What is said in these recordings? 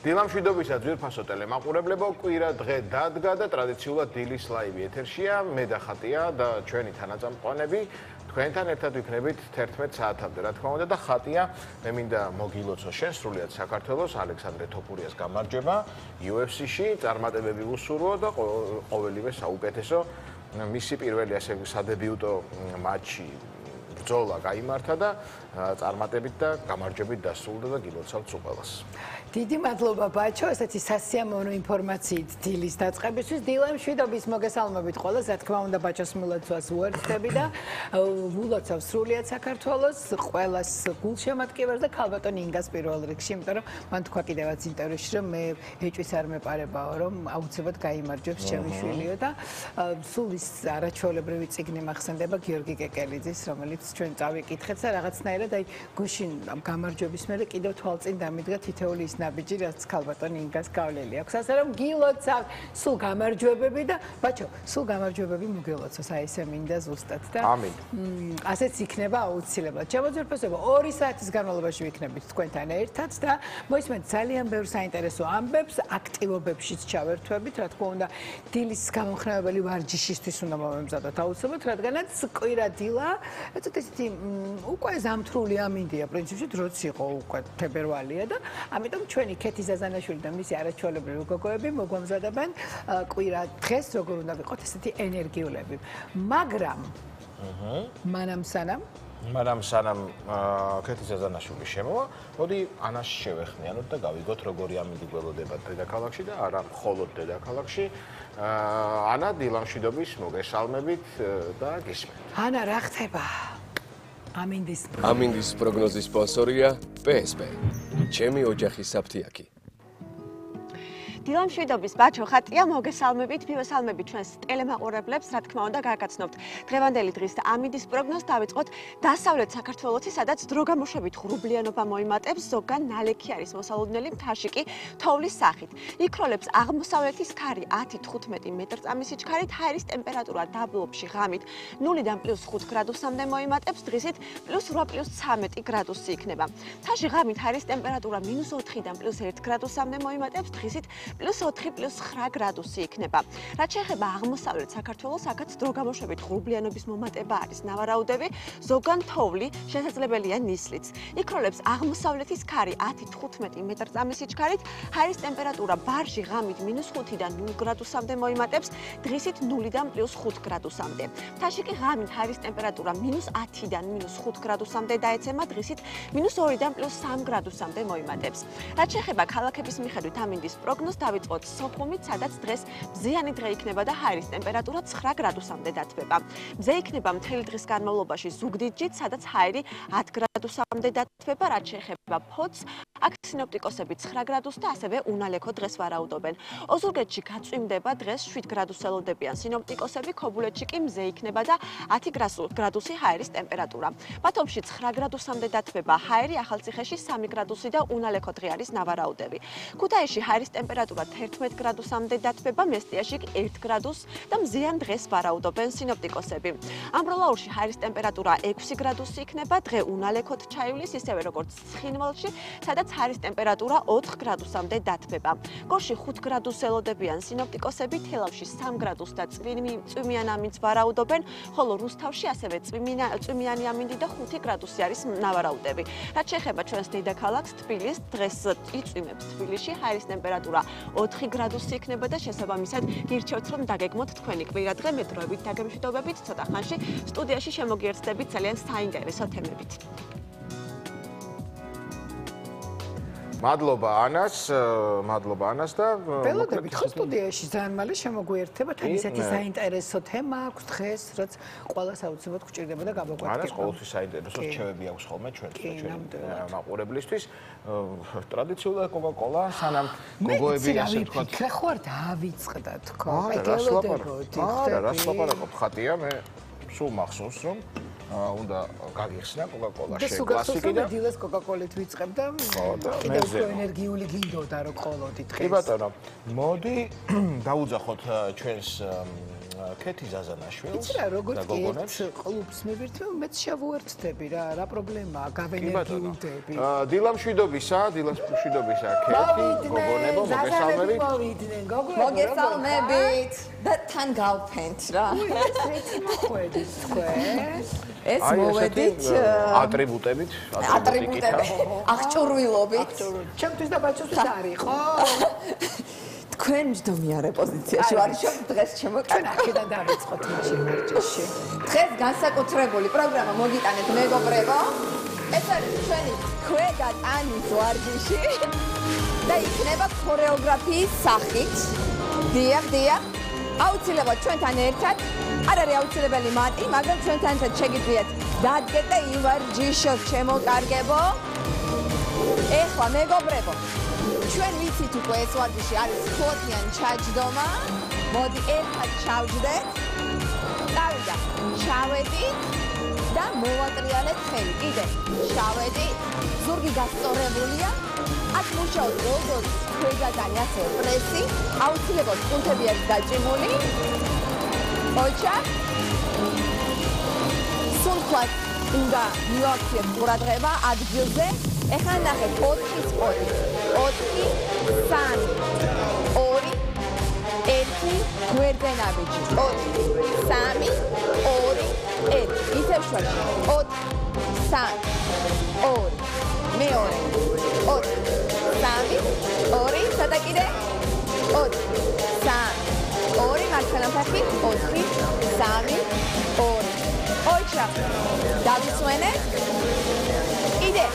დილამშვიდობისა ძვირფასო ტელემაყურებლებო, კვირა დღე დადგა და ტრადიციულად დილის ლაივი ეთერშია. მე და ხატია და ჩვენი თანაწამყვანები თქვენთან ერთად ვიქნებით 11 საათამდე. რა თქმა უნდა და ხატია, მე მინდა მოგილოცო შენ სრულიად საქართველოს ალექსანდრე თოფურიას გამარჯვება UFC-ში, წარმატებები უსურვო და ყოველივე საუკეთესო. მისი პირველი ასე სადებიუტო მატჩი ბრძოლა გაიმართა და წარმატებით და გამარჯვებით დასრულდა და გილოცავთ უყველას. დიდი მადლობა ბაჩო, ესეთი სასიამოვნო ინფორმაციით დილის დაწყებისთვის. დილამშვიდობის მოგესალმებით ყველას, რა თქმა უნდა ბაჩოს მილოცვას უერთდები და ვულოცავ სრულიად საქართველოს, ყველას გულშემატკივარს და ქალბატონ ინგას პირველ რიგში, იმიტომ რომ მან თქვა კიდევაც ინტერვიუში, რომ მე ეჭვის არ მეპარებაო, რომ აუცილებლად გაიმარჯვებს ჩემი შვილიო და სულ ის არაჩვეულებრივი წიგნი მახსენდება გიორგი კეკელიძის, რომელიც ჩვენ წავიკითხეთ და რაღაცნაირად აი გუშინ ამ გამარჯვების მერე კიდევ თვალწინ დამიდგა თითეული ის ნაბიჯი, რაც ქალბატონ ინგას გავლილი აქვს. ასე რომ გილოცავ სულ გამარჯვებები და ბაჩო, სულ გამარჯვებები მოგელოცოს, აი ესე მინდა ზუსტად და ამინ. ასეც იქნება აუცილებლად. შემოძვირფასებო 2 საათის განმავლობაში ვიქნებით თქვენთან ერთად და მოისმენთ ძალიან ბევრ საინტერესო ამბებს, აქტივობებშიც ჩავერთვებით, რა თქმა უნდა, დილის გამომხნევებელი ვარჯიშისთვის უნდა მომემზადოთ აუცილებლად, რადგანაც კვირა დილა, ესეთი უკვე ზამთრული ამინდია პრინციპში, დროც იყო უკვე თებერვალია და ამიტომ ჩვენი ქეთი ზაზანაშვილი და მისი არაჩვეულებრივი გოგოები მოგვამზადებენ კვირა დღეს როგორ უნდა ვიყოთ ესეთი ენერგიულები. მაგრამ მანამ სანამ ქეთი ზაზანაშვილი შემოვა, მოდი ანას შევეხმიანოთ და გავიგოთ როგორი ამინდი გველოდება დედაქალაქში და არა მხოლოდ დედაქალაქში. ანა დილამშვიდობის მოგესალმებით და გისმენთ. ანა რა ხდება? ამინდის პროგნოზის სპონსორია PSP. ჩემი ოჯახის საფთიაქი. დილამშვიდობის ბაჩო ხატია მოგესალმებით, მივესალმებით ჩვენს ტელემაყურებლებს, რა თქმა უნდა გარკაცნობთ დღევანდელი დღის ამინდის პროგნოზს დავიწყოთ დასავლეთ საქართველოში, სადაც დროგამოშებით ღრუბლიანობა მოიმატებს, ზოგან ნალექი არის მოსალოდნელი, მთაში კი თოვლის სახით. იქროლებს აღმოსავლეთის ქარი 10-15 მეტრწამის სიჩქარით, ჰაერის ტემპერატურა დაბლობში ღამით 0-დან +5 გრადუსამდე მოიმატებს, დღისით +8-13 გრადუსი იქნება. მთაში ღამით ჰაერის ტემპერატურა -4-დან +1 გრადუსამდე მოიმატებს, დღისით +4-9 გრადუსი იქნება. რაც შეეხება აღმოსავლეთ საქართველოს, აქაც დროგამოშებით ღრუბლიანობის მომატება არის ნავარაუდები, ზოგან თოვლი, შესაძლებელია ნისლიც. იქროლებს აღმოსავლეთის ქარი 10-15 მეტრწამის სიჩქარით, ჰაერის ტემპერატურა ბარში ღამით -5-დან 0 გრადუსამდე მოიმატებს, დღისით 0-დან +5 გრადუსამდე. მთაში კი ღამით ჰაერის ტემპერატურა -10-დან -5 გრადუსამდე დაეცემა, დღისით -2-დან +3 გრადუსამდე მოიმატებს. რაც შეეხება ქალაქების მიხედვით ამინდის პროგნოზს დავიწყოთ სოხუმით, სადაც დღეს მზიანი დღე იქნება და ჰაერის ტემპერატურა 9 გრადუსამდე დათბება. მზე იქნება მთელი დღის განმავლობაში ზუგდიდჯით, სადაც ჰაერი 10 გრადუსამდე დათბება, რაც შეეხება ფოთს, აქ სინოპტიკოსები 9 გრადუსს და ასევე უნალექო დღეს ვარაუდობენ. ოზურგეთში გაწვიმდება დღეს 7 გრადუსს ელოდებიან სინოპტიკოსები, ქობულეთში კი მზე იქნება და 10 გრადუსი ჰაერის ტემპერატურა. ბათუმში 9 გრადუსამდე დათბება ჰაერი, ახალციხეში 3 გრადუსი და უნალექო დღე არის ნავარაუდები. ქუთაისში ჰაერის ტემპერატურა 11 გრადუსამდე დათბება, მესტიაში კი 1 გრადუსს და მზიან დღეს ვარაუდობენ სინოპტიკოსები. ამბროლაურში ჰაერის ტემპერატურა 6 გრადუსი იქნება, დღე უნალექოდ ჩაივლის, ისევე როგორც ცხინვალში, სადაც ჰაერის ტემპერატურა 4 გრადუსამდე დათბება. გორში 5 გრადუსს ელოდებიან სინოპტიკოსები, თელავში 3 გრადუსს და წვიმიან ამინდს ვარაუდობენ, ხოლო რუსთავში ასევე წვიმიანი ამინდი და 5 გრადუსი არის ნავარაუდები. რაც შეეხება ჩვენს დედაქალაქს თბილისს, დღეს იწვიმებს თბილისში, ჰაერის ტემპერატურა 4 გრადუსი იქნება და შესაბამისად გირჩევთ რომ დაგეგმოთ თქვენი კვირა დღე მეტროებით დაგემშვიდობებით, ცოტა ხანში სტუდიაში შემოგიერთდებით ძალიან საინტერესო თემებით. მადლობა ანას და ველოდებით ხო სტუდიაში ძალიან მალე შემოგვიერთება თან ისეთი საინტერესო თემა აქვს დღეს, რაც ყველას აუცილებლად გვჭირდება და გაგვაკვეთება. ანას ყოველთვის საინტერესო რჩევები აქვს ხოლმე ჩვენს მაყურებლისთვის. ტრადიციულად კოკა-კოლა, სანამ გოგოები ასე თქვა. მე ხო არ დავიწყდა თქო. რას ლაპარაკობ ხატია, მე სულ მახსოვს რომ უნდა გაგიხსნა კოკა-კოლა კლასიკი და დილას კოკა-კოლით ვიწყებ და კიდევ ენერგიული გინდოდა რომ ყოლოდი დღეს. კი ბატონო, მოდი დავუძახოთ ჩვენს ქეთი ზაზანაშვილს იცი რა, როგორც ერთ კლუბს მივირთმევ, მეც შევუერთდები რა პრობლემაა, გავენერგიულდები. დილა მშვიდობისა, ქეთი, გოგონებო, მოგესალმებით. მოგესალმებით და თან გავფენთ რა. ხვედით თქვენ. ეს მოვედით ატრიბუტებით, აღჭურვილობით. ჩემთვის და ბაჭისთვის არის, ხო? თქვენ მჯდომიარე პოზიციაში ვარ, დღეს ჩვენ აქედან დავიწყოთ მაშინ ვარჯიში. დღეს განსაკუთრებული პროგრამა მოგიტანეთ მეგობრებო. ეს არის ჩვენი ქვედა ტანის ვარჯიში და იქნება ქორეოგრაფიის სახით. დიახ. აუცილებლად ჩვენთან ერთად, არ არის აუცილებელი მარტი, მაგრამ ჩვენთან ერთად შეგიძლიათ დადგეთ და ივარჯიშოთ, შემოკარგებო. ეხლა მეგობრებო, ჩვენ ვიცით უკვე ეს ვარჯიში არის ხუთიან ჩაჯდომა. მოდი ერთად ჩავჯდეთ. წავიდა. ჩავედით და მოვატრიალეთ ხელი. კიდე ჩავედით. ზურგი გასწორებულია. აქ მუშაობთ როგორც ქვედატანი, ასევე პრესი. აუცილებლად კუნთები არის დაჭიმული. ოჩა. სულთვას უნდა მივაქციეთ ყურადღება ადგილზე. ეხლა ნახეთ 4 სპოტი. 4, 3, 2, 1 გვერდზე ნაბიჯი. 4, 3, 2, 1. ისევ შუაში. 4, 3, 2, მეორე. 4, 3, 2, სადა კიდე? 4, 3, 2, მარცხენა ფეხი. 4, 3, 2. ოჩა. დავისვენეთ. კიდე.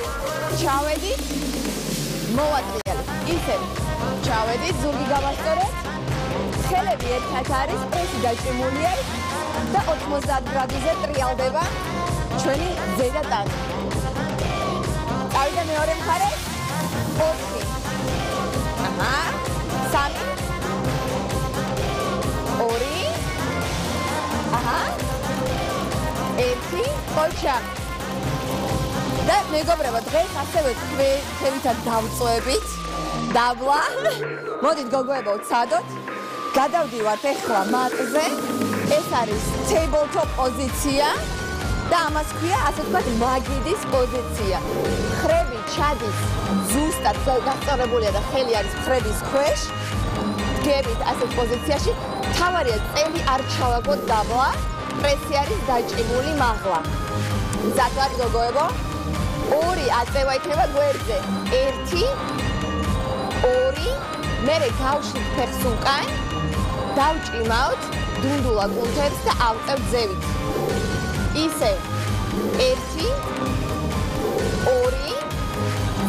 ჩავედით. მოვატრიალეთ. ისევ ჩავედით, ზურგი გავასწორეთ. ხელები ერთად არის, პრესი დაჭიმული არის და 90 გრადუსზე ტრიალდება ჩვენი ზედა ტანი. წავიდა მეორე მხარე. 4. აჰა. 3. 2. აჰა. 1. ოჩა. და მეგობრებო, დღეს ასევე თქვენთან დავწვევით დაბლა. მოდით გოგოებო, ვცადოთ. გადავდივართ ეხლა მატზე. ეს არის tabletop პოზიცია და ამას ქვია, ასე ვთქვათ, მაგიდის პოზიცია. ხრები ჩადის ზუსტად გასწორებულია და ხელი არის ხრების ქვეშ. დგებით ასეთ პოზიციაში. თავარია წელი არ ჩავაგოთ დაბლა. პრესი არის დაჭიმული მაღლა. მზად ვართ გოგოებო? 2 აწევა იქნება გვერდზე. 1, 2, მერე გავშლით ფეხს უკან, დავჭიმავთ დუნდულა კუნთებს და ავწევთ ზევით. ისევ 1, 2,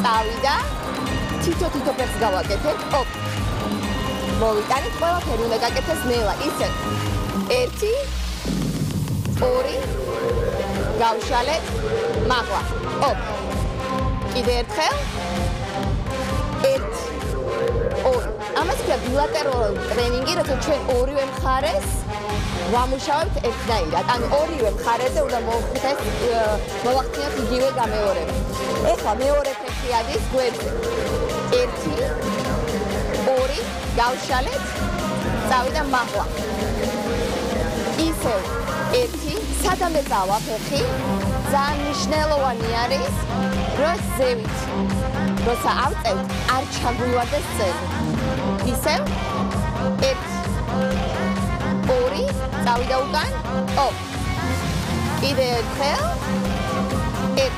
წავიდა, თითო ფეხს გავაკეთებთ. ოპ. მოვიტანით, ყველაფერი უნდა გაკეთდეს ნელა. ისევ 1, 2, გავშალეთ, მაღლა. ოპ. კიდე ერთხელ. 1, 2. ამას ქვია ბილატერალური ტრენინგი, როცა ჩვენ ორივე მხარეს ვამუშავებთ ერთნაირად. ანუ ორივე მხარეზე უნდა მოვახდინოთ იგივე გამეორება. ეხლა მეორე ფეხი ადის გვერდზე. 1, 2, გავშალეთ, წავიდა მაღლა. ისევ 1, სადამდე წავა ფეხი. ძალიან მნიშვნელოვანი არის, რომ ზევით როცა ავწევთ, არ ჩაგვივარდეს წელი. ისევ 1, 2, წავიდა უკან. ოპ. კიდე ერთხელ. 1,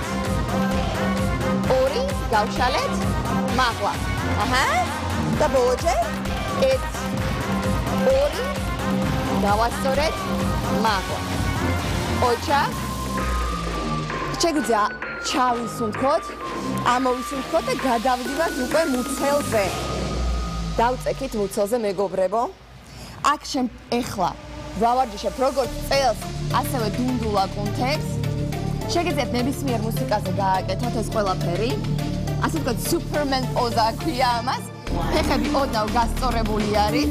2, გავშალეთ, მაღლა. აჰა. და ბოლოჯერ 1, 2, გავასწორეთ, მაღლა. ოჩა. შეგვიძლია ჩავისუნთქოთ, ამოვისუნთქოთ და გადავდივართ უკვე მუცელზე. დავწექით მუცელზე მეგობრებო. აქ ეხლა ვავარჯიშებ როგორც წელს, ასევე დუნდულა კუნთებს. შეგიძლიათ ნებისმიერ მუსიკაზე გააკეთოთ ეს ყველაფერი. ასე ვთქვათ, სუპერმენ პოზა ქვია ამას. ფეხები ოდნავ გასწორებული არის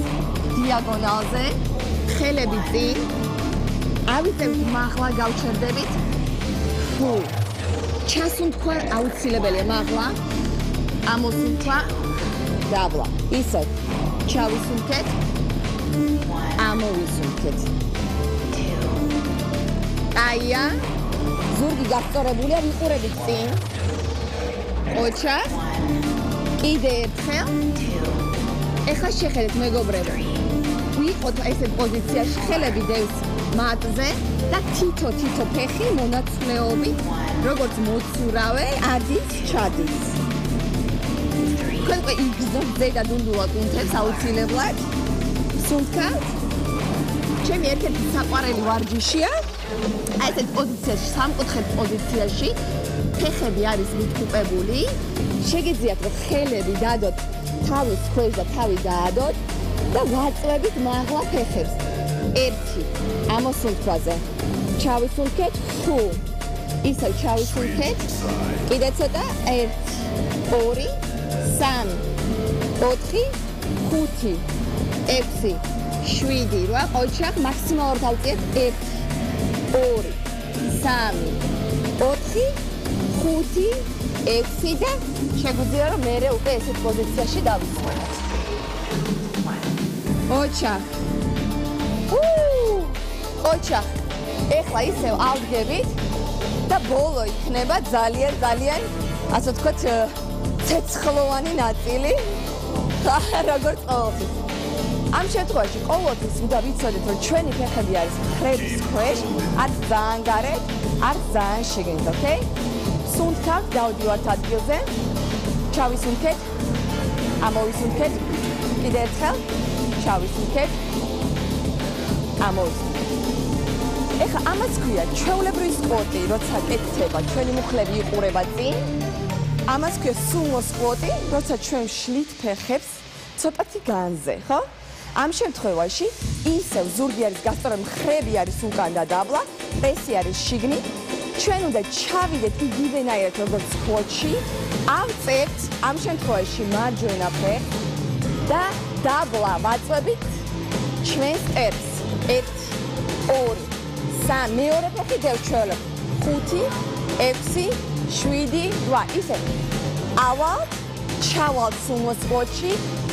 დიაგონალზე. ხელები წინ. ავიწევთ მაღლა, გავჩერდებით. ჩასუნთქვა აუცილებელია მაღლა. ამოსუნთქვა დაბლა. ისე ჩავისუნთქეთ. ამოვისუნთქეთ. კაია. ზურგი გასწორებულია, ვიყურებით წინ. ოჩახ. კიდე ერთხელ. ეხლა შეხედეთ მეგობრებო. ვიყოთ ესეთ პოზიციაში, ხელები დევს მატზე და თითო ფეხი მონაცვლეობით, როგორც მოცურავე, ადის, ჩადის. თქვენ იგზნობთ ზედა დუნდულად კუნთებს აუცილებლად. სუნთქავთ. ჩემი ერთ-ერთი საყვარელი ვარჯიშია. აი ესეთ პოზიციაში, სამკუთხედ პოზიციაში, ფეხები არის მიტკუპებული. შეგიძლიათ რომ ხელები დადოთ თავის ქვეშ და თავი დაადოთ და ვაწვევით მაღლა ფეხებს. 1 ამოსუნთქვაზე. ჩავისუნთქეთ 5. ისევ ჩავისუნთქეთ. კიდე ცოტა 1 2 3 4 5 6 7 8 ოჩახ მაქსიმალურად ავწიეთ 1 2 3 4 5 6 და შეგვიძლია რომ მე უკვე ესეთ პოზიციაში დავისვენოთ. ოჩახ ოჩახ ეხლა ისევ ავდგებით და ბოლო იქნება ძალიან ასე ვთქვათ ცეცხლოვანი ნაწილი როგორც ყოველთვის. ამ შემთხვევაში ყოველთვის უნდა ვიცოდეთ რომ ჩვენი ფეხები არის ხრების ქვეშ, არც ძალიან გარეთ, არც ძალიან შიგნით, ოკეი? სუნთქავთ, დავდივართ ადგილზე. ჩავისუნთქეთ. ამოვისუნთქეთ. კიდე ერთხელ. ჩავისუნთქეთ. ამოვისუნთქეთ. ეხლა ამას ქვია ჩვეულებრივი სკვოტი, როცა კეთდება, ჩვენი მუხლები იყურება წინ. ამას ქვია სუმო სკვოტი, როცა ჩვენ შლით ფეხებს ცოტათი განზე, ხო? ამ შემთხვევაში ისევ ზურგი არის გასწორებული, მხრები არის უკან და დაბლა, პრესი არის შიგნით. ჩვენ უნდა ჩავიდეთ იგივენაირად როგორც სკვოტში, ავწევთ ამ შემთხვევაში მარჯვენა ფეხს და დაბლა ვაწვევით ჩვენს ერს. 1 2 3 მეორე ფეხი დევჩველებ. 5 6 7 8 ისე. ავალ ჩავალ სუმო სკვოტში,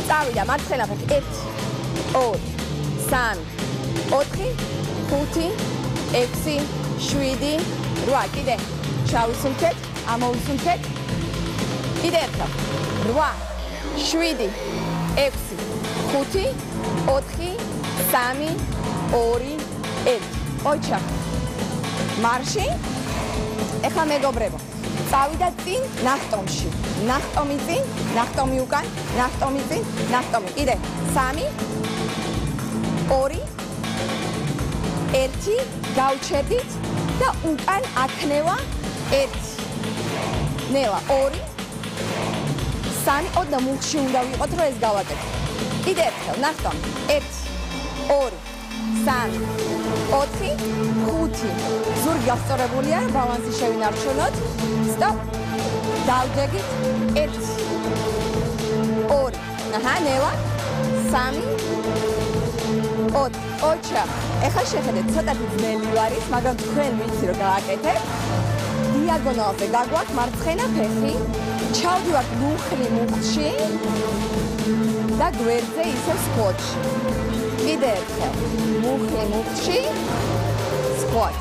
წავიდა მარცხენა ფეხი 1 2 3 4 5 6 7 8 კიდე ჩავისუნთქეთ, ამოვისუნთქეთ. კიდე ერთხელ 8 7 6 5 4 3 2 1 ოჩახ მარში. ეხლა მეგობრებო, წავიდა წინ ნახტომში. ნახტომი წინ, ნახტომი უკან, ნახტომი წინ, ნახტომი. კიდე 3 2 1 გავჩერდით და უკან აქნევა 1 ნელა 2 3 ოდნა მუხში უნდა ვიყოთ რომ ეს გავაკეთოთ. კიდე ერთხელ ნახტომი 1 2 3 4 5 ზურგი გასწორებულია, ბალანსი შევინარჩუნოთ. სტოპ. დავდგებით 1 2 აჰა ნელა 3 4 ოჩახ. ეხლა შეხედეთ, ცოტათი ძნელი არის, მაგრამ თქვენ ვიცი რომ გააკეთებთ. დიაგონალზე გაგვაქვს მარცხენა ფეხი. ჩავდივართ მუხლი მუხლში და გვერდზე ისევ სკვოტში. კიდე ერთხელ მუხლი მუხლში სკვოტ.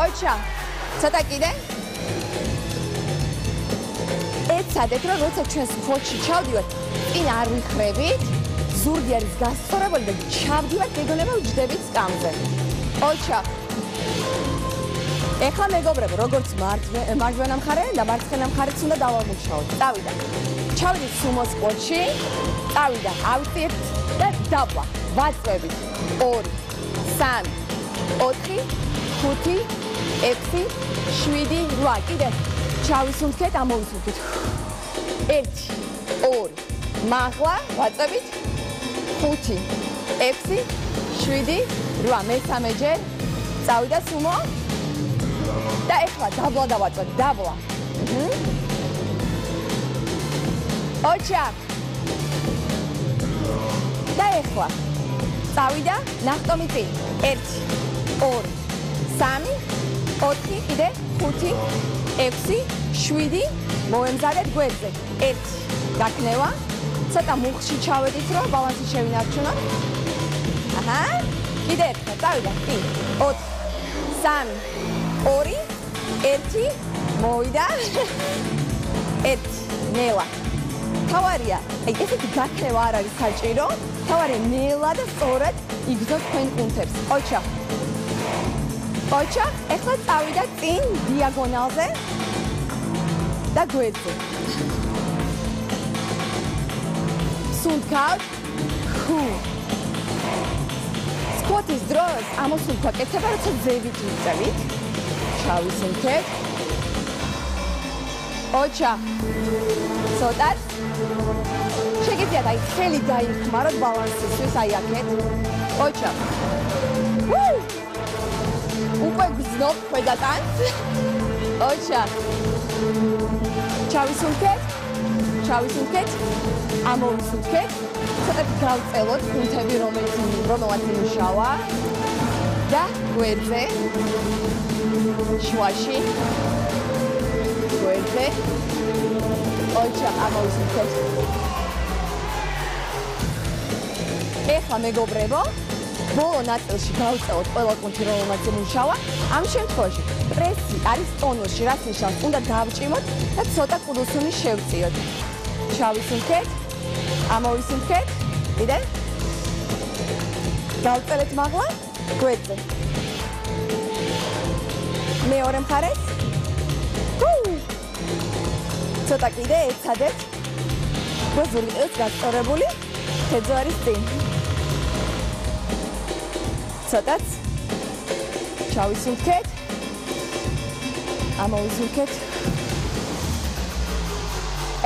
ოჩახ. ცოტა კიდე. ეცადეთ რომ როცა ჩვენ სკვოტში ჩავდივართ, წინ არ ვიხრებით. ზურგი არის გასწორებული და ჩავდივართ, გეგონება ვჯდებით სკამზე. ოჩახ. ეხლა მეგობრებო, როგორც მარჯვენა მხარე და მარცხენა მხარეც უნდა დავამუშაოთ. წავიდა. ჩავიდით სუმო სკვოტში, წავიდა, ავწიეთ და დაბლა. ვაწვევით 2 3 4 5 6 7 8 კიდე ჩავისუნთქეთ, ამოვისუნთქეთ. 1 2 მაღლა ვაწვევით 5 6 7 8 მესამე ჯერ წავიდა სუმო და ეხლა დაბლა დავაწვევთ, დაბლა. ოჩახ. და ეხლა წავიდა ნახტომი წინ 1 2 3 4 კიდე 5 6 7 მოემზადეთ გვერდზე 1 გაქნევა ცოტა მუხში ჩავედით რომ ბალანსი შევინარჩუნოთ. აჰა კიდე ერთხელ წავიდა 4 3 2 1 მოვიდა 1 ნელა თავარია აი ესეთი გაქრევა არ არის საჭირო თავარია ნელა და სწორად იგზო თქვენ კუნთებს ოჩა ეხლა წავიდა წინ დიაგონალზე და გვერდზე სუნთქავთ ხუ სკოტის დროს ამოსუნთქვა კეთება როცა ზევით მიწევით ჩავისუნთქეთ ოჩა ცოტათ შეგიძლიათ აი ხელი დაიხმაროთ ბალანსისთვის აი აქეთ ოჩა უკვე გზნობ ქვედატანს ოჩა ჩავისუნთქეთ ამოვისუნთქეთ ცოტა გავწელოთ კუნთები რომელაც იმუშავა და გვერდზე შუაში გვერდზე ოჩა ამოვისუნთქეთ ეხლა მეგობრებო ბოლო ნაწილში გავწელოთ ყველა კუნთი რომელმაც იმუშავა ამ შემთხვევაში პრესი არის ტონუსში რაც ნიშნავს უნდა დავჭიმოთ და ცოტა კუდუსუნი შევწიოთ ჩავისუნთქეთ ამოვისუნთქეთ კიდე გავწელეთ მაღლა გვერდზე მეორე მხარეს ცოტა კიდე ეცადეთ გოზული ეს გასწორებული თეძო არის წინ ცოტაც ჩავისუნთქეთ ამოვისუნთქეთ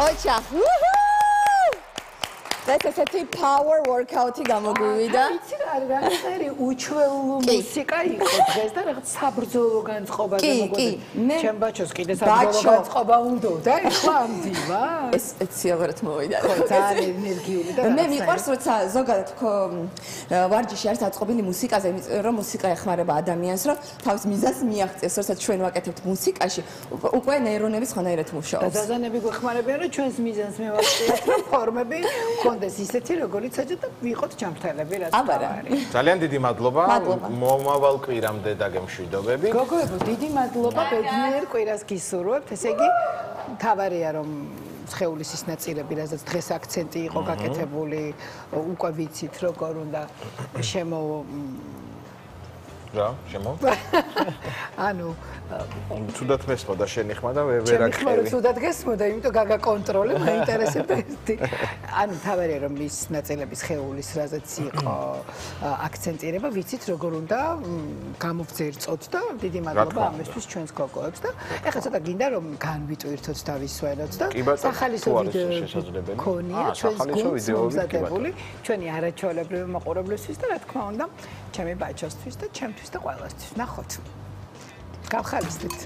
ოჩა ესეთი power workout-ი გამოგვივიდა. იცი რა რაღაცა უჩვეულო მუსიკა იყო დღეს და რაღაც საბრძოლო განწყობაზე მოგვიყვება. ჩემ ბაჩოს კიდე საბრძოლო განწყობა უნდა და ეხლა ამდივა. ეს სპეციალურად მოვიდა. ძალიან ენერგიული და მე მიყვარს როცა ზოგადად ვარჯიში არის დაწყობილი მუსიკაზე, რომ მუსიკა ეხმარება ადამიანს, რომ თავის მიზანს მიაღწევს, როდესაც ჩვენ ვაკეთებთ მუსიკაში, უკვე ნეირონები სხვანაირად მუშაობს. და ზაზანები გვეხმარებიან, რომ ჩვენს მიზანს მივაღწიოთ, რომ ფორმები კონდეს ისეთი როგორიც აჭა და ვიყოთ ჯანმრთელები რაც არის. ძალიან დიდი მადლობა. მომავალ კვირამდე დაგემშვიდობებით. გოგოებო, დიდი მადლობა ბედნიერ კვირას გისურვებთ. ესე იგი, თავარია რომ სხეულის ის ნაწილები, რასაც დღეს აქცენტი იყო გაკეთებული, უკვე ვიცით როგორ უნდა ანუ თუდად მესმოდა შენი ხმა და ვერ აკეთე. თუდად გესმოდა, იმიტომ გაგაკონტროლე, მაინტერესებდა. ანუ თავარია რომ ის ნაწილების სხეულის რაზეც იყო აქცენტირება, ვიცით როგორ უნდა გამოვძერწოთ და დიდი მადლობა ამისთვის ჩვენს გოგოებს და ეხლა ცოტა გინდა რომ განვიტვირთოთ და ვისვენოთ და სახალისო ვიდეო ქონია ჩვენს გუნდს მომზადებული ჩვენი არაჩვეულებრივი მაყურებლისთვის და რა თქმა უნდა ჩემი ბაჩოსთვის და ჩემთვის და ყველასთვის. ნახოთ. გავხალისდით.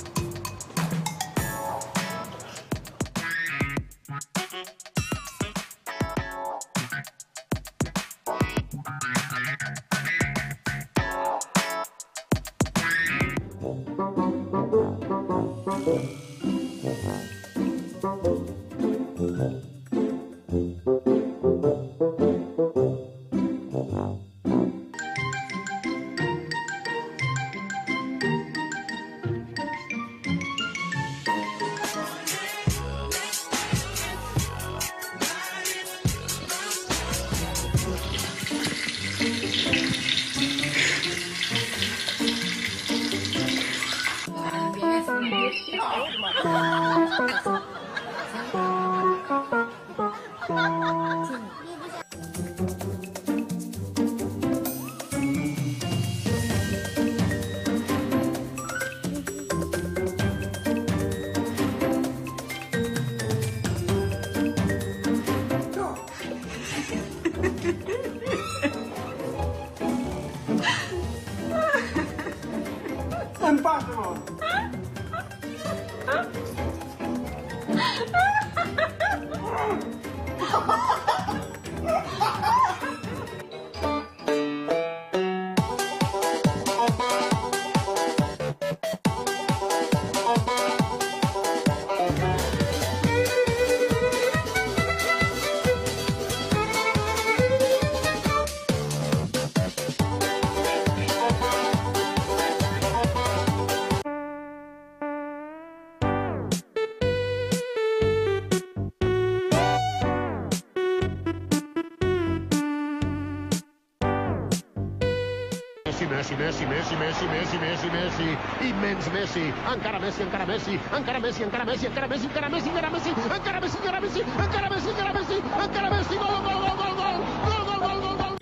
Messi, Messi, Messi, Messi, Messi, Messi, Messi, immens Messi, encara Messi, encara Messi, encara Messi, encara Messi, encara Messi, encara Messi, encara Messi, encara Messi, encara Messi, encara Messi, encara Messi, encara Messi, gol, gol, gol, gol, gol, gol, gol, gol, gol, gol.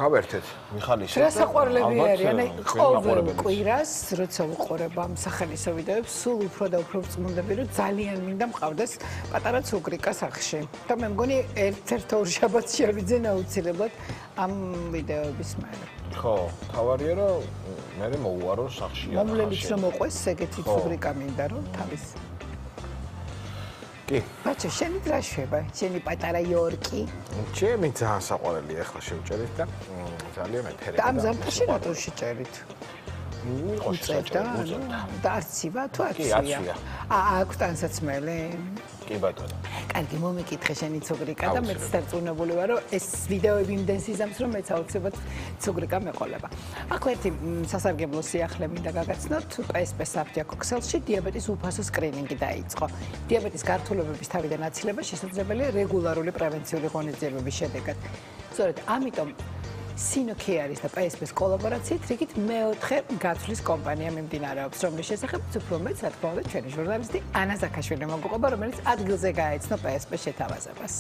გავერთეთ მიხალისი. რა საყვარლები არიან? ყოველ კვირას, როცა ვუყურებ ამ სახელისო ვიდეოებს, სულ უფრო და უფრო წმუნდები, რომ ძალიან მინდა მყავდეს პატარა ცუგრიკა სახში. და მე მგონი ერთ-ერთ ორ შაბათს შევიძენ აუცილებლად ამ ვიდეოების მერე. ხო, თავარია რომ მე მოუარო სახში. მომლელიც რომ მოყვეს ეგეთი ცუგრიკა მინდა რომ თავის. კი. ბაჭო, შენი რა შვება? შენი პატარა იორკი? ჩემი ძალიან საყვარელია, ახლა შევჭერით და ძალიან ეთერება. და ამ ზამთარში რატო შეჭერით? უწევდა და არცივა თუ არცია? კი, არცია. აქვს ტანსაცმელი? კი ბატონო. კარგი, მომიკითხე შენი ცუგრიკა და მეც დარწმუნებული ვარ, რომ ეს ვიდეოები იმდენს იზამს, რომ მეც აუცილებლად ცუგრიკა მეყოლება. აქ ერთი სასარგებლო სიახლე მინდა გაგაცნოთ, PSP საბჭოთა ქსელში დიაბეტის უფასო სკრინინგი დაიწყო. დიაბეტის გართულებების თავიდან აცილება შესაძლებელია რეგულარული პრევენციული ღონისძიებების შედეგად. სწორედ ამიტომ Sinocaris და PSP-ის კოლაბორაციით რიგით მეოთხე გაცვლის კომპანია მიმდინარეობს, რომლის შესახებაც უფრო მეც რა თქმა უნდა ჩვენი ჟურნალისტი ანა ზაქაშვილი მოგყვება, რომელიც ადგილზე გაეცნო PSP შეთავაზებას.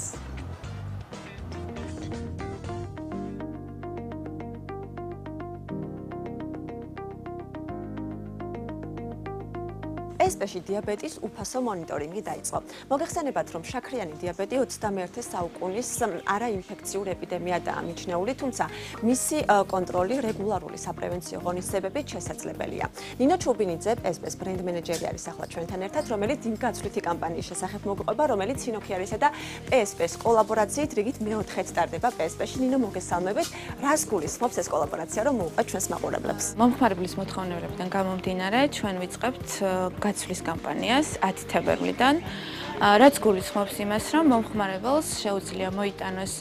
PSP-ში დიაბეტის უფასო მონიტორინგი დაიწყო. მოგეხსენებათ, რომ შაქრიანი დიაბეტი 21 საუკუნის არაინფექციური ეპიდემია და ამიჩნეული, თუმცა მისი კონტროლი რეგულარული საპრევენციო ღონისძიებებით შესაძლებელია. ნინო ჩუბინიძე, PSP-ის ბრენდ მენეჯერი არის ახლა ჩვენთან ერთად, რომელიც იმ გაცვლითი კამპანიის შესახებ მოგყვება, რომელიც Sinocaris-ისა და PSP-ის კოლაბორაციით რიგით მეოთხედ ტარდება PSP-ში. ნინო, მოგესალმებით. რას გულისხმობს ეს კოლაბორაცია, რომ მოუყვეთ ჩვენს მაყურებლებს? მომხმარებლის მოთხოვნებებიდან გამომდინარე, ჩვენ ვიწყებთ გაცვლის კამპანიას 10 თებერვლიდან, რაც გულისხმობს იმას, რომ მომხმარებელს შეუძლია მოიტანოს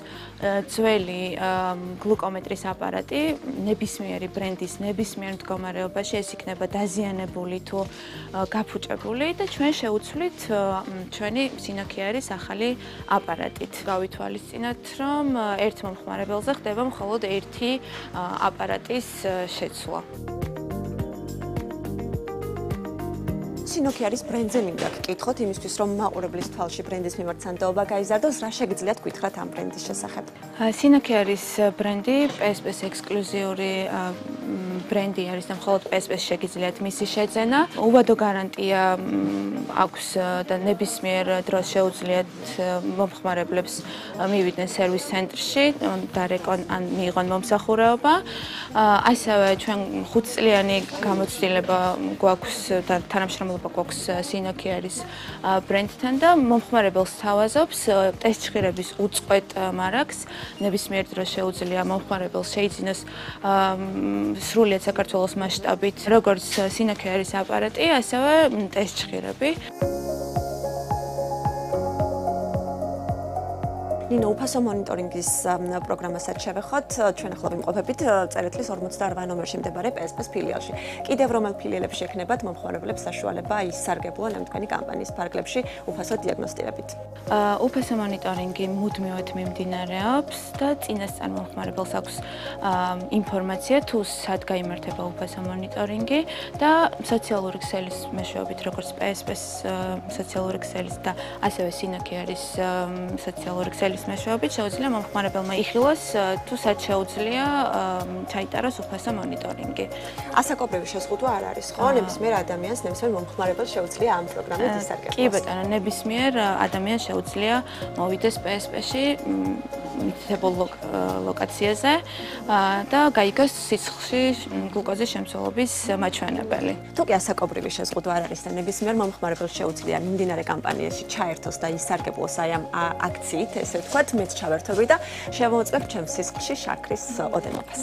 ძველი გლუკომეტრის აპარატი ნებისმიერი ბრენდის ნებისმიერ მდგომარეობაში, ეს იქნება დაზიანებული თუ გაფუჭებული და ჩვენ შევუცვლით ჩვენი Sinocaris ახალი აპარატით. გავითვალისწინოთ, რომ ერთ მომხმარებელზე ხდება მხოლოდ ერთი აპარატის შეცვლა. Sinocaris ბრენდზე მინდა გკითხოთ, იმისთვის რომ მაყურებლის თვალში ბრენდის მიმართ სანდოობა გაიზარდოს, რა შეგიძლიათ გითხრათ ამ ბრენდის შესახებ? Sinocaris ბრენდი PSP-ის ექსკლუზიური ბრენდი არის და მხოლოდ PSP-ს შეგიძლიათ მისი შეძენა. უვადო გარანტია აქვს და ნებისმიერ დროს შეუძლიათ მომხმარებლებს მივიდნენ სერვის ცენტრში და ან მიიღონ მომსახურება. ასევე ჩვენ 5 წლიანი გამოცდილება გვაქვს და თანამშრომლობა გვაქვს Sinocaris ბრენდთან და მომხმარებელს თავაზობს ტესტჭირების უწყვეტ მარაგს. ნებისმიერ დროს შეუძლია მომხმარებელს შეიძინოს სრულიად საქართველოს მასშტაბით როგორც Sinocaris აპარატი, ასევე ტესტჭირები. ნინო, უფასო მონიტორინგის პროგრამასაც შევეხოთ. ჩვენ ახლა ვიმყოფებით წერეთლის 48 ნომერში მდებარე PSP-ის ფილიალში. კიდევ რომელ ფილიალებში ექნებათ მომხმარებლებს საშუალება ისარგებლონ ამ თქვენი კამპანიის ფარგლებში უფასო დიაგნოსტირებით? უფასო მონიტორინგი მუდმივად მიმდინარეობს და წინასწარ მომხმარებელს აქვს ინფორმაცია თუ სად გაიმართება უფასო მონიტორინგი და სოციალური ქსელის მეშვეობით, როგორც PSP-ის სოციალური ქსელის და ასევე Sinocaris სოციალური ქსელის მეშვეობით შეუძლია მომხმარებელმა იხილოს თუ სად შეუძლია ჩაიტაროს უფასო მონიტორინგი. ასაკობრივი შეზღუდვა არ არის, ხო? ნებისმიერ ადამიანს, ნებისმიერ მომხმარებელს შეუძლია ამ პროგრამით ისარგებლოს. კი ბატონო, ნებისმიერ ადამიანს შეუძლია მოვიდეს PSP-ში მითითებულ ლოკაციაზე და გაიგოს სიცხში გლუკოზის შემცველობის მაჩვენებელი. თუ კი ასაკობრივი შეზღუდვა არ არის და ნებისმიერ მომხმარებელს შეუძლია მიმდინარე კამპანიაში ჩაერთოს და ისარგებლოს აი ამ აქციით, ესე ვთქვათ, მეც ჩავერთობი და შემოვიწყებ ჩემს სიცხში შაქრის ოდენობას.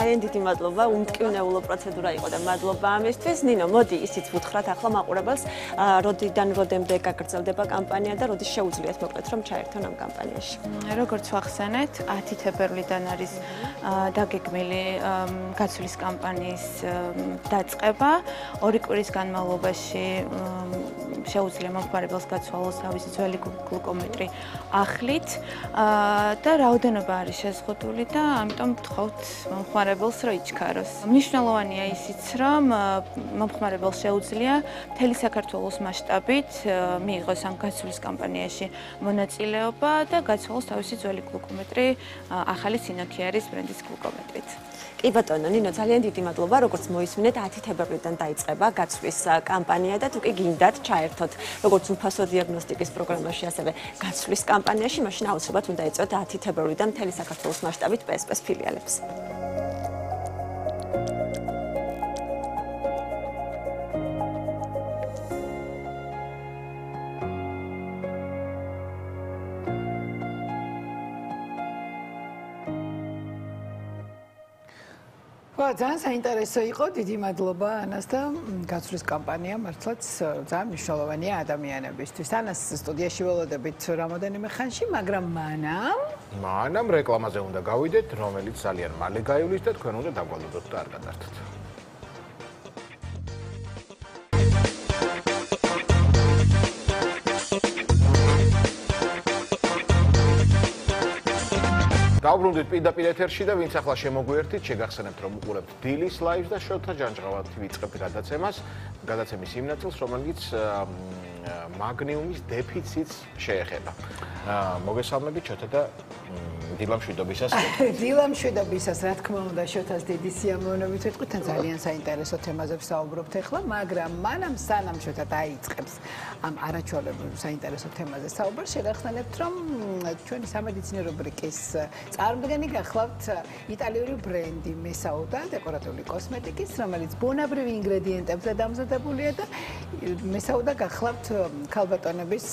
ძალიან დიდი მადლობა, უმტკივნეულო პროცედურა იყო და მადლობა ამისთვის. ნინო, მოდი ისიც ვუთხრათ ახლა მაყურებელს, როდიდან როდემდე გაგრძელდება კამპანია და როდის შეუძლიათ მოკლედ რომ ჩაერთონ ამ კამპანიაში. როგორც ვახსენეთ, 10 თებერვლიდან არის დაგეგმილი გაცვლის კამპანიის დაწყება. 2 კვირის განმავლობაში შეუძლია მომხმარებელს გაცვალოს თავისი ძველი გლუკომეტრი ახლით და რაოდენობა არის შეზღუდული და ამიტომ ვთხოვთ მომხმარებელს რომ იჩქაროს. მნიშვნელოვანია ისიც, რომ მომხმარებელს შეუძლია მთელი საქართველოს მასშტაბით მიიღოს ამ გაცვლის კამპანიაში მონაწილეობა და გაცვალოს თავისი ძველი გლუკომეტრი ახალი სინოქიარის ბრენდის გლუკომეტრით. კი ბატონო, ნინო, ძალიან დიდი მადლობა, როგორც მოისმინეთ, 10 თებერვლიდან დაიწყება გაცვლის კამპანია და თუ კი გინდათ ჩაერთოთ როგორც უფასო დიაგნოსტიკის პროგრამაში, ასევე გაცვლის კამპანიაში, მაშინ აუცილებლად უნდა ეწევთ 10 თებერვლიდან მთელი საქართველოს მასშტაბით PSP-ს ფილიალებს. ძალიან საინტერესო იყო, დიდი მადლობა ანას და გაცვლის კამპანია მართლაც ძალიან მნიშვნელოვანია ადამიანებისთვის. ანას სტუდიაში ველოდებით რამოდენიმე ხანში, მაგრამ მანამ რეკლამაზე უნდა გავიდეთ, რომელიც ძალიან მალე გაივლის და თქვენ უნდა დაგვალოდოთ და არ გადართოთ. დავბრუნდით პირდაპირ ეთერში და ვინც ახლა შემოგვიერთით, შეგახსენებთ რომ უყურებთ დილის ლაივს და შოთა ჯანჯღავად ვიწყებთ გადაცემის იმ ნაწილს, რომელიც მაგნიუმის დეფიციტს შეეხება. მოგესალმებით შოთა და დილამშვიდობისას. დილამშვიდობისას, რა თქმა უნდა, შოთას დიდი სიამოვნებით ვიტყვით, თან ძალიან საინტერესო თემაზე ვსაუბრობთ ახლა, მაგრამ მანამ სანამ შოთა დაიწყებს ამ არაჩვეულებრივ საინტერესო თემაზე საუბარს, შეგახსენებთ რომ ჩვენი სამედიცინო რუბრიკის წარმოდგენი გახლავთ იტალიური ბრენდი მესაუდა დეკორატიული კოსმეტიკის, რომელიც ბუნებრივი ინგრედიენტებზე დამზადებულია და მესაუდა გახლავთ ქალბატონების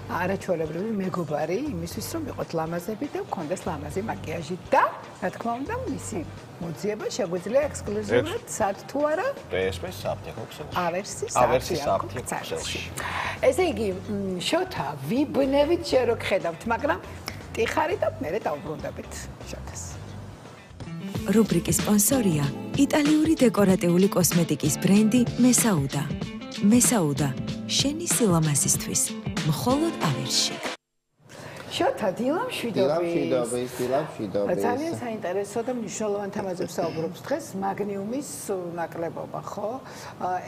არაჩვეულებრივი მეგობარი იმისთვის, რომ იყოთ ლამაზები და გქონდეს ლამაზი მაკიაჟი და რა თქმა უნდა, მისი მოძიება შეგვიძლია ექსკლუზიურად სად თუ არა PSP-ს საფთიაქო ქსელში. ავერსის საფთიაქო ქსელში. ესე იგი, შოთა, ვიბნევით შენ რო გხედავთ, მაგრამ ტიხარი და მერე დავბრუნდებით შოთას. რუბრიკის სპონსორია იტალიური დეკორატიული კოსმეტიკის ბრენდი მესაუდა. მესაუდა, შენი სილამაზისთვის, მხოლოდ ავერსში. შოთა, დილამშვიდობის. დილამშვიდობის. ძალიან საინტერესო და მნიშვნელოვანი თემაზე ვსაუბრობთ დღეს, მაგნიუმის ნაკლებობა, ხო?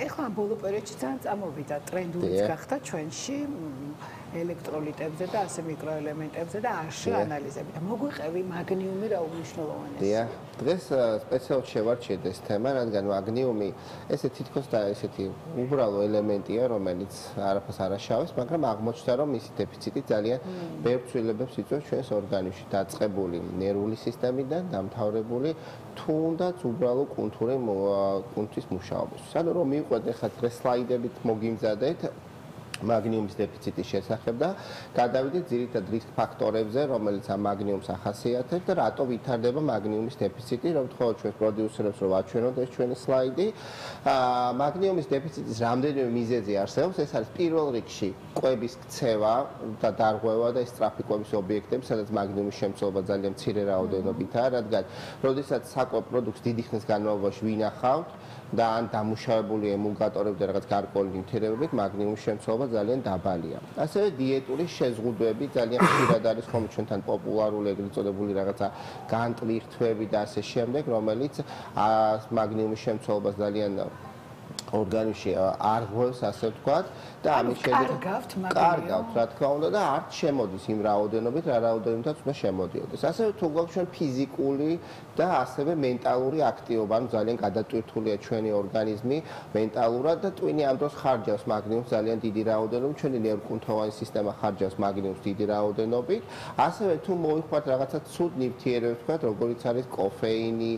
ეხლა ბოლო პერიოდში ძალიან წამოვიდა ტრენდულიც გახდა ჩვენში ელექტროლიტებზე და ასე მიკროელემენტებზე და არში ანალიზები. და მოგვიყევი მაგნიუმი რა უმნიშვნელოვანესი. დიახ, დღეს სპეციალურად შევარჩიეთ ეს თემა, რადგან მაგნიუმი ესე თითქოს და ესეთი უბრალო ელემენტია, რომელიც არაფერს არ აშავებს, მაგრამ აღმოჩნდა, რომ მისი დეფიციტი ძალიან ბევრ ცვლილებებს იწვევს ჩვენს ორგანიზმში, დაწყებული ნერვული სისტემიდან, დამთავრებული თუნდაც უბრალო კუნთის მუშაობისთვის. ანუ რომ მივყვეთ ახლა დღეს სლაიდებით მოგიმზადეთ მაგნიუმის დეფიციტის შესახებ და გადავიდეთ ძირითად რისკ ფაქტორებზე, რომელიც ამ მაგნიუმს ახასიათებს და რატო ვითარდება მაგნიუმის დეფიციტი, რომ თქო ჩვენს პროდიუსერებს რომ აჩვენოთ ეს ჩვენი სლაიდი. მაგნიუმის დეფიციტის რამდენიმე მიზეზი არსებობს, ეს არის პირველ რიგში კვების ქცევა და დარღვევა და სწრაფი კვების ობიექტები, სადაც მაგნიუმის შემცველობა ძალიან მცირე რაოდენობითაა, რადგან როდესაც საკვებ პროდუქტს დიდი ხნის განმავლობაში ვინახავთ და ან დამუშავებული ემულგატორები და რაღაც გარკვეული ნივთიერებებით მაგნიუმის შემცველობა ძალიან დაბალია. ასევე დიეტური შეზღუდვები ძალიან ხშირად არის ხოლმე ჩვენთან პოპულარული ეგრეთ წოდებული რაღაცა განტლი რთვები და ასე შემდეგ, რომელიც მაგნიუმის შემცველობას ძალიან ორგანიზმში არ გვევს ასე ვთქვათ და ამის შედეგად კარგავთ რა თქმა უნდა და არ შემოდის იმ რაოდენობით რა რაოდენობითაც უნდა შემოდიოდეს. ასევე თუ გვაქვს ჩვენ ფიზიკული და ასევე მენტალური აქტივობა, ანუ ძალიან გადატვირთულია ჩვენი ორგანიზმი მენტალურად და ტვინი ამ დროს ხარჯავს მაგნიუმს ძალიან დიდი რაოდენობით, ჩვენი ნერვკუნთოვანი სისტემა ხარჯავს მაგნიუმს დიდი რაოდენობით. ასევე თუ მოვიხმართ რაღაცა ცუდ ნივთიერებებს, ვთქვათ, როგორიც არის კოფეინი,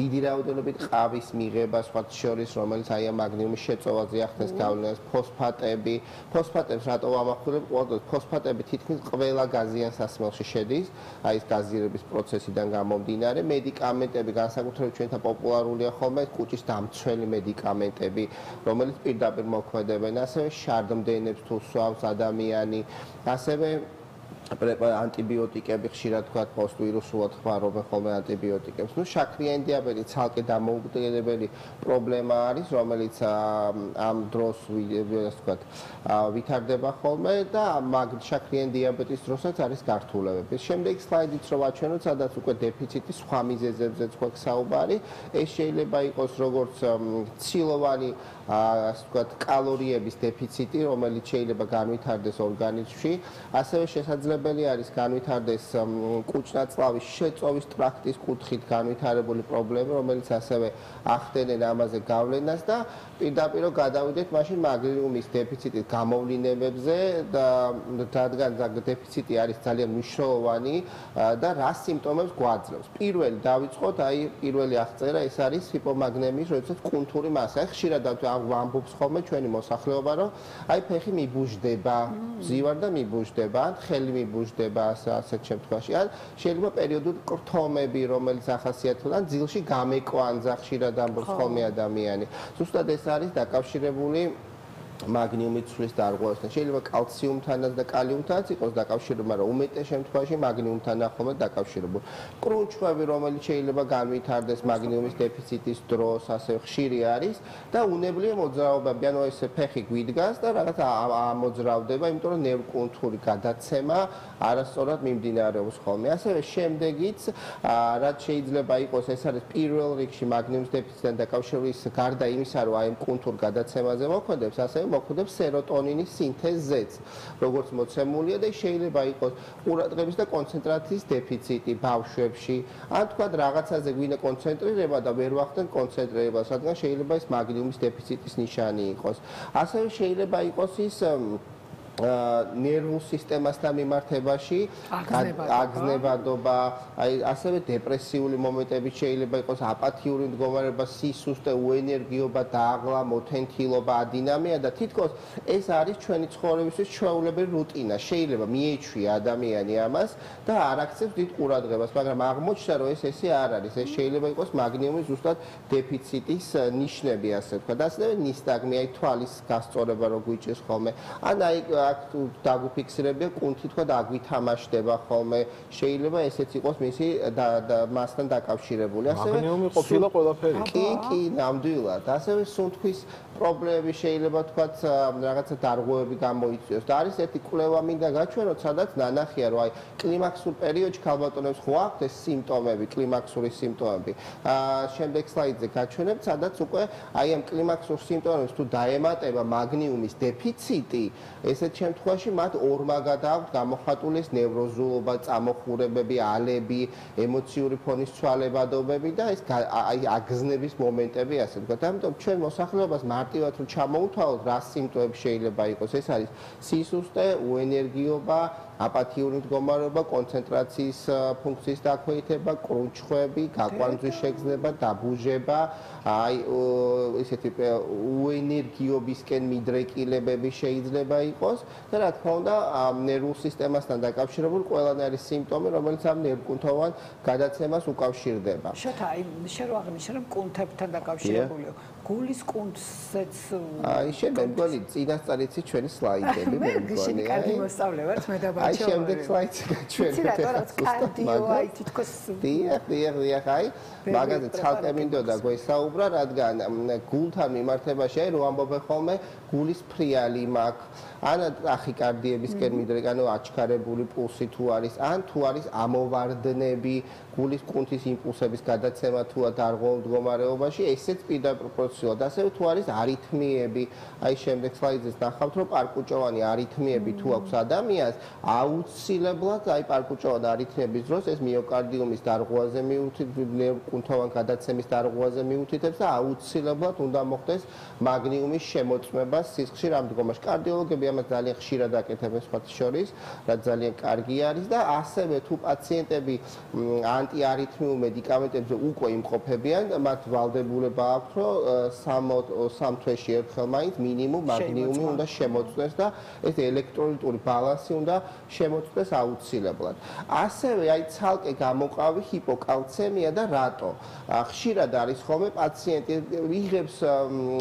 დიდი რაოდენობით ყავის მიღება, სხვა შორის, რომელიც აი ამ მაგნიუმის შეწოვაზე ახდენს გავლენას, ფოსფატები. ფოსფატებს რატო ვამახვილებ? უბრალოდ ფოსფატები თითქმის ყველა გაზიან სასმელში შედის, აი ეს გაზირების პროცესიდან გამომდინარე. მედიკამენტები, განსაკუთრებით ჩვენთან პოპულარულია ხოლმე კუჭის დამცველი მედიკამენტები, რომელიც პირდაპირ მოქმედებენ, ასევე შარდმდენებს თუ სვავს ადამიანი, ასევე ანტიბიოტიკები ხშირად თქვათ პოსტვირუსულად ხმარობენ ხოლმე ანტიბიოტიკებს. ნუ შაქრიანი დიაბეტი ცალკე დამოუკიდებელი პრობლემა არის, რომელიც ამ დროს ვთქვათ ვითარდება ხოლმე და შაქრიანი დიაბეტის დროსაც არის გართულებები. შემდეგ სლაიდიც რო ვაჩვენოთ, სადაც უკვე დეფიციტი სხვა მიზეზებზეც გვაქვს საუბარი, ეს შეიძლება იყოს როგორც ცილოვანი ასე ვთქვათ კალორიების დეფიციტი, რომელიც შეიძლება განვითარდეს ორგანიზმში, ასევე შესაძლებელი არის განვითარდეს კუჭნაწლავის შეწოვის ტრაქტის კუთხით განვითარებული პრობლემა, რომელიც ასევე ახდენენ ამაზე გავლენას და პირდაპირ გადავიდეთ მაშინ მაგნიუმის დეფიციტის გამოვლინებებზე და რადგან დეფიციტი არის ძალიან მნიშვნელოვანი და რა სიმპტომებს გვაძლევს. პირველი დავიწყოთ, აი პირველი აღწერა ეს არის ჰიპომაგნემიის, როდესაც კუნთური მასა. ხშირად ვამბობს ხოლმე ჩვენი მოსახლეობა, რომ აი ფეხი მიბუჟდება, ზივარ და მიბუჟდება, ან ხელი მიბუჟდება ასეთ შემთხვევაში. ან შეიძლება პერიოდული კრთომები, რომელიც ახასიათებთ, ან ძილში გამეკვანძა ხშირად ამბობს ხოლმე ადამიანი. ზუსტად ეს არის დაკავშირებული მაგნიუმის ცვლის დარღვევასთან. შეიძლება კალციუმთანაც და კალიუმთანაც იყოს დაკავშირებული, მაგრამ უმეტეს შემთხვევაში მაგნიუმთან ახლობლად დაკავშირებული. კრუნჩხვები, რომელიც შეიძლება განვითარდეს მაგნიუმის დეფიციტის დროს, ასე ხშირი არის და უნებლიე მოძრაობები, ანუ ეს ფეხი გვიდგას და რაღაც ამოძრავდება, იმიტომ რომ ნერვკუნთური გადაცემა არასწორად მიმდინარეობს ხოლმე. ასევე შემდეგიც, რაც შეიძლება იყოს, ეს არის პირველ რიგში მაგნიუმის დეფიციტთან დაკავშირებული, გარდა იმისა, რომ აი კუნთურ გადაცემაზე მოქმედებს, ასევე მოქმედებს სეროტონინის სინთეზზეც, როგორც მოცემულია და შეიძლება იყოს ყურადღების და კონცენტრაციის დეფიციტი ბავშვებში, ან თქვა რაღაცაზე გვინდა კონცენტრირება და ვერ ვახდენ კონცენტრირებას, რადგან შეიძლება ეს მაგნიუმის დეფიციტის ნიშანი იყოს. ასევე შეიძლება იყოს ის ნერვულ სისტემასთან მიმართებაში აგზნებადობა, აი ასევე დეპრესიული მომენტები შეიძლება იყოს, აპათიური მდგომარეობა, სისუსტე, უენერგიობა, დააღლა, მოთენთილობა, ადინამია და თითქოს ეს არის ჩვენი ცხოვრებისთვის ჩვეულებრივი რუტინა. შეიძლება მიეჩვია ადამიანი ამას და არ აქცევს დიდ ყურადღებას, მაგრამ აღმოჩნდა, რომ ეს ესე არ არის. ეს შეიძლება იყოს მაგნიუმის ზუსტად დეფიციტის ნიშნები, ასე ვთქვათ. ასევე ნისტაგმი, აი თვალის გასწორება რო გვიჭირს ხოლმე, ან აი აქ დაგვიფიქსირებია კუნთი თქვა და აგვითამაშდება ხოლმე, შეიძლება ესეც იყოს მისი მასთან დაკავშირებული. ასევე მაგნიუმი ყოფილა ყველაფერი. კი, ნამდვილად. ასევე სუნთქვის პრობლემები შეიძლება თქვათ რაღაცა დარღვევები გამოიწვიოს და არის ერთი კვლევა მინდა გაჩვენოთ, სადაც ნანახია, რომ აი კლიმაქსურ პერიოდში ქალბატონებს ხო აქვთ ეს სიმპტომები, კლიმაქსური სიმპტომები. შემდეგ სლაიდზე გაჩვენებთ, სადაც უკვე აი ამ კლიმაქსურ სიმპტომებს თუ დაემატება მაგნიუმის დეფიციტი, ესეთ შემთხვევაში მათ ორმაგად აქვთ გამოხატული ეს ნევროზულობა, წამოხურებები, ალები, ემოციური ფონის ცვალებადობები და ეს აი აგზნების მომენტები, ასე ვთქვათ. ამიტომ ჩვენ მოსახლეობას მარტივად რომ ჩამოუთვალოთ, რა სიმპტომები შეიძლება იყოს, ეს არის სისუსტე, უენერგიობა, აპათიური მდგომარეობა, კონცენტრაციის ფუნქციის დაქვეითება, კრუნჩხვები, გაკვანძვის შეგრძნება, დაბუჟება, აი ესეთი უენერგიობისკენ მიდრეკილებები შეიძლება იყოს და რა თქმა უნდა, ნერვულ სისტემასთან დაკავშირებული ყველანაირი სიმპტომი, რომელიც ამ ნერვკუნთოვან გადაცემას უკავშირდება. შოთა, აი შენ რო აღნიშნე, რომ კუნთებთან დაკავშირებულია. გულის კუნთზეც აი შენ მეგონი წინასწარ იცი ჩვენი სლაიდები მე მგონი. შენი კარგი მოსწავლე ვარ, მე დაბაჭო. აი შემდეგ სლაიდზე გაჩვენე. იცი რა, კარდიო, აი თითქოს დიახ, აი მაგაზე ცალკე მინდოდა გვესაუბრა, რადგან გულთან მიმართებაში აი რო ამბობენ ხოლმე გულის ფრიალი მაქვს. ან ტახიკარდიებისკენ მიდრეკ, ანუ აჩქარებული პულსი თუ არის, ან თუ არის ამოვარდნები, გულის კუნთის იმპულსების გადაცემა თუ დარღვეულ მდგომარეობაში, ესეც პირდაპირ პროპორციულად. ასევე თუ არის არითმიები, აი შემდეგ სლაიდზეც ნახავთ, რომ პარკუჭოვანი არითმიები თუ აქვს ადამიანს, აუცილებლად აი პარკუჭოვანი არითმიების დროს ეს მიოკარდიუმის დარღვევაზე კუნთოვან გადაცემის დარღვევაზე მიუთითებს და აუცილებლად უნდა მოხდეს მაგნიუმის შემოწმება სისხლში რამ მდგომარეობაში. კარდიოლოგები ამას ძალიან ხშირად აკეთებენ სხვათა შორის, რაც ძალიან კარგი არის და ასევე თუ პაციენტები ანტიარითმიულ მედიკამენტებზე უკვე იმყოფებიან, მათ ვალდებულება აქვს, რომ 3 თვეში ერთხელ მაინც მინიმუმ მაგნიუმი უნდა შემოწმდეს და ეს ელექტროლიტური ბალანსი უნდა შემოწმდეს აუცილებლად. ასევე აი ცალკე გამოყავი ჰიპოკალცემია და რატო? ხშირად არის ხოლმე პაციენტი იღებს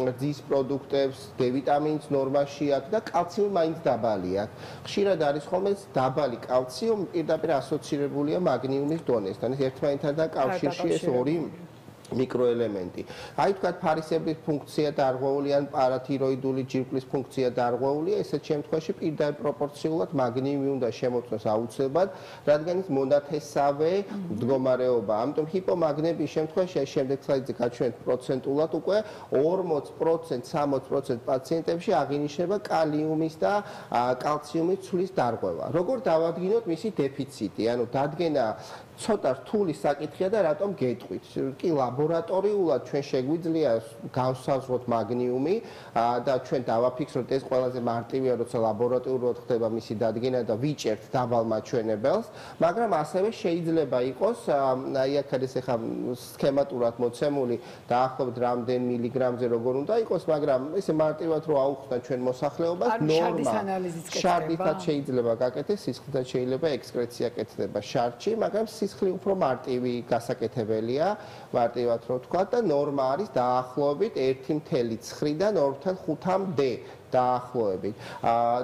რძის პროდუქტებს, D ვიტამინის ნორმაში აქვს და კალციუმი მაინც დაბალი აქვს. ხშირად არის ხოლმე დაბალი კალციუმი პირდაპირ ასოცირებულია მაგნიუმის დონესთან. ეს ერთმანეთთან კავშირში ეს ორი მიკროელემენტი. აი თქვათ ფარისებრის ფუნქცია დარღვეული ან პარათიროიდული ჯირკვლის ფუნქცია დარღვეულია, ესეთ შემთხვევაში პირდაპირ პროპორციულად მაგნიუმი უნდა შემოწმოს აუცილებლად, რადგან ის მონათესავე მდგომარეობა. ამიტომ ჰიპომაგნების შემთხვევაში აი შემდეგ სლაიდზე გაჩვენეთ პროცენტულად უკვე 40%, 60% პაციენტებში აღინიშნება კალიუმის და კალციუმის ცვლის დარღვევა. როგორ დავადგინოთ მისი დეფიციტი? ანუ დადგენა ცოტა რთული საკითხია და რატომ გეტყვით? კი ლაბორატორიულად ჩვენ შეგვიძლია გავსაზღვროთ მაგნიუმი და ჩვენ დავაფიქსროთ ეს ყველაზე მარტივია, როცა ლაბორატორიულად ხდება მისი დადგენა და ვიჭერთ დაბალ მაჩვენებელს, მაგრამ ასევე შეიძლება იყოს აი აქ არის ახლა სქემატურად მოცემული დაახლოებით რამდენ მილიგრამზე როგორ უნდა იყოს, მაგრამ ესე მარტივად რო აუხსნათ ჩვენ მოსახლეობას, ნორმა შარდითაც შეიძლება გაკეთდეს, სისხლითაც შეიძლება ექსკრეცია კეთდება შარდში, მაგრამ სისხლი უფრო მარტივი გასაკეთებელია, მარტივად რო ვთქვა და ნორმა არის დაახლოებით 1.9-დან 2.5-მდე დაახლოებით.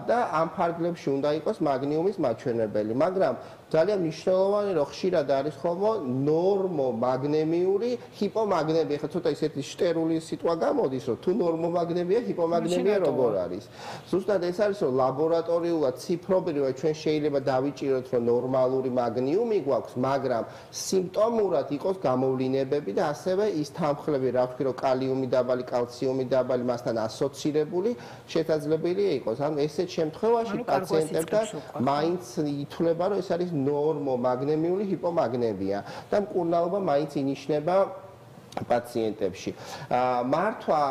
და ამ ფარგლებში უნდა იყოს მაგნიუმის მაჩვენებელი, მაგრამ ძალიან მნიშვნელოვანი რომ ხშირად არის ხოლმე ნორმომაგნემიური ჰიპომაგნები. ეხლა ცოტა ისეთი შტერული სიტყვა გამოდის, რომ თუ ნორმომაგნებია, ჰიპომაგნებია როგორ არის? ზუსტად ეს არის, რომ ლაბორატორიულად ციფრობრივად ჩვენ შეიძლება დავიჭიროთ, რომ ნორმალური მაგნიუმი გვაქვს, მაგრამ სიმპტომურად იყოს გამოვლინებები და ასევე ის თანხლები, რა ვთქვი, რომ კალიუმი დაბალი, კალციუმი დაბალი მასთან ასოცირებული შესაძლებელია იყოს. ანუ ესეთ შემთხვევაში პაციენტებთან მაინც ითვლება, რომ ეს არის ნორმომაგნემიური ჰიპომაგნებია და მკურნალობა მაინც ინიშნება პაციენტებში. მართვა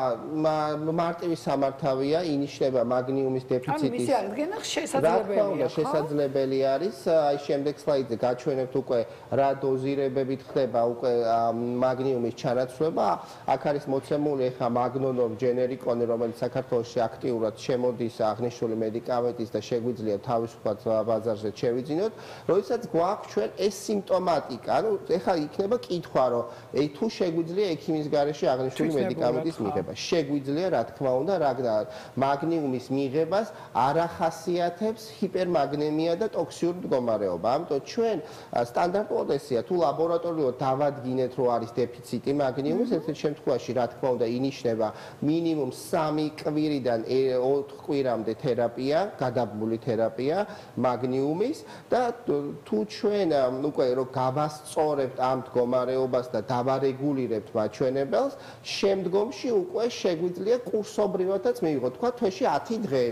მარტივი სამართავია, ინიშნება მაგნიუმის დეფიციტის. ანუ მისი აღდგენა შესაძლებელია, ხო? შესაძლებელი არის. აი შემდეგ სლაიდზე გაჩვენებთ უკვე რა დოზირებებით ხდება უკვე მაგნიუმის ჩანაცვლება. აქ არის მოცემული ახლა მაგნონორ ჯენერიკონი, რომელიც საქართველოში აქტიურად შემოდის აღნიშნული მედიკამენტის და შეგვიძლია თავისუფლად ბაზარზე შევიძინოთ. როდესაც გვაქვს ჩვენ ეს სიმპტომატიკა, ანუ ახლა იქნება კითხვა, რომ თუ შეგვიძლია ექიმის გარეშე აღნიშნული მედიკამენტის მიღება. შეგვიძლია, რა თქმა უნდა, რადგან მაგნიუმის მიღებას არ ახასიათებს ჰიპერმაგნემია და ტოქსიური მდგომარეობა. ამიტომ ჩვენ სტანდარტულად ესეა, თუ ლაბორატორიულად დავადგინეთ, რომ არის დეფიციტი მაგნიუმის, ერთ შემთხვევაში, რა თქმა უნდა, ინიშნება მინიმუმ 3 კვირიდან 4 კვირამდე თერაპია, გადაბმული თერაპია მაგნიუმის და თუ ჩვენ უკვე რომ გავასწორებთ ამ მდგომარეობას და დავარეგულირებთ მაჩვენებელს, შემდგომში უკვე შეგვიძლია კურსობრივადაც მიიღოთ, თქვა თვეში 10 დღე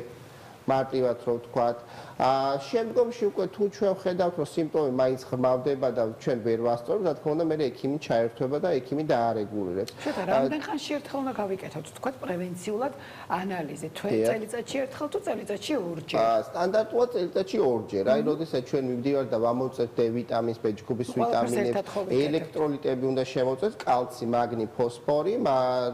მარტივად რო ვთქვათ. შემდგომში უკვე თუ ჩვენ ვხედავთ, რომ სიმპტომი მაინც ღრმავდება და ჩვენ ვერ ვასწორებთ, რა თქმა უნდა, მე ექიმი ჩაერთვება და ექიმი დაარეგულირებს. შეტა, რამდენ ხანში ერთხელ უნდა გავიკეთოთ, თქვათ, პრევენციულად ანალიზი, წელიწადში ერთხელ თუ წელიწადში ორჯერ? სტანდარტულად წელიწადში ორჯერ. აი, როდესაც ჩვენ მივდივართ და ვამოწევთ D ვიტამინს, B ჯგუფის ვიტამინებს, ელექტროლიტები უნდა შემოწევთ, კალცი, მაგნი, ფოსფორი,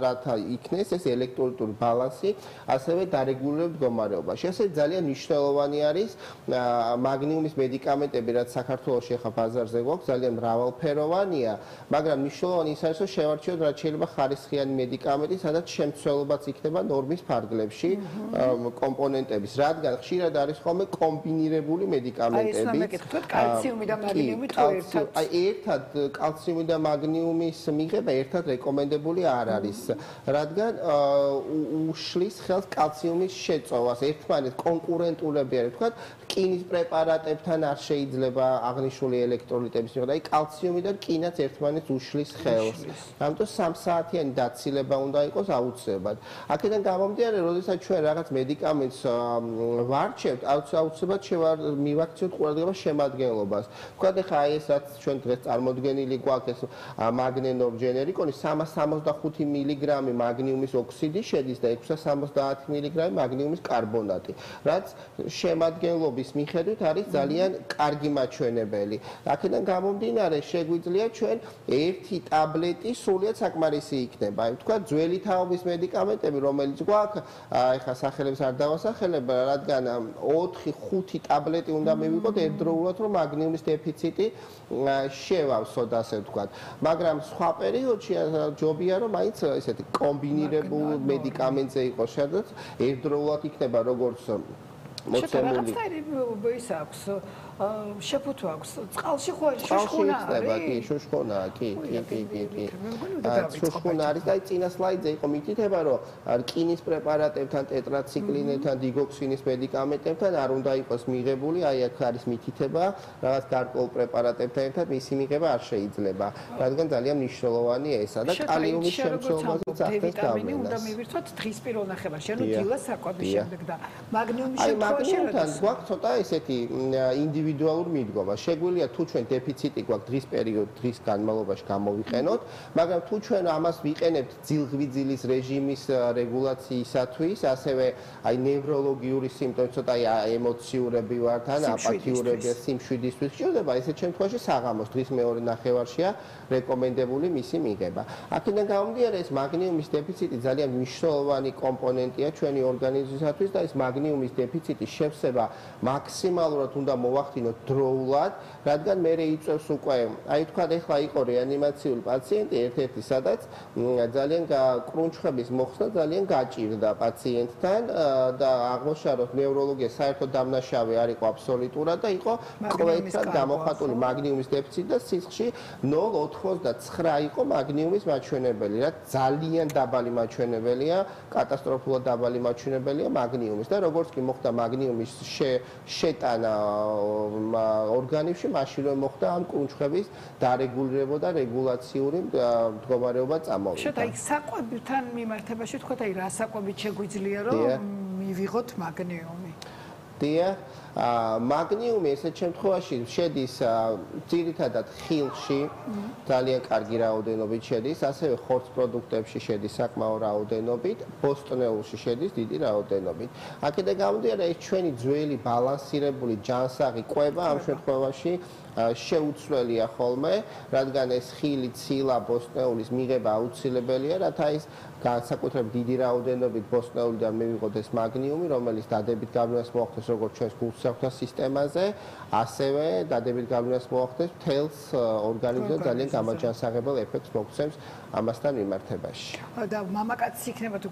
რათა იქნეს ეს ელექტროლიტური ბალანსი, ასევე დარეგულირებულ მდგომარეობაში. ესე ძალიან მნიშვნელოვანი არის არის მაგნიუმის მედიკამენტები, რაც საქართველოში ახლა ბაზარზე გვაქვს, ძალიან მრავალფეროვანია, მაგრამ მნიშვნელოვანი ის არის, რომ შევარჩიოთ, რაც შეიძლება ხარისხიანი მედიკამენტი, სადაც შემცველობაც იქნება ნორმის ფარგლებში კომპონენტების, რადგან ხშირად არის ხოლმე კომბინირებული მედიკამენტები. აი, ეს მეკითხოთ, კალციუმი და მაგნიუმი თუ ერთად? აი, ერთად კალციუმი და მაგნიუმის მიღება ერთად რეკომენდებული არ არის, რადგან უშლის ხელს კალციუმის შეწოვას. ერთმანეთს კონკურენტულები არის, თქვა, რკინის პრეპარატებთან არ შეიძლება აღნიშნული ელექტროლიტების მიღება. აი, კალციუმი და რკინაც ერთმანეთს უშლის ხელს. ამიტომ 3 საათიანი დაცილება უნდა იყოს აუცილებლად. აქედან გამომდინარე, როდესაც ჩვენ რაღაც მედიკამენტს ვარჩევთ, აუცილებლად მივაქციოთ ყურადღება შემადგენლობას. ვთქვათ, ახლა აი ეს რაც ჩვენ დღეს წარმოდგენილი გვაქვს, ეს მაგნენორ ჯენერიკონი 365 მილიგრამი მაგნიუმის ოქსიდი შედის და 670 მილიგრამი მაგნიუმის კარბონატი, რაც შემადგენლობის მიხედვით არის ძალიან კარგი მაჩვენებელი. აქედან გამომდინარე, შეგვიძლია ჩვენ ერთი ტაბლეტი სრულიად საკმარისი იქნება. აი, ვთქვათ, ძველი თაობის მედიკამენტები, რომელიც გვაქვს, ეხლა სახელებს არ დავასახელებ, რადგან 4-5 ტაბლეტი უნდა მივიღოთ ერთდროულად, რომ მაგნიუმის დეფიციტი შევავსოთ, ასე ვთქვათ. მაგრამ სხვა პერიოდში ჯობია, რომ მაინც ესეთი კომბინირებულ მედიკამენტზე იყოს, სადაც ერთდროულად იქნება როგორც მოცემული. ის აქვს შეფუთვა აქვს წყალში ხო არის შუშხუნა არის შუშხუნა კი შუშხუნა არის და წინა სლაიდზე იყო მითითება რომ რკინის პრეპარატებთან ტეტრაციკლინებთან დიგოქსინის მედიკამენტებთან არ უნდა იყოს მიღებული აი აქ არის მითითება რაღაც გარკვეულ პრეპარატებთან ერთად მისი მიღება არ შეიძლება რადგან ძალიან მნიშვნელოვანია ესა და კალიუმის შემცველობაზე ძახდეს ვიტამინი უნდა მივირთოთ დღის პირველ ნახევარში ანუ დილას საკვების შემდეგ და მაგნიუმის შემთხვევაში გვაქვს ცოტა ესეთი ინდივიდუალურ მიდგომა. შეგვიძლია თუ ჩვენ დეფიციტი გვაქვს დღის დღის განმავლობაში გამოვიყენოთ, მაგრამ თუ ჩვენ ამას ვიყენებთ ძილღვიძილის რეჟიმის რეგულაციისათვის, ასევე აი ნევროლოგიური სიმპტომები, ცოტა ემოციურები ვართ, ან აპათიურები, სიმშვიდისთვის შეიძლება, ესეთ შემთხვევაში საღამოს დღის მეორე ნახევარშია რეკომენდებული მისი მიღება. აქედან გამომდინარე, ეს მაგნიუმის დეფიციტი ძალიან მნიშვნელოვანი კომპონენტია ჩვენი ორგანიზმისათვის და ეს მაგნიუმის დეფიციტი შევსება მაქსიმალურად უნდა მოვახდინოთ დროულად, რადგან მე იწევს უკვე, აი თქვა ეხლა იყო რეანიმაციული პაციენტი ერთ-ერთი, სადაც ძალიან კრუნჩხების მოხსნა ძალიან გაჭირდა პაციენტთან და აღმოჩნდა, რომ ნევროლოგია საერთოდ დამნაშავე არ იყო აბსოლუტურად და იყო კვეთად გამოხატული მაგნიუმის დეფიციტი და სისხლში 0,89 იყო მაგნიუმის მაჩვენებელი, რაც ძალიან დაბალი მაჩვენებელია, კატასტროფულად დაბალი მაჩვენებელია მაგნიუმის და როგორც კი მოხდა მაგნიუმის შეტანა ორგანიზმში, მაშინვე მოხდა ამ კრუნჩხების დარეგულირება და რეგულაციური მდგომარეობა წამოვიდა. შეტა იქ საკვებთან მიმართებაში თქვა და რა საკვებით შეგვიძლია რომ მივიღოთ მაგნიუმი? დიახ, მაგნიუმი ესეთ შემთხვევაში შედის ძირითადად ხილში, ძალიან კარგი რაოდენობით შედის, ასევე ხორცს პროდუქტებში შედის საკმაო რაოდენობით, ბოსტნეულში შედის დიდი რაოდენობით. აქედან გამომდინარე, ეს ჩვენი ძველი ბალანსირებული ჯანსაღი კვება ამ შემთხვევაში შეუცვლელია ხოლმე, რადგან ეს ხილი, ცილა, ბოსტნეულის მიღება აუცილებელია, რათა ის განსაკუთრებით დიდი რაოდენობით ბოსტნეულიდან მივიღოთ ეს მაგნიუმი, რომელიც დადებით გავლენას მოახდენს როგორც ჩვენს გულსახვთა სისტემაზე, ასევე დადებით გავლენას მოახდენს მთელს ორგანიზმზე ძალიან გამაჯანსაღებელ ეფექტს მოგცემს ამასთან მიმართებაში. და მამაკაცი იქნება თუ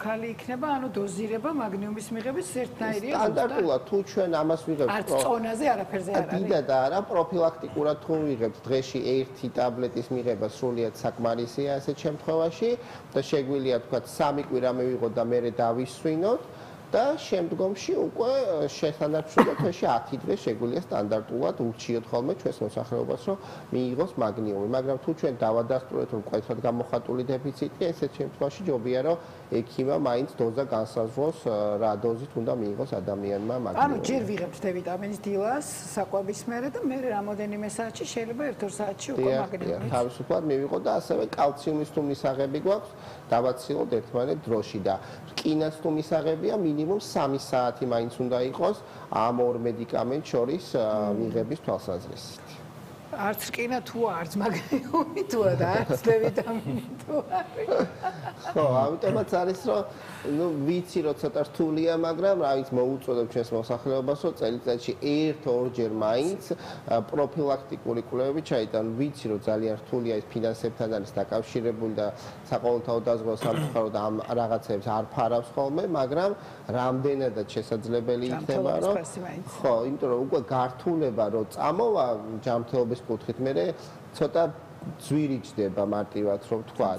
ქალი იქნება, ანუ დოზირება მაგნიუმის მიღების ერთნაირია. სტანდარტულად თუ ჩვენ ამას ვიღებთ არც წონაზე არაფერზე არ არის. დიდად არა, პროფილაქტიკურად თუ ვიღებთ დღეში 1 ტაბლეტის მიღება სრულიად საკმარისია ასეთ შემთხვევაში და შეგვიძლია თქვა 3 კვირა მივიღოთ და მერე დავისვინოთ და შემდგომში უკვე შესანარჩუნებლად თვეში 10 დღე შეგვიძლია სტანდარტულად ურჩიოთ ხოლმე ჩვენს მოსახლეობას რომ მიიღოს მაგნიუმი, მაგრამ თუ ჩვენ დავადასტურებთ რომ მკვეთრად გამოხატული დეფიციტია, ესეთ შემთხვევაში ჯობია რომ ექიმმა მაინც დოზა განსაზღვროს რა დოზით უნდა მიიღოს ადამიანმა მაგნიუმი. ანუ ჯერ ვიღებთ დ-ვიტამინის დილას, საკვების მერე და მერე რამოდენიმე საათში შეიძლება 1-2 საათში უკვე მაგნიუმი. თავისუფლად მივიღოთ და ასევე კალციუმის თუ მისაღები გვაქვს, დავაცილოთ ერთმანეთ დროში და რკინას თუ მისაღებია მინიმუმ 3 საათი მაინც უნდა იყოს ამ ორ მედიკამენტ შორის მიღების თვალსაზრისით. არც რკინა თუ არც მაგნიუმი თუა და არც დ-ვიტამინი თუ არის. ხო, ამიტომაც არის რომ ვიცი რომ ცოტა რთულია, მაგრამ რა ვიცი მოუწოდებ ჩვენს მოსახლეობას რომ წელიწადში 1-2 მაინც პროფილაქტიკური კვლევები ჩაიტან. ვიცი რომ ძალიან რთულია ის ფინანსებთან არის დაკავშირებული და საყოველთაო დაზღვევა სამწუხაროდ ამ რაღაცებს არ ფარავს ხოლმე, მაგრამ რამდენადაც შესაძლებელი იქნება რომ ხო, იმიტომ რომ უკვე გართულება რომ წამოვა ჯანმრთელობის კუთხით, მე ცოტა ძვირი ჯდება მარტივად რომ ვთქვა.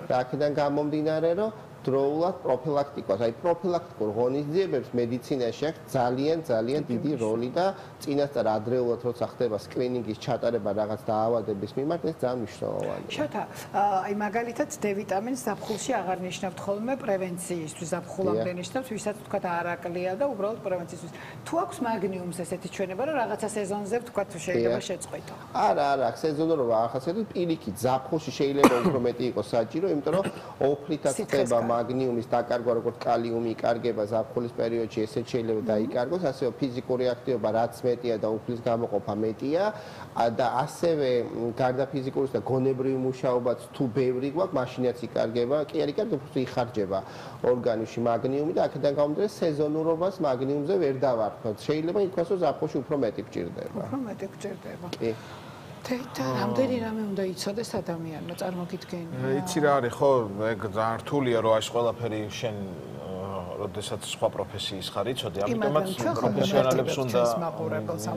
და აქედან გამომდინარე რომ დროულად პროფილაქტიკას, აი პროფილაქტიკურ ღონისძიებებს მედიცინაში აქვს ძალიან დიდი როლი და წინასწარ ადრეულად როცა ხდება სკრინინგის ჩატარება რაღაც დაავადების მიმართ, ეს ძალიან მნიშვნელოვანია. შოთა, აი მაგალითად დ-ვიტამინს ზაფხულში აღარ ნიშნავთ ხოლმე პრევენციისთვის, ზაფხულამდე ნიშნავთ, ვისაც თქვა არაკლია და უბრალოდ პრევენციისთვის. თუ აქვს მაგნიუმს ესეთი ჩვენება, რომ რაღაცა სეზონზე თქვა თუ შეიძლება შეწყვიტო. არა, სეზონურად ახასიათებს პირიქით, ზაფხულში შეიძლება უფრო მეტი იყოს საჭირო, იმიტომ რომ ოფლითაც ხდება მაგნიუმის დაკარგვა, როგორც კალიუმი იკარგება ზაფხულის პერიოდში, ესეც შეიძლება დაიკარგოს, ასევე ფიზიკური აქტივობა რაც მეტია და უფლის გამოყოფა მეტია და ასევე გარდა ფიზიკურის და გონებრივი მუშაობაც თუ ბევრი გვაქვს, მაშინაც იკარგება, კი არ იკარგება, უფრო იხარჯება ორგანიზმში მაგნიუმი და აქედან გამომდინარე სეზონურობას მაგნიუმზე ვერ დავარქვათ. შეიძლება ითქვას, რომ ზაფხულში უფრო მეტი გჭირდება. უფრო მეტი გჭირდება. კი. და რამდენი რამე უნდა იცოდეს ადამიანმა, წარმოგიდგენია. იცი რა არის, ხო, ეგ ძალიან რთულია, რომ ეს ყველაფერი შენ როდესაც სხვა პროფესიის ხარ იცოდი, ამიტომაც პროფესიონალებს უნდა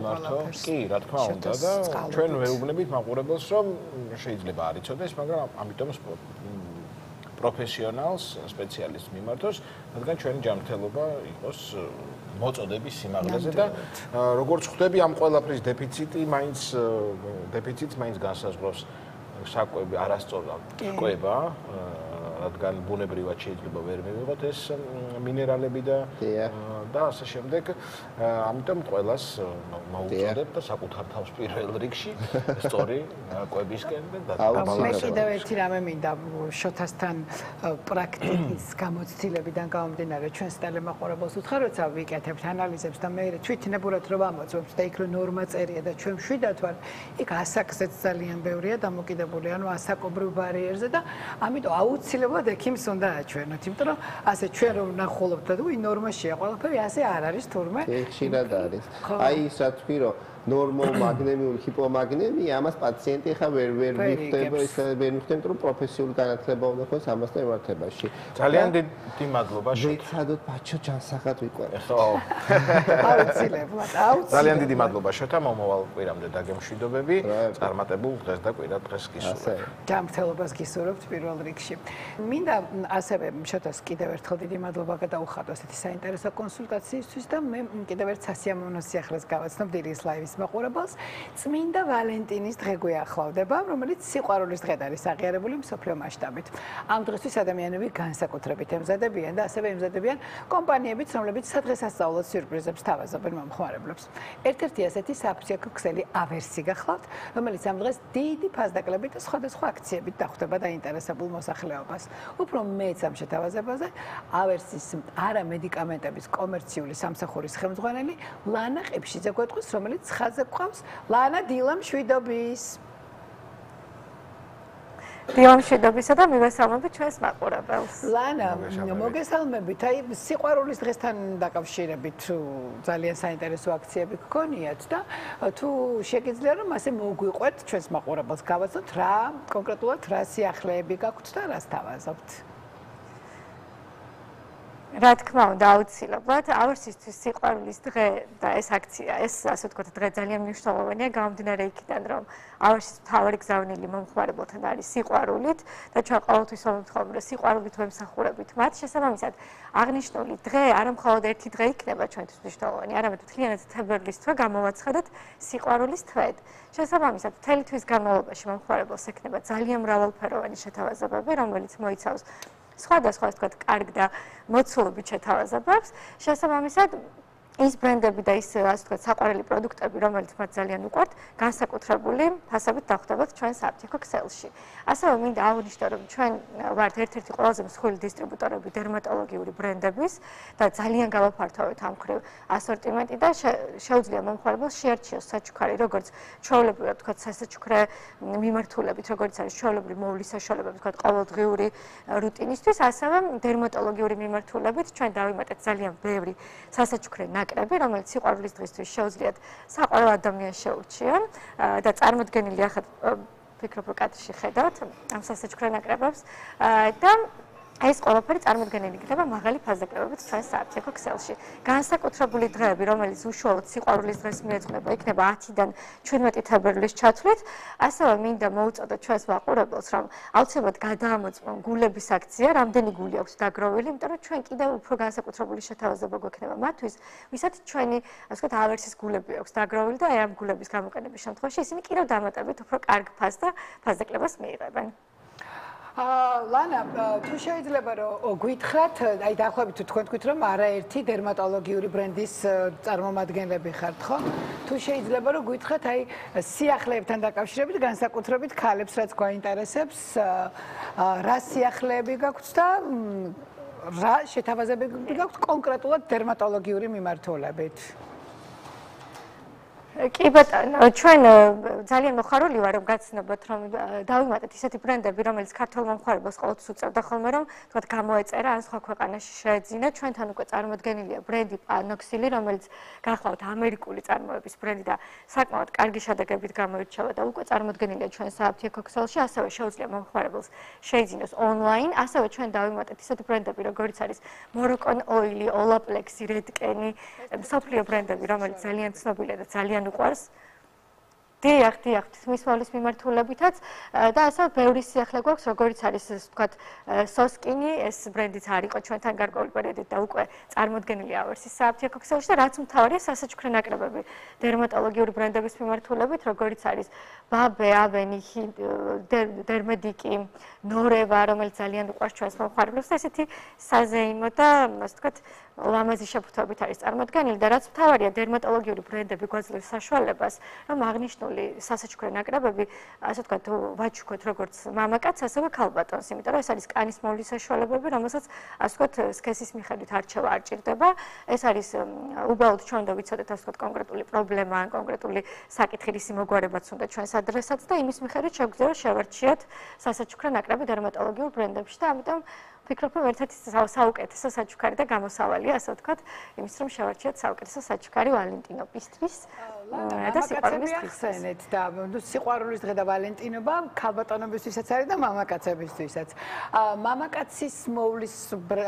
მართო. კი, რა თქმა უნდა და ჩვენ ვეუბნებით მაყურებელს, რომ შეიძლება არ იცოდეს, მაგრამ ამიტომ პროფესიონალს, სპეციალისტს მიმართოს, რადგან ჩვენი ჯანმრთელობა იყოს მოწოდების სიმაღლეზე და როგორც ხვდები ამ ყველაფრის დეფიციტს მაინც განსაზღვრავს საკვები არასწორ კვება, რადგან ბუნებრივად შეიძლება ვერ მივიღოთ ეს მინერალები და ასე შემდეგ. ამიტომ ყველას მოუწოდებ და საკუთარ თავს პირველ რიგში სწორი კვებისკენ და მე კიდევ ერთი რამე მინდა შოთასთან პრაქტიკის გამოცდილებიდან გამომდინარე ჩვენს ტელემაყურებელს უთხრა, როცა ვიკეთებთ ანალიზებს და მე თვითნებურად რომ ამოწმებთ და იქ რომ ნორმა წერია და ჩვენ მშვიდად ვარ, იქ ასაკზეც ძალიან ბევრია დამოკიდებული, ანუ ასაკობრივ ბარიერზე და ამიტომ აუცილებლად ექიმს უნდა აჩვენოთ, იმიტომ რომ ასე ჩვენ რომ ვნახულობთ და უი ნორმაშია ყველაფერი, ასე არ არის თურმე. ხშირად არის. აი ის რა თქვი რომ ნორმალ მაგნიუმი, ჰიპომაგნიუმი, ამას პაციენტი ხა ვერ მიხვდება, ის ვერ მიხვდება, რომ პროფესიული განათლება უნდა ქონდეს ამასთან მიმართებაში. ძალიან დიდი მადლობა შენ. ვეცადოთ ბაჩო ჯანსაღად ვიყვე. ხო. აუცილებლად. ძალიან დიდი მადლობა შოთა, მომავალ კვირამდე დაგემშვიდობები. წარმატებულ დღეს და კვირა დღეს გისურვებ. ჯანმრთელობას გისურვებთ პირველ რიგში. მინდა ასევე შოთას კიდევ ერთხელ დიდი მადლობა გადაუხადო ესეთი საინტერესო კონსულტაციისთვის და მე კიდევ ერთ სასიამოვნო სიახლეს გავაცნობ დილის ლაივის მაყურებელს. წმინდა ვალენტინის დღე გვიახლოვდება, რომელიც სიყვარულის დღედ არის აღიარებული მსოფლიო მასშტაბით. ამ დღესთვის ადამიანები განსაკუთრებით ემზადებიან და ასევე ემზადებიან კომპანიებიც, რომლებიც სადღესასწაულო სიურპრიზებს თავაზობენ მომხმარებლებს. ერთ-ერთი ასეთი საფრთხე ქსელი ავერსი გახლავთ, რომელიც ამ დღეს დიდი ფასდაკლებით და სხვადასხვა აქციებით დახვდება დაინტერესებულ მოსახლეობას. უფრო მეც ამ შეთავაზებაზე ავერსის არამედიკამენტების კომერციული სამსახურის ხელმძღვანელი ლანა ყიფშიძე გვეტყვის, რომელიც ხაზზე გვყავს. ლანა, დილა მშვიდობის. დილა მშვიდობისა და მივესალმებით ჩვენს მაყურებელს. ლანა, მოგესალმებით. აი სიყვარულის დღესთან დაკავშირებით ძალიან საინტერესო აქციები გქონიათ და თუ შეგიძლია რომ ასე მოგვიყვეთ ჩვენს მაყურებელს გავაცნოთ რა კონკრეტულად რა სიახლეები გაქვთ და რას თავაზობთ. რა თქმა უნდა, აუცილებლად ავერსისთვის სიყვარულის დღე და ეს აქცია, ეს ასე ვთქვათ, დღე ძალიან მნიშვნელოვანია, გამომდინარე იქიდან, რომ ავერსის მთავარი გზავნილი მომხმარებელთან არის სიყვარულით და ჩვენ ყოველთვის ვამბობთ ხოლმე, რომ სიყვარულით ვემსახურებით მათ. შესაბამისად, აღნიშნული დღე არა მხოლოდ ერთი დღე იქნება ჩვენთვის მნიშვნელოვანი, არამედ მთლიანად თებერვლის თვე გამოვაცხადეთ სიყვარულის თვედ. შესაბამისად, მთელი თვის განმავლობაში მომხმარებელს ექნება ძალიან მრავალფეროვანი შეთავაზებები, რომელიც მოიცავს სხვადასხვა, ასე ვთქვათ, კარგ და მოცულობით შეთავაზებებს. შესაბამისად, ის ბრენდები და ის ასე ვთქვათ საყვარელი პროდუქტები, რომელიც მათ ძალიან უყვართ, განსაკუთრებული ფასებით დახვდებათ ჩვენ საფთიაქო ქსელში. ასევე მინდა აღვნიშნო, რომ ჩვენ ვართ ერთ-ერთი ყველაზე მსხვილი დისტრიბუტორები დერმატოლოგიური ბრენდების და ძალიან გავაფართოვეთ ამ მხრივ ასორტიმენტი და შეუძლია მომხმარებელს შეარჩიოს საჩუქარი, როგორც ჩვეულებრივად ვთქვათ სასაჩუქრე მიმართულებით, როგორც არის ჩვეულებრივი მოვლის საშუალებები, ვთქვათ ყოველდღიური რუტინისთვის, ასევე დერმატოლოგიური მიმართულებით ჩვენ დავიმატეთ ძალიან ბევრი სასაჩუქრე ნაკრები, რომელიც სიყვარულის დღისთვის შეუძლიათ საყვარელ ადამიანს შეურჩიონ და წარმოდგენილი ახლა ვფიქრობ, რომ კადრში ხედავთ ამ სასაჩუქრე ნაკრებებს და ეს ყველაფერი წარმოდგენილი იქნება მაღალი ფასდაკლებებით ჩვენ საფთიაქო ქსელში. განსაკუთრებული დღეები, რომელიც უშუალოდ სიყვარულის დღეს მიეძღვნება, იქნება 10-დან 17 თებერვლის ჩათვლით. ასევე მინდა მოუწოდოთ ჩვენს მაყურებელს, რომ აუცილებლად გადაამოწმონ გულების აქცია, რამდენი გული აქვს დაგროვილი, იმიტომ რომ ჩვენ კიდევ უფრო განსაკუთრებული შეთავაზება გვექნება მათთვის, ვისაც ჩვენი, ასე ვთქვათ, ავერსის გულები აქვს დაგროვილი და აი ამ გულების გამოყენების შემთხვევაში ისინი კიდევ დამატებით უფრო კარგ ფასდაკლებას მიიღებენ. ლანა, თუ შეიძლება რომ გითხრათ, აი დაახლოებით თქვენ თქვით რომ არაერთი დერმატოლოგიური ბრენდის წარმომადგენლები ხართ, ხო? თუ შეიძლება რომ გითხრათ, აი სიახლეებთან დაკავშირებით, განსაკუთრებით ქალებს, რაც გვაინტერესებს, რა სიახლეები გაქვთ და რა შეთავაზებები გაქვთ კონკრეტულად დერმატოლოგიური მიმართულებით? კი ბატონო, ჩვენ ძალიან მოხარული ვარ, რომ გაცნობოთ, რომ დავიმატეთ ისეთი ბრენდები, რომელიც ქართულ მომხმარებელს ყოველთვის უწევდა ხოლმე, რომ თქვათ გამოეწერა ან სხვა ქვეყანაში შეეძინა. ჩვენთან უკვე წარმოდგენილია ბრენდი პანოქსილი, რომელიც გახლავთ ამერიკული წარმოების ბრენდი და საკმაოდ კარგი შედეგებით გამოირჩევა და უკვე წარმოდგენილია ჩვენ საფთიაქო ქსელში, ასევე შეუძლია მომხმარებელს შეიძინოს ონლაინ. ასევე ჩვენ დავიმატეთ ისეთი ბრენდები, როგორც არის Moroccan Oil, Olaplex, Redken, მსოფლიო ბრენდები, რომელიც ძალიან ცნობილია და ძალიან უყვარს. დიახ, თითქმის მოვლის მიმართულებითაც და ასევე ბევრი სიახლე გვაქვს, როგორც არის, ვთქვათ, Soskini, ეს ბრენდიც არ იყო ჩვენთან გარკვეული პერიოდით და უკვე წარმოდგენილი ავერსის საფთიაქო ქსელში და რაც მთავარია, სასაჩუქრე ნაკრებები დერმატოლოგიური ბრენდების მიმართულებით, როგორც არის Babe, Aveni, Dermediki, Noreva, რომელიც ძალიან უყვარს ჩვენს მომხმარებლებს და ესეთი საზეიმო და, ასე ვთქვათ, ლამაზი შეფუთვებით არის წარმოდგენილი და რაც მთავარია, დერმატოლოგიური ბრენდები გვაძლევს საშუალებას, რომ აღნიშნული სასაჩუქრე ნაკრებები, ასე ვთქვათ, ვაჩუქოთ როგორც მამაკაცს, ასევე ქალბატონს, იმიტომ რომ ეს არის კანის მოვლის საშუალებები, რომელსაც, ასე ვთქვათ, სქესის მიხედვით არჩევა არ ჭირდება. ეს არის უბრალოდ ჩვენ უნდა ვიცოდეთ, ასე ვთქვათ, კონკრეტული პრობლემა ან კონკრეტული საკითხი, ისი მოგვარებაც უნდა ჩვენს ადრესატს და იმის მიხედვით შეგვიძლია შევარჩიოთ სასაჩუქრე ნაკრები დერმატოლოგიურ ბრენდებში და ამიტომ ვფიქრობ, რომ ერთ-ერთი საუკეთესო საჩუქარი და გამოსავალია, ასე ვთქვათ, იმის რომ შევარჩიოთ საუკეთესო საჩუქარი ვალენტინოპისთვის და სიყვარულის დღესაც და სიყვარულის დღე და ვალენტინობა ქალბატონობისთვისაც არის და მამაკაცებისთვისაც. მამაკაცის მოვლის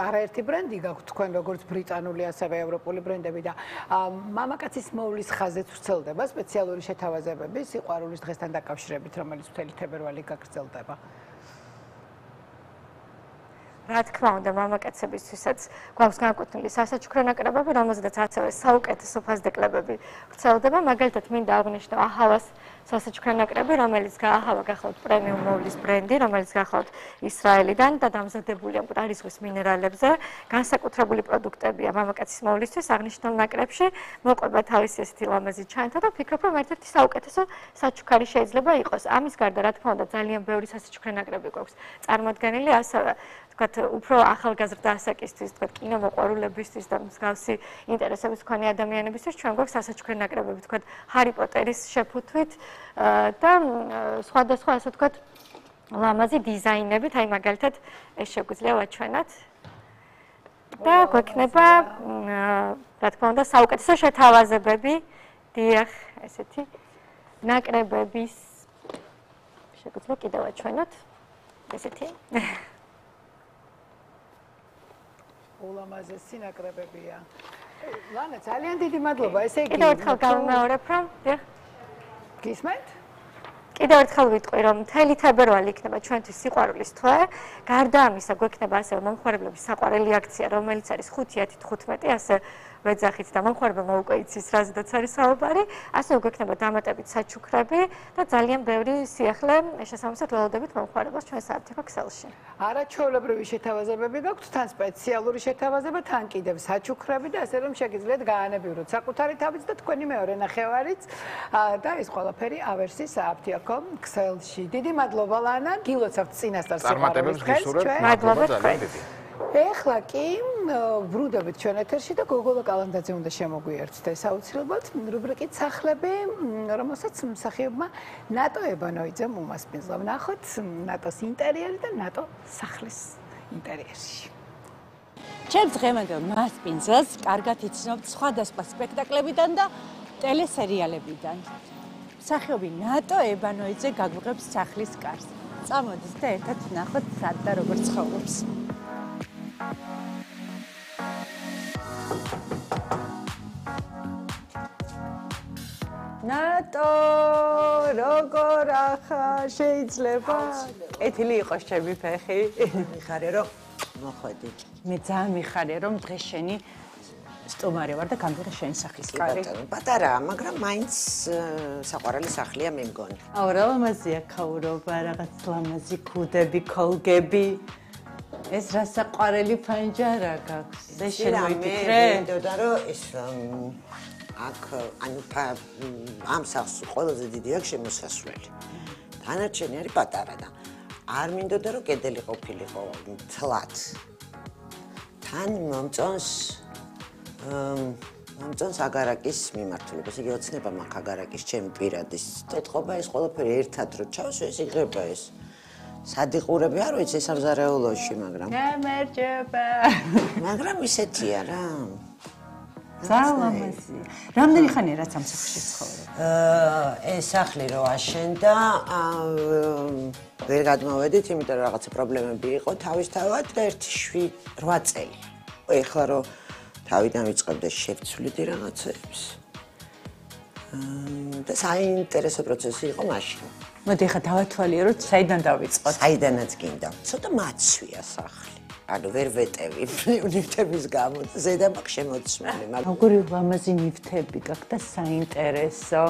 არაერთი ბრენდი გაქვთ თქვენ, როგორც ბრიტანული, ასევე ევროპული ბრენდები და მამაკაცის მოვლის ხაზეც ვრცელდება სპეციალური შეთავაზებები სიყვარულის დღესთან დაკავშირებით, რომელიც მთელი თებერვალი გაგრძელდება. რა თქმა უნდა, მამაკაცებისთვისაც გვაქვს განკუთვნილი სასაჩუქრე ნაკრებები, რომელზედაც ასევე საუკეთესო ფასდაკლებები ვრცელდება. მაგალითად, მინდა აღვნიშნო აჰავას სასაჩუქრე ნაკრები, რომელიც გააჰავა გახლავთ პრემიუმ მოვლის ბრენდი, რომელიც გახლავთ ისრაელიდან და დამზადებულია მკვდარი ზღვის მინერალებზე. განსაკუთრებული პროდუქტებია მამაკაცის მოვლისთვის აღნიშნულ ნაკრებში. მოყვება თავისი ესეთი ლამაზი ჩანთა და ვფიქრობ, რომ ერთ-ერთი საუკეთესო საჩუქარი შეიძლება იყოს. ამის გარდა, რა თქმა უნდა, ძალიან ბევრი სასაჩუქრე ნაკრები გვაქვს წარმოდგენილი, ასევე ვთქვათ, უფრო ახალგაზრდა ასაკისთვის, ვთქვათ, კინომოყვარულებისთვის და მსგავსი ინტერესების მქონე ადამიანებისთვის ჩვენ გვაქვს სასაჩუქრე ნაკრებები, ვთქვათ, ჰარი პოტერის შეფუთვით და სხვადასხვა, ასე ვთქვათ, ლამაზი დიზაინებით, აი მაგალითად, ეს შეგვიძლია ვაჩვენოთ. და გვექნება, რა თქმა უნდა, საუკეთესო შეთავაზებები, დიახ, ესეთი ნაკრებების შეგვიძლია კიდევ ვაჩვენოთ. ესეთი ულამაზესი ნაკრებებია. ლანა, ძალიან დიდი მადლობა. ესე იგი, კიდევ ერთხელ გავიმეორებ, რომ გისმენთ? კიდევ ერთხელ ვიტყვი, რომ მთელი თებერვალი იქნება ჩვენთვის სიყვარულის თვე. გარდა ამისა, გვექნება ასევე მომხმარებლების საყვარელი აქცია, რომელიც არის 5-15, ასე ვეძახით და მომხმარებელმა უკვე იცის რაზედაც არის საუბარი, ასე გვექნება დამატებით საჩუქრები და ძალიან ბევრი სიახლე შესაბამისად ველოდებით მომხმარებელს ჩვენ სააფთიაქო ქსელში. არაჩვეულებრივი შეთავაზებები გაქვთ, თან სპეციალური შეთავაზება, თან კიდევ საჩუქრები და ასე რომ შეგიძლიათ გაანებივროთ საკუთარი თავიც და თქვენი მეორე ნახევარიც და ეს ყველაფერი ავერსის სააფთიაქო ქსელში. დიდი მადლობა ლანა, გილოცავთ წინასწარ წარმატებებს გისურვებთ. მადლობა ძალიან დიდი. ეხლა კი ბრუნდებით ჩვენ ეთერში და გოგოლა კალანდაძე უნდა შემოგვიერთთ ეს აუცილებლად რუბრიკით სახლები, რომელსაც მსახიობმა ნატო ებანოიძემ უმასპინძლა. ვნახოთ ნატოს ინტერიერი და ნატო სახლის ინტერიერში. ჩემს დღევანდელ მასპინძელს კარგად იცნობთ სხვადასხვა სპექტაკლებიდან და ტელესერიალებიდან. მსახიობი ნატო ებანოიძე გაგვიღებს სახლის კარს. წამოდით და ერთად ვნახოთ სად და როგორ ცხოვრობს. ნატო, როგორ ახლა შეიძლება? კეთილი იყოს ჩემი ფეხი. მიხარე რომ მოხვედი. მე ძალიან მიხარია რომ დღეს შენი სტუმარი ვარ და გამიგე შენი სახის კარი. პატარაა, მაგრამ მაინც საყვარელი სახლია მე მგონი. აუ რა ლამაზია ქაურობა, რაღაც ლამაზი ქუდები, კოლგები. ეს რა საყვარელი ფანჯარა გაქვს. და შენ მოიფიქრე? მე მინდოდა რომ ეს აქ ანუ ამ სახლს ყველაზე დიდი აქვს შემოსასვლელი. დანარჩენი არის პატარა და არ მინდოდა რომ კედელი ყოფილიყო თლად. თან მომწონს აგარაკის მიმართულება. ესე იგი ოცნება მაქვს აგარაკის ჩემი პირადის. ეთყობა ეს ყველაფერი ერთად რო ჩავსვე, ეს იღება ეს. სადიყურები არ ვიცი სამზარეულოში, მაგრამ გამარჯობა. მაგრამ ისეთია რა. ზალამაზი. რამდენი ხანია რაც ამ სახლში ცხოვრობ? ეს სახლი რო აშენდა, ვერ გადმოვედით, იმიტომ რომ რაღაცა პრობლემები იყო თავისთავად და 8 წელი. ეხლა რო თავიდან ვიწყებდი შევცვლიდი რაღაცებს. და საინტერესო პროცესი იყო მაშინ. მოდი ახლა დავათვალიეროთ, საიდან დავიწყოთ? საიდანაც გინდა. ცოტა მაცვია სახლი. ანუ ვერ ვეტევი ნივთების გამო, ზედა მაქვს შემოცმული, მაგრამ როგორი ლამაზი ნივთები გაქვს და საინტერესო.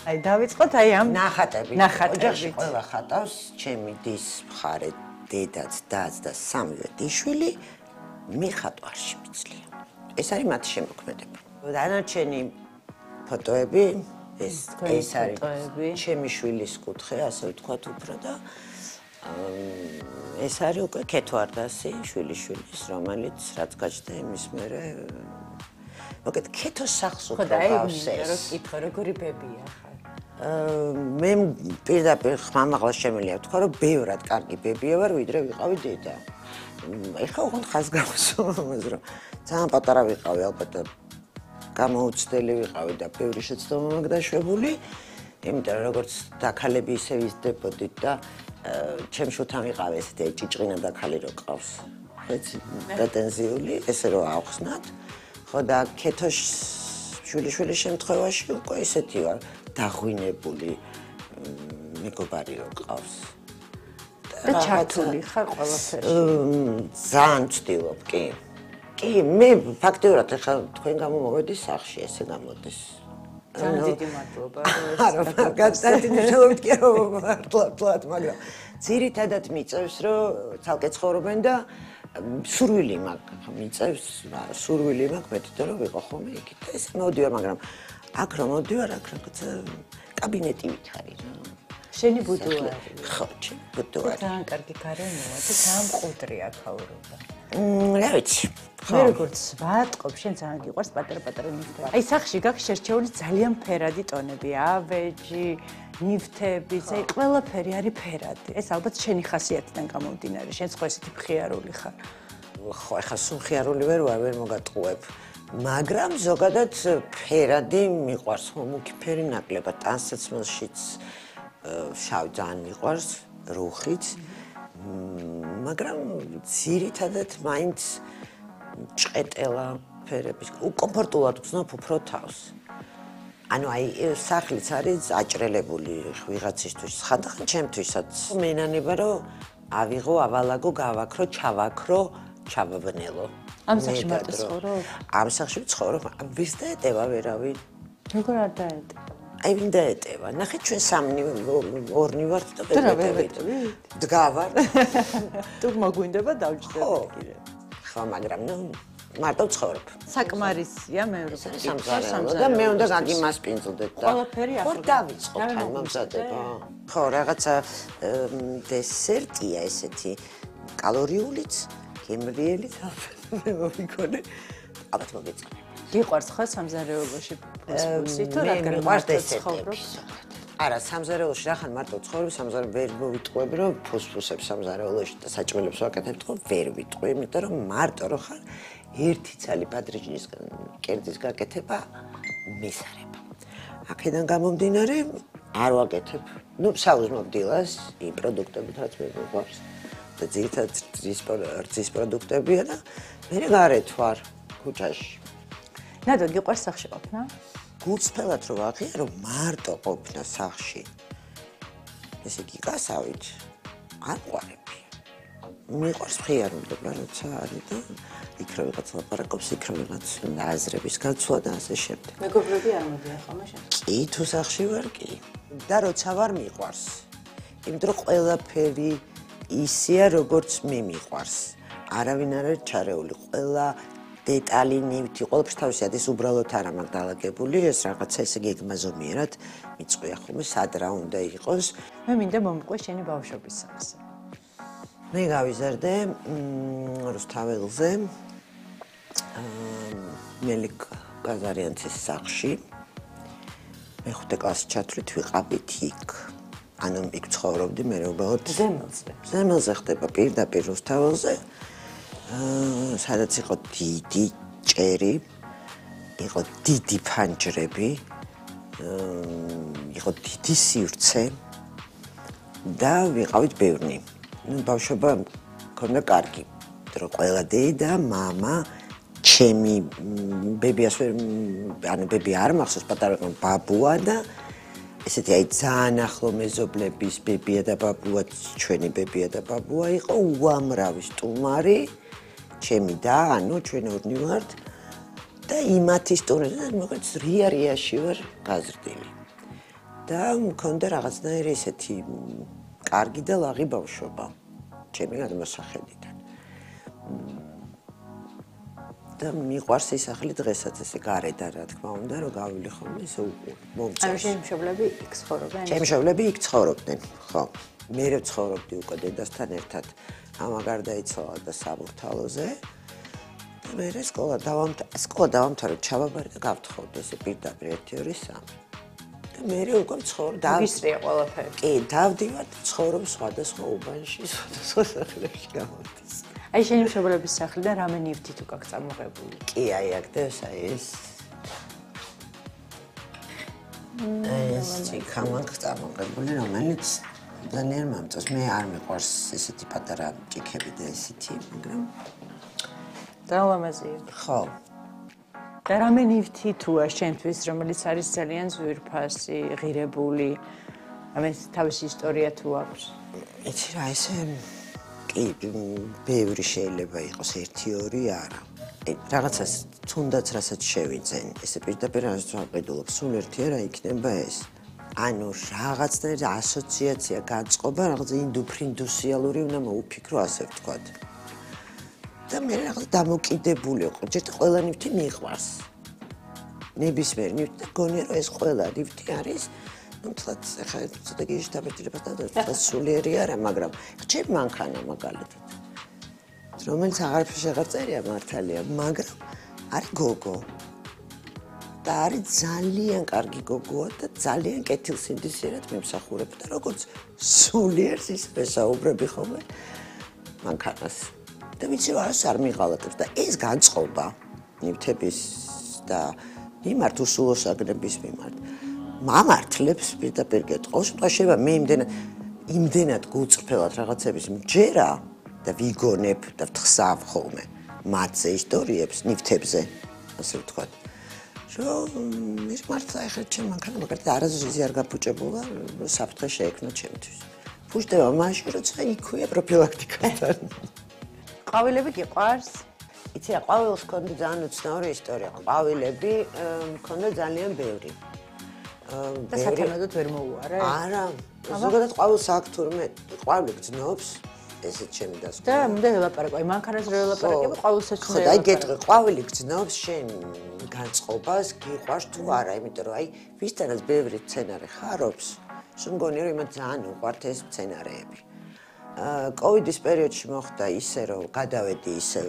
აი დავიწყოთ აი ამ ნახატები. ოჯახში ყველა ხატავს ჩემი დის მხარე, დედაც, დაც და სამივე დიშვილი მიხატო არ შემიძლია. ეს არის მათი შემოქმედება. დანარჩენი ფოტოები ეს არის ჩემი შვილის კუთხე, ასე ვთქვათ უფრო და ეს არის უკვე ქეთო არდასი, შვილიშვილის, რომელიც რაც გაჩნდა იმის მერე მოკეთ ქეთოს სახლს უფრო გავს ეს. რო კითხო, როგორი ბებია ხარ? მე პირდაპირ ხმამაღლა შემიძლია ვთქვა, რომ ბევრად კარგი ბებია ვარ, ვიდრე ვიყავი დედა. ეხლა უყურთ ხას გამოსულს, რომ ძალიან პატარა ვიყავი, ალბათ გამოუცდელი ვიყავი და ბევრი შეცდომა მაქვს დაშვებული, იმიტომ რომ როგორც დაქალები ისე ვიზრდებოდით და ჩემ შუთან ვიყავი ესეთი ჭიჭყინა დაქალი რო ყავს. ხეცი პრეტენზიული, ესე რომ ავხსნათ. ხო და ქეთოს შვილიშვილის შემთხვევაში უკვე ისეთი ვარ, დაღვინებული მეგობარი რო ყავს. და ჩართული ხარ ყველაფერში. ძალიან ვცდილობ, კი. კი, მე ფაქტიურად ახლა თქვენ გამომოვედი სახლში, ესე გამოდის. ძალიან დიდი მადლობა. არა, გასტატინებთ კი რომ მართლად, მაგრამ ძირითადად მიწევს, რომ ცალკე ცხოვრობენ და სურვილი მაქვს, მიწევს, სურვილი მაქვს მეტი რომ ვიყო ხოლმე იქით. ეს მოდივარ, მაგრამ აქ რომ მოდივარ, აქ რაღაცა კაბინეტი ვითარი რა. შენი ბუდუარი. ხო, ჩემი ბუდუარი. ძალიან კარგი გარემოა და ძალიან მყუდრია ქაურობა. რა ვიცი. მე როგორც ვატყობ, შენ ძალიან გიყვარს პატარ-პატარა ნივთები. აი სახში გაქვს შერჩეული ძალიან ფერადი ტონები, ავეჯი, ნივთები, აი ყველაფერი არის ფერადი. ეს ალბათ შენი ხასიათიდან გამომდინარე, შენ ხო ესეთი მხიარული ხარ. ხო, ეხლა სულ მხიარული ვერ ვარ, ვერ მოგატყუებ. მაგრამ ზოგადად ფერადი მიყვარს, ხო, მუქი ფერი ნაკლებად, ტანსაცმელშიც შავი ძალიან მიყვარს, რუხიც. მაგრამ ძირითადად მაინც ჭყეტელა ფერების კომფორტულად გრძნობ უფრო თავს. ანუ აი სახლიც არის აჭრელებული ვიღაცისთვის, ხანდახან ჩემთვისაც. მენანება რომ ავიღო, ავალაგო, გავაქრო, ჩავაქრო, ჩავაბნელო. ამ სახში მარტო ცხოვრობ? ამ სახში ვცხოვრობ, ვის დაეტევა ვერავინ. როგორ არ დაეტევა? აი ვინ დაეტევა? ნახე ჩვენ სამნი ორნი ვართ და ვერ ვეტევით. დგავარ. თუ მოგვინდება დავჭდები კიდე. ხო, მაგრამ ნუ მარტო ვცხოვრობ. საკმარისია მე რო სამზარეულო და მე უნდა გაგიმასპინძლდეთ და ყველაფერი ახლა დავიწყოთ ან მომზადება. ხო, რაღაცა დესერტია ესეთი კალორიულიც, გემრიელიც მე მოვიქონე. ალბათ მოგეწონე. გიყვარს ხო სამზარეულოში ფუსფუსი თუ რადგან მარტო ცხოვრობ? არა, სამზარეულოში რახან მარტო ცხოვრობ, სამზარეულო ვერ მოვიტყვები, რომ ფუსფუსებს სამზარეულოში და საჭმელებს ვაკეთებ, თქო ვერ ვიტყვი, იმიტომ რომ მარტო რო ხარ ერთი ცალი ბადრიჯის კერძის გაკეთება მისარება. აქედან გამომდინარე არ ვაკეთებ. ნუ საუზმო დილას იმ პროდუქტებით რაც მე მიყვარს. და ძირითადად რძის პროდუქტებია და მე გარეთ ვარ ქუჩაში. ნადო გიყვარს სახში ყოფნა? გულწრფელად რო ვაღიარო მარტო ყოფნა სახში. ესე იგი გასავით არ ყვარები. მიყვარს ხიარული როცა არის და იქ რო ვიღაც ლაპარაკობს, იქ რო ვიღაც აზრების გაცვლა და ასე შემდეგ. მეგობრები არ მოდიან ხოლმე შენ? კი, თუ სახში ვარ, კი. და როცა ვარ მიყვარს. იმიტომ რომ ყველაფერი ისეა, როგორც მე მიყვარს. არავინ არ არის ჩარეული, ყველა დეტალი ნივთი, ყველაფერს თავისი ადის უბრალოდ არ ამაკ დალაგებული, ეს რაღაცა ესე გეგმაზომიერად მიწყვია ხოლმე, სად რა უნდა იყოს. მე მინდა მომყვე შენი ბავშვობის სახზე. მე გავიზარდე რუსთაველზე, მელიქ გაზარიანცის სახლში. მეხუთე კლასში ჩათვლით ვიყავით იქ. ანუ იქ ცხოვრობდი მე უბრალოდ ზემელზე ხდება პირდაპირ რუსთაველზე. სადაც იყო დიდი ჭერი, იყო დიდი ფანჯრები, იყო დიდი სივრცე და ვიყავით ბევრნი. ბავშვობა მქონდა კარგი, რომ ყველა დედა, მამა, ჩემი ბებიას ვერ, ანუ ბები არ მახსოვს, პატარა იყო ბაბუა და ესეთი აი ძალიან ახლო მეზობლების ბებია და ბაბუა, ჩვენი ბებია და ბაბუა იყო უამრავი სტუმარი, ჩემი და, ანუ ჩვენ ორნი ვართ და იმათი სტუმრები, მოკლედ რიაში ვარ გაზრდილი. და მქონდა რაღაცნაირი ესეთი კარგი და ლაღი ბავშვობა ჩემი გადმოსახედიდან. და მიყვარს ეს სახლი დღესაც ესე გარედან რა თქმა უნდა რომ გავილი ხოლმე ესე მომწონს. ანუ შენი მშობლები იქ ცხოვრობენ? ჩემი მშობლები იქ ცხოვრობდნენ, ხო. მე რო ცხოვრობდი უკვე დედასთან ერთად, მამა გარდაიცვალა და საბურთალოზე. და მე სკოლა დავამთავრე ჩავაბარე და გავთხოვდი ესე პირდაპირ 1 2 3. და მე უკვე ვცხოვრობ და გისრია ყველაფერი. კი, დავდივარ და ცხოვრობ სხვადასხვა უბანში, სხვადასხვა სახლებში გამოდის. აი შენი მშობლების სახლიდან რამე ნივთი თუ გაქვს წამოღებული? კი, აი აქ ეს ჩიქამაკ წამოღებული, რომელიც ძალიან მომწონს. მე არ მიყვარს ესეთი პატარა ჭიქები და ესეთი, მაგრამ დალამაზია. ხო. და რამე ნივთი თუა შენთვის, რომელიც არის ძალიან ძვირფასი, ღირებული, ამის თავისი ისტორია თუ აქვს? იცი რა, ესე კი, ბევრი შეიძლება იყოს 1-2 არა. რაღაცას თუნდაც რასაც შევიძენ, ესე პირდაპირ არ ვაყიდულობ, სულ ერთი არა იქნება ეს. ანუ რაღაცნაირი ასოციაცია განწყობა, რაღაც ინდუფრინდუსიალური უნდა მოუფიქრო, ასე ვთქვათ. და მე რაღაც დამოკიდებული ვიყო, ჯერ ყველა ნივთი მიყვარს. ნებისმიერ ნივთი და გონია რომ ეს ყველა ნივთი არის, ну, თლაც ახლა ცოტა გიჟი დაბეჭდილებას და სულიერი არა, მაგრამ ჩემ მანქანა მაგალითად. რომელიც აღარაფერში აღარ წერია მართალია, მაგრამ არის გოგო. და არის ძალიან კარგი გოგოა და ძალიან კეთილსინდისიერად მიმსახურება და როგორც სულიერს ის ვესაუბრები ხოლმე მანქანას. და ვიცი რა არ მიღალატებს და ეს განწყობა ნივთების და მიმართ უსულოსაგნების მიმართ მამართლებს პირდაპირ გეტყავს, შეიძლება მე იმდენად გულწრფელად რაღაცების მჯერა და ვიგონებ და ვთხსავ ხოლმე მათზე ისტორიებს ნივთებზე, ასე ვთქვათ. რომ ის მართლა ახლა ჩემ მანქანა მაგალითად არაზუსტი არ გაფუჭებულა, საფრთხე შეექმნა ჩემთვის. ფუჭდება მაშინ, როცა იქვია პროფილაქტიკასთან. ყვავილები გიყვარს? იცი რა, ყვავილს ქონდა ძალიან უცნაური ისტორია. ყვავილები მქონდა ძალიან ბევრი. და სათანადოდ ვერ მოუარე? არა. ზოგადად ყვავილს აქვს თურმე ყვავილი გძნობს. ესეც ჩემი დასკვნა. და უნდა ელაპარაკო, აი მანქანას რო ელაპარაკებ, ყვავილსაც ხო, და აი გეტყვი, ყვავილი გძნობს შენ განწყობას, გიყვარს თუ არა, იმიტომ რომ აი ვისთანაც ბევრი მცენარე ხარობს, შენ მგონი რომ იმათ ძალიან უყვართ ეს მცენარეები. კოვიდის პერიოდში მოხდა ისე, რომ გადავედი ისე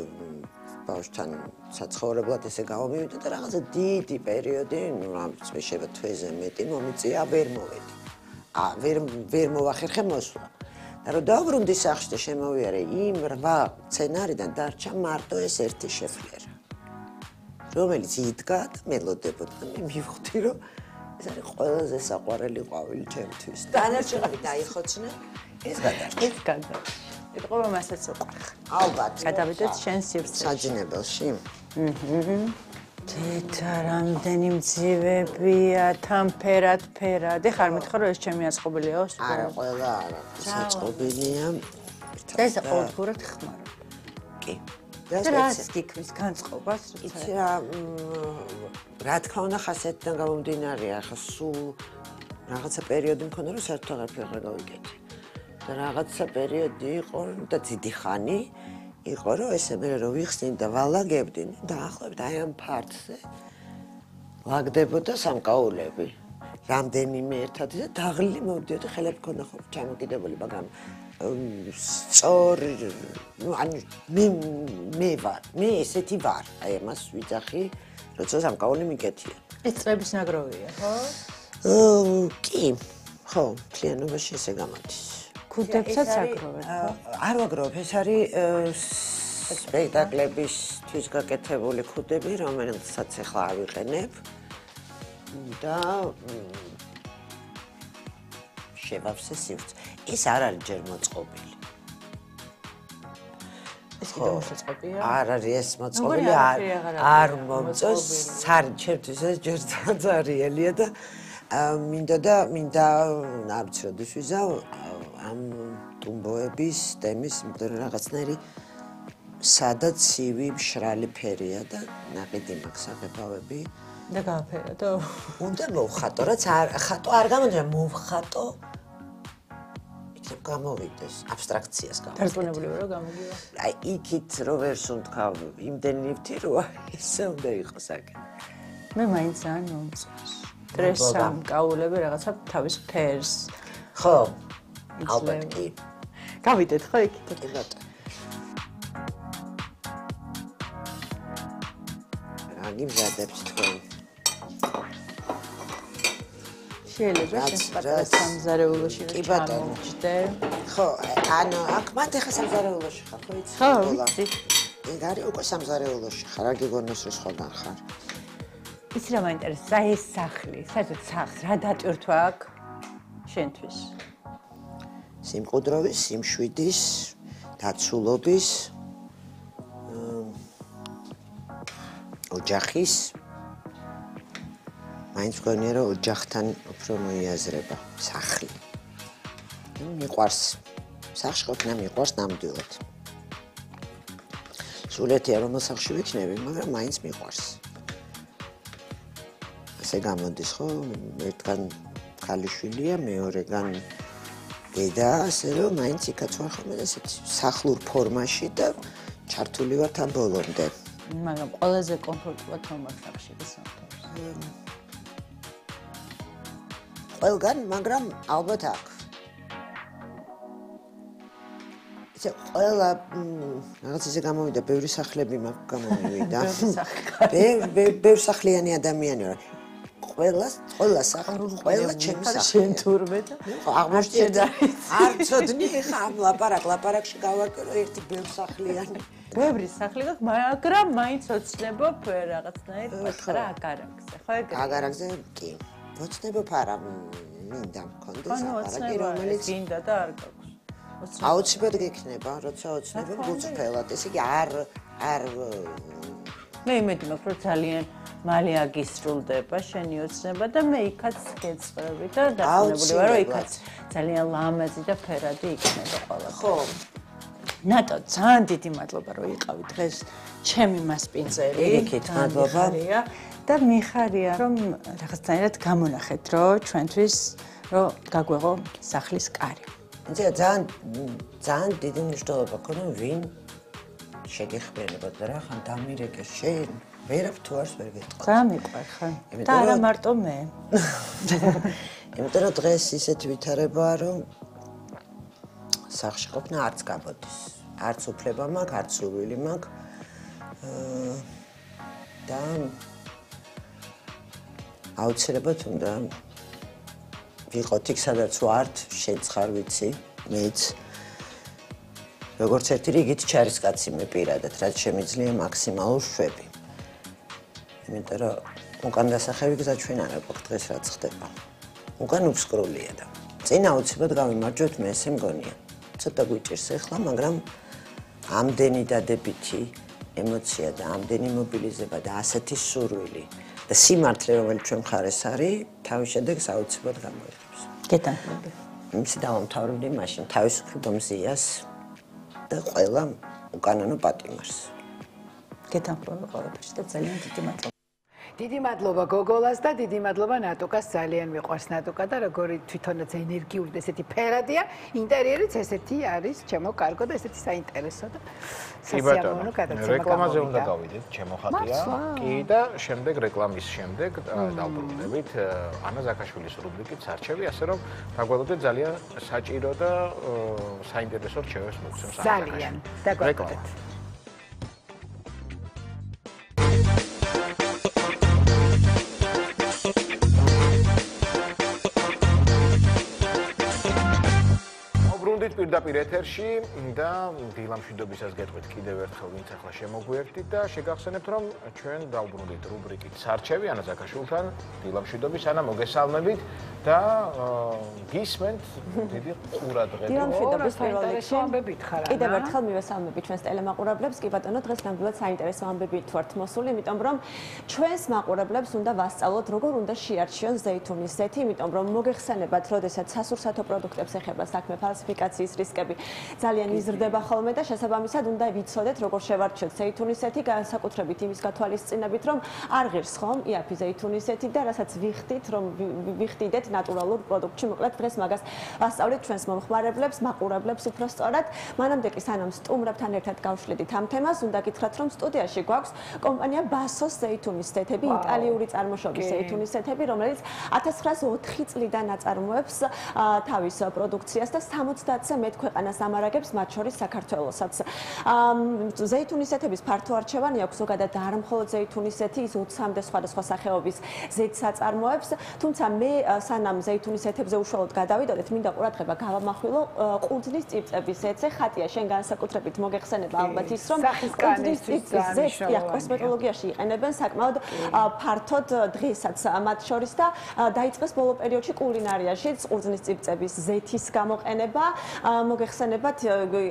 ბავშვთან საცხოვრებლად ესე გამომივიდა და რაღაცა დიდი პერიოდი, ნუ რამც მე შევა თვეზე მეტი მომიწია, ვერ მოვედი. ვერ მოვახერხე მოსვლა. და რომ დავბრუნდი სახლში და შემოვიარე იმ 8 მცენარიდან დარჩა მარტო ეს ერთი შეფლერა. რომელიც იდგა და მელოდებოდა და მე მივხვდი რომ ეს არის ყველაზე საყვარელი ყვავილი ჩემთვის. დანარჩენები დაიხოცნა, ეს გადარჩა. ეს გადარჩა. ეთყობა მასაც უყვარხ. ალბათ. გადავიდეთ შენ სივრცეში. საჯინებელში. თეთა რამდენი მძივებია, თან ფერად. ეხლა არ მითხრა რომ ეს ჩემი აწყობილია ოს? არა, ყველა არა. საწყობილია. და ეს ყოველდღურად ხმარო. კი. და რას გიქმის განწყობას? იცი რა თქმა უნდა ხასიათიდან გამომდინარეა, ახლა სულ რაღაცა პერიოდი მქონდა რომ საერთოდ აღარ აღარ გავიკეთე. და რაღაცა პერიოდი იყო და დიდი ხანი იყო რომ ესე მე რომ ვიხსნი და ვალაგებდი და ახლობთ აი ამ ფარტზე ლაგდებოდა სამკაულები. რამდენიმე ერთად და დაღლილი მოვდიოდა ხელები ქონდა ხო ჩამოკიდებული, მაგრამ სწორი ნუ ანუ მე ესეთი ვარ. აი ამას ვიძახი, როცა სამკაული მიკეთია. ეს წრების ნაგროვია, ხო? კი. ხო, მთლიანობაში ესე გამოდის. ქუდებსაც აგროვებ, ხო? არ ვაგროვებ, ეს არის სპექტაკლებისთვის გაკეთებული ქუდები, რომელსაც ახლა ავიყენებ და შევავსე სივრცე. ეს არ არის ჯერ მოწყობილი. ეს კიდევ მოწყობილია? არ არის ეს მოწყობილი, არ მომწონს, ჩემთვის ეს ჯერ ძარიელია და მინდა არ ვიცი როდის ვიზავ ამ ტუმბოების თემის, იმიტომ რომ რაღაცნაირი სადაც ცივი მშრალი ფერია და ნაყიდი მაქვს საღებავები და გააფერადო? უნდა მოვხატო, რაც ხატო არ გამოდის, მოვხატო. იქნებ გამოვიდეს, აბსტრაქციას გამოვიდეს. დარწმუნებული ვარ რომ გამოგივა. აი იქით რო ვერ სუნთქავ, იმდენი ვთიროა, ისე უნდა იყოს აქ. მე მაინც ძალიან მომწონს. დრესამ კაულები რაღაცა თავის ფერს. ხო. ალბათ კი. გავიდეთ ხო იქით? კი ბატონო. გიმზადებს თქვენ. შეიძლება შენ პატარა სამზარეულოში ჩამოვჭდე. ხო, ანუ აქ მანდ ახლა სამზარეულოში ხარ, ხო იცი? ხო, ვიცი. ეგ არის უკვე სამზარეულოში ხარ, რა გიგონოს რომ სხვაგან ხარ. იცი რა მაინტერესებს, აი ეს სახლი, საერთოდ სახლს რა დატვირთვა აქვს შენთვის? სიმყუდროვის, სიმშვიდის, დაცულობის ოჯახის მაინც მგონია რომ ოჯახთან უფრო მოიაზრება სახლი. მიყვარს სახლში ყოფნა მიყვარს ნამდვილად. სულეთია რომ სახლში ვიქნები, მაგრამ მაინც მიყვარს. ასე გამოდის ხო, ერთგან ქალიშვილია, მეორეგან დედა, ასე რომ მაინც იქაც ვარ ხოლმე ესეთ სახლურ ფორმაში და ჩართული ვარ თან ბოლომდე. მაგრამ ყველაზე კომფორტულად თომარ სახლში გასავთავს. ყველგან, მაგრამ ალბათ აქ. ისე ყველა რაღაც ისე გამოვიდა, ბევრი სახლები მაქვს გამომივიდა. ბევრი სახლიანი ადამიანი ვარ. ყველა სახლი, ყველა ჩემი სახლი. შენ თურმე და აღმოჩნდა. არ ცოდნი ხა ამ ლაპარაკში გავაკეთე რომ ერთი ბევრი სახლიანი. ბევრი სახლი გაქვს, მაგრამ მაინც ოცნებობ რაღაცნაირ პატარა აგარაკზე, ხო ეგრე? აგარაკზე კი. ოცნებობ არა, მინდა მქონდეს აპარატი, რომელიც გინდა და არ გაქვს. აუცილებლად გექნება, როცა ოცნებობ გულწრფელად, ესე იგი არ მე იმედი მაქვს, რომ ძალიან მალე აგისრულდება შენი ოცნება და მე იქაც გეწყვები და დარწმუნებული ვარ, რომ იქაც ძალიან ლამაზი და ფერადი იქნება ყველა. ხო. ნატო, ძალიან დიდი მადლობა, რომ იყავით დღეს ჩემი მასპინძელი. პირიქით მადლობა. და მიხარია, რომ რაღაცნაირად გამონახეთ, რომ ჩვენთვის რომ გაგვეღო სახლის კარი. ძალიან დიდი მნიშვნელობა ქონდა ვინ შეგეხმიერებათ და რა ხან დამირეკეს შენ ვერაფ თუ არს ვერ გეტყვი. ძალიან მიყვარ ხა. და არა მარტო მე. იმიტომ რომ დღეს ისეთ ვითარებაა რომ სახში ყოფნა არც გამოდის. არც უფლება მაქვს, არც სურვილი მაქვს. და აუცილებლად უნდა ვიყოთ იქ, სადაც ვართ, შენც ხარ ვიცი, მეც. როგორც ერთი რიგით ჩარისკაცი მე პირადად, რაც შემიძლია მაქსიმალურ შვები. იმიტომ რომ უკან დასახევი გზა ჩვენ არ გვაქვს დღეს რაც ხდება. უკან უსკროლია და წინ აუცილებლად გავიმარჯვოთ, მე ესე მგონია. ცოტა გვიჭირს ახლა, მაგრამ ამდენი დადებითი ემოცია და ამდენი მობილიზება და ასეთი სურვილი და სიმართლე, რომელიც ჩვენ მხარეს არის, თავის შედეგს აუცილებლად გამოიღებს. გეთანხმები. იმისი დავამთავრებდი მაშინ თავისუფლ მზიას და ყველა უკანონო პატიმარს. გეთანხმები ყველაფერში და ძალიან დიდი მადლობა. დიდი მადლობა გოგოლას და დიდი მადლობა ნატუკას, ძალიან მიყვარს ნატუკა და როგორი თვითონაც ენერგიული და ესეთი ფერადია, ინტერიერიც ესეთი არის, ჩემო კარგო და ესეთი საინტერესო და სასიამოვნო გადაცემა. რეკლამაზე უნდა გავიდეთ, ჩემო ხატია. კი და შემდეგ რეკლამის შემდეგ დავბრუნდებით ანა ზაქაშვილის რუბრიკით სარჩევი, ასე რომ დაგვალოდეთ ძალიან საჭირო და საინტერესო რჩევებს მოგცემს ანა ზაქაშვილი. ძალიან დაგვალოდეთ. პირდაპირ ეთერში და დილამშვიდობისას გეტყვით კიდევ ერთხელ ვინც ახლა შემოგვიერთდით და შეგახსენებთ რომ ჩვენ დავბრუნდით რუბრიკით სარჩევი ანა ზაქაშვილთან დილამშვიდობის ანა მოგესალმებით და გისმენთ დიდი ყურადღება. დილამშვიდობის პირველ რიგში ამბებით ხარ ანა. კიდევ ერთხელ მივესალმები ჩვენს ტელემაყურებლებს. კი ბატონო, დღეს ნამდვილად საინტერესო ამბებით ვართ მოსული, იმიტომ რომ ჩვენს მაყურებლებს უნდა ვასწავლოთ როგორ უნდა შეარჩიონ ზეითუნის ზეთი, იმიტომ რომ მოგეხსენებათ, როდესაც სასურსათო პროდუქტებს ეხება საქმე ფალსიფიკაციის რისკები ძალიან იზრდება ხოლმე და შესაბამისად უნდა ვიცოდეთ როგორ შევარჩიოთ ზეითუნის ზეთი, განსაკუთრებით იმის გათვალისწინებით, რომ არ ღირს ხომ იაფი ზეითუნის ზეთი და რასაც ვიხდით, რომ ვიხდიდეთ ნატურალურ პროდუქტში, მოკლედ დღეს მაგას ვასწავლით ჩვენს მომხმარებლებს, მაყურებლებს უფრო სწორად. მანამდე კი სანამ სტუმრებთან ერთად გავშლიდით ამ თემას, უნდა გითხრათ, რომ სტუდიაში გვაქვს კომპანია ბასოს ზეითუნის ზეთები, იტალიური წარმოშობის ზეითუნის ზეთები, რომელიც 1904 წლიდან აწარმოებს თავის პროდუქციას და 70-ზე მეტ ქვეყანას ამარაგებს, მათ შორის საქართველოსაც. ზეითუნის ზეთების ფართო არჩევანი აქვს, ზოგადად არა მხოლოდ ზეითუნის ზეთი, ის 20-მდე სხვადასხვა სახეობის ზეთს აწარმოებს, თუმცა მე სანამ ზეითუნის ზეთებზე უშუალოდ გადავიდოდეთ, მინდა ყურადღება გავამახვილო ყურძნის წიწების ზეთზე. ხატია შენ განსაკუთრებით მოგეხსენება ალბათ ის, რომ ყურძნის წიწის ზეთს კოსმეტოლოგიაში იყენებენ საკმაოდ ფართოდ დღესაც მათ შორის და დაიწყეს ბოლო პერიოდში კულინარიაშიც ყურძნის წიწების ზეთის გამოყენება. მოგეხსენებათ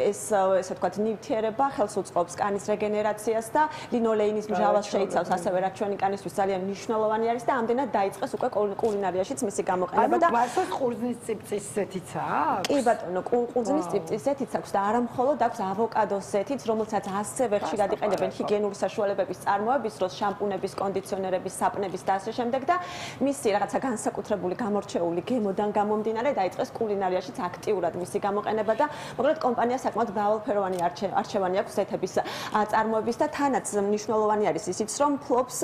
ეს ესე ვთქვათ ნივთიერება ხელს უწყობს კანის რეგენერაციას და ლინოლეინის მჟავას შეიცავს, ასევე რაც ჩვენი კანისთვის ძალიან მნიშვნელოვანი არის და ამდენად დაიწყეს უკვე კულინარიაშიც მისი გამოყენება და ბასოს ყურძნის წიწის ზეთიც აქვს? კი ბატონო, ყურძნის წიწის ზეთიც აქვს და არა მხოლოდ აქვს ავოკადოს ზეთიც, რომელსაც ასევე ხშირად იყენებენ ჰიგიენური საშუალებების წარმოების დროს, შამპუნების, კონდიციონერების, საპნების და ასე შემდეგ და მისი რაღაცა განსაკუთრებული გამორჩეული გემოდან გამომდინარე დაიწყეს კულინარიაშიც აქტიურად მისი გამოყენება და მოკლედ კომპანია საკმაოდ მრავალფეროვანი არჩევანი აქვს ზეთების წარმოების და თანაც მნიშვნელოვანი არის ისიც, რომ ფლობს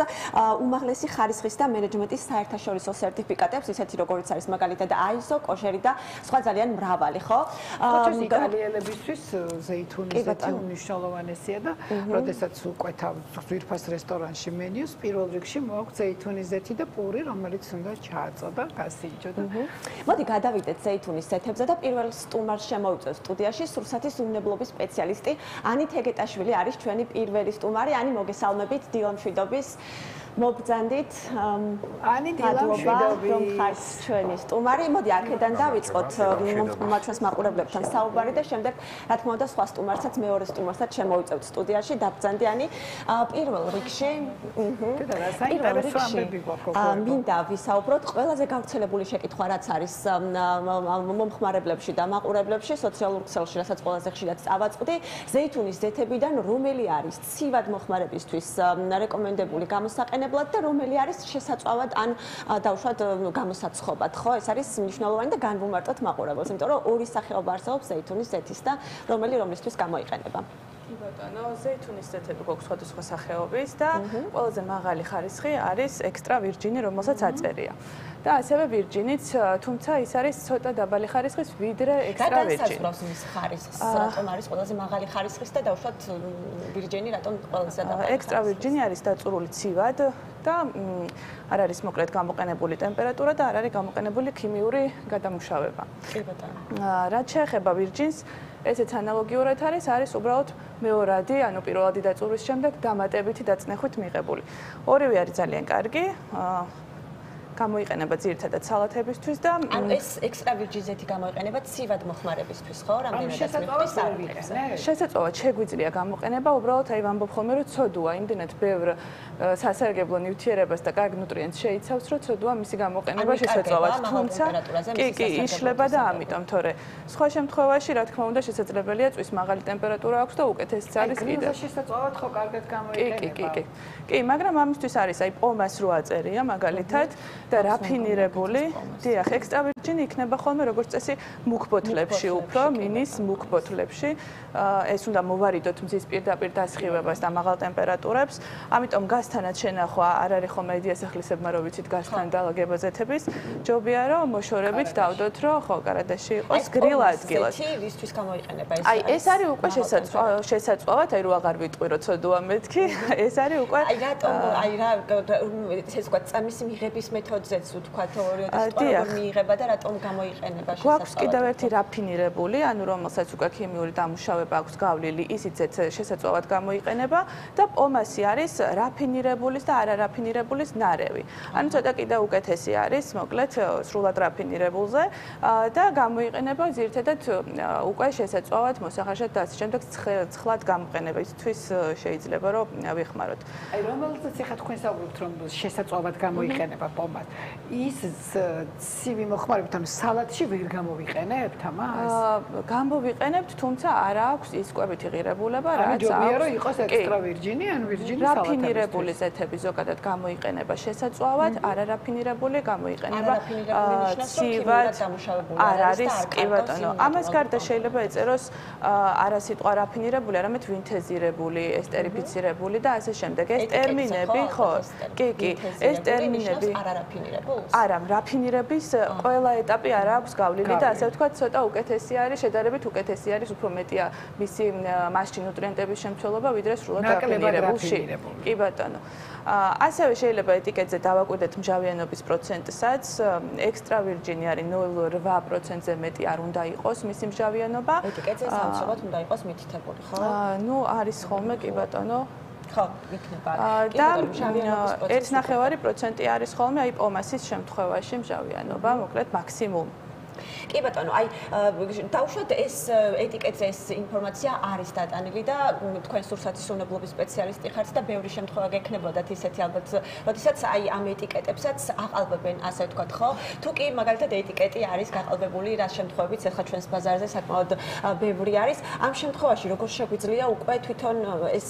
უმაღლესი ხარისხის და მენეჯმენტის საერთაშორისო სერტიფიკატებს, ისეთი როგორიც არის მაგალითად ISO, კოშერი და სხვა ძალიან მრავალი, ხო? ხოჭოს იტალიელებისთვის ზეითუნის ზეთი უმნიშვნელოვანესია და როდესაც უყვეთავ ძვირფას რესტორანში მენიუს, პირველ რიგში მოაქვს ზეითუნის ზეთი და პური, რომელიც უნდა ჩააწოდა, გასინჯო და მოდი გადავიდეთ ზეითუნის ზეთებზე და პირველ სტუმარს შემოვიწევთ სტუდიაში სურსათის უნებლობის სპეციალისტი ანი თეგეტაშვილი არის ჩვენი პირველი სტუმარი. ანი, მოგესალმებით, დილამშვიდობის. მოგბრძანდით. ანი, დილამშვიდობის. რომ ხართ ჩვენი სტუმარი. მოდი აქედან დავიწყოთ ჩვენს მაყურებლებთან საუბარი და შემდეგ რა თქმა უნდა სხვა სტუმარსაც, მეორე სტუმარსაც შემოვიწევთ სტუდიაში. დაბრძანდი ანი. პირველ რიგში, მინდა ვისაუბროთ ყველაზე გავრცელებული შეკითხვა, რაც არის მომხმარებლებში და მაყურებლებში. მაუწყებლებში, სოციალურ ქსელში, რასაც ყველაზე ხშირად წავაწყდი, ზეითუნის ზეთებიდან რომელი არის ცივად მოხმარებისთვის რეკომენდებული გამოსაყენებლად და რომელი არის შესაწვავად ან დავუშვათ გამოსაცხობად, ხო? ეს არის მნიშვნელოვანი და განვუმარტოთ მაყურებელს, იმიტომ რომ ორი სახეობა არსებობს ზეითუნის ზეთის და რომლისთვის გამოიყენება. კი ბატონო, ზეითუნის ზეთები გვაქვს სხვადასხვა სახეობის და ყველაზე მაღალი ხარისხი არის ექსტრა ვირჯინი, რომელსაც აწერია. და ასევე ვირჯინიც, თუმცა ის არის ცოტა დაბალი ხარისხის, ვიდრე ექსტრა ვირჯინი. და განსაზღვრავს მის ხარისხს, რატომ არის ყველაზე მაღალი ხარისხის და დავუშვათ ვირჯინი რატომ ყველაზე დაბალი. ექსტრა ვირჯინი არის დაწურული ცივად და არ არის მოკლედ გამოყენებული ტემპერატურა და არ არის გამოყენებული ქიმიური გადამუშავება. კი ბატონო. რაც შეეხება ვირჯინს, ესეც ანალოგიურად არის უბრალოდ მეორადი, ანუ პირველადი დაწურვის შემდეგ დამატებითი დაწნეხვით მიღებული. ორივე არის ძალიან კარგი. გამოიყენება ძირითადად სალათებისთვის და ეს ექსტრა ვირჯინ ზეთი გამოიყენება ცივად მოხმარებისთვის, ხო? რამდენადაც მიხდის სალათებზე. შესაძლოა შეგვიძლია გამოყენება, უბრალოდ აი ვამბობ ხოლმე რომ ცოდუა, იმდენად ბევრ სასარგებლო ნივთიერებას და კარგ ნუტრიენტს შეიცავს, რომ ცოდუა მისი გამოყენება შესაძლოა, თუმცა კი, იშლება და ამიტომ, თორე სხვა შემთხვევაში, რა თქმა უნდა, შესაძლებელია წვის მაღალი ტემპერატურა აქვს და უკეთესიც არის კიდე. აი, შესაძლოა ხო კარგად გამოიყენება. კი, მაგრამ ამისთვის არის აი პომას რო აწერია მაგალითად და რაფინირებული, დიახ, ექსტრა ვირჯინი იქნება ხოლმე როგორც წესი მუქ ბოთლებში უფრო, მინის მუქ ბოთლებში. ეს უნდა მოვარიდოთ მზის პირდაპირ დასხივებას და მაღალ ტემპერატურებს. ამიტომ გასთანაც შენახვა არ არის ხოლმე დიასახლისებმა რო ვიცით გასთან დალაგება ზეთების. ჯობია რომ მოშორებით დავდოთ რომ ხო კარადაში იყოს გრილ ადგილად. ვისთვის გამოიყენება ეს? აი ეს არის უკვე შესაძლოა, აი რო აღარ ვიტყვი რომ ცოდუა მეთქი, ეს არის უკვე აი რატომ აი რა ესე ვთქვათ წამის მიღების მეთოდზეც ვთქვათ ორიოდესტყვარობა მიიღება და რატომ გამოიყენება შესაძლოა. გვაქვს კიდევ ერთი რაფინირებული, ანუ რომელსაც უკვე ქიმიური დამუშავება აქვს გავლილი, ისიც შესაძლოა გამოიყენება და პომასი არის რაფინირებულის და არარაფინირებულის ნარევი. ანუ ცოტა კიდევ უკეთესი არის, მოკლედ სრულად რაფინირებულზე და გამოიყენება ძირითადად უკვე შესაძლოა მოსახარშად და ასე შემდეგ ცხლად გამოყენებისთვის შეიძლება რომ ვიხმაროთ. აი რომელზეც ახლა თქვენ საუბრობთ რომ შესაძლოა გამოიყენება პომას. ის ცივი მოხმარებით ამ სალატში ვერ გამოვიყენებთ ამას? გამოვიყენებთ, თუმცა არ აქვს ის კვებითი ღირებულება, რაც აქვს. ჯობია რომ იყოს ექსტრა ვირჯინი, ან ვირჯინი სალატები. რაფინირებული ზეთები ზოგადად გამოიყენება შესაძლოა, არარაფინირებული გამოიყენება ცივად არ არის კი ბატონო. ამას გარდა შეიძლება ეწეროს არა სიტყვა რაფინირებული, არამედ ვინთეზირებული, ესტერიფიცირებული და ასე შემდეგ. ეს ტერმინები, ხო, კი, ეს ტერმინები არარაფინირებულს? არა, რაფინირების ყველა ეტაპი არ აქვს გავლილი და ასე ვთქვათ, ცოტა უკეთესი არის, შედარებით უკეთესი არის, უფრო მეტია მისი მასში ნუტრიენტების შემცველობა, ვიდრე სრულად რაფინირებულში. კი ბატონო. ასევე შეიძლება ეტიკეტზე დავაკვირდეთ მჟავიანობის პროცენტსაც. ექსტრა ვირჯინი არის 0.8%-ზე მეტი არ უნდა იყოს მისი მჟავიანობა. ეტიკეტზე სამწუხაროდ უნდა იყოს მითითებული, ხო? ნუ არის ხოლმე, კი ბატონო. ხო, იქნება. და 1.9% არის ხოლმე აი პომასის შემთხვევაში მჟავიანობა, მოკლედ მაქსიმუმ. კი ბატონო, აი დავუშვათ ეს ეტიკეტზე ეს ინფორმაცია არის დატანილი და თქვენ სურსათისმებლობის სპეციალისტი ხართ და ბევრი შემთხვევა გექნებოდათ ისეთი ალბათ, როდესაც აი ამ ეტიკეტებსაც აყალბებენ, ასე ვთქვათ, ხო? თუ კი მაგალითად ეტიკეტი არის გაყალბებული რა შემთხვევებიც ახლა ჩვენს ბაზარზე საკმაოდ ბევრი არის, ამ შემთხვევაში როგორ შეგვიძლია უკვე თვითონ ეს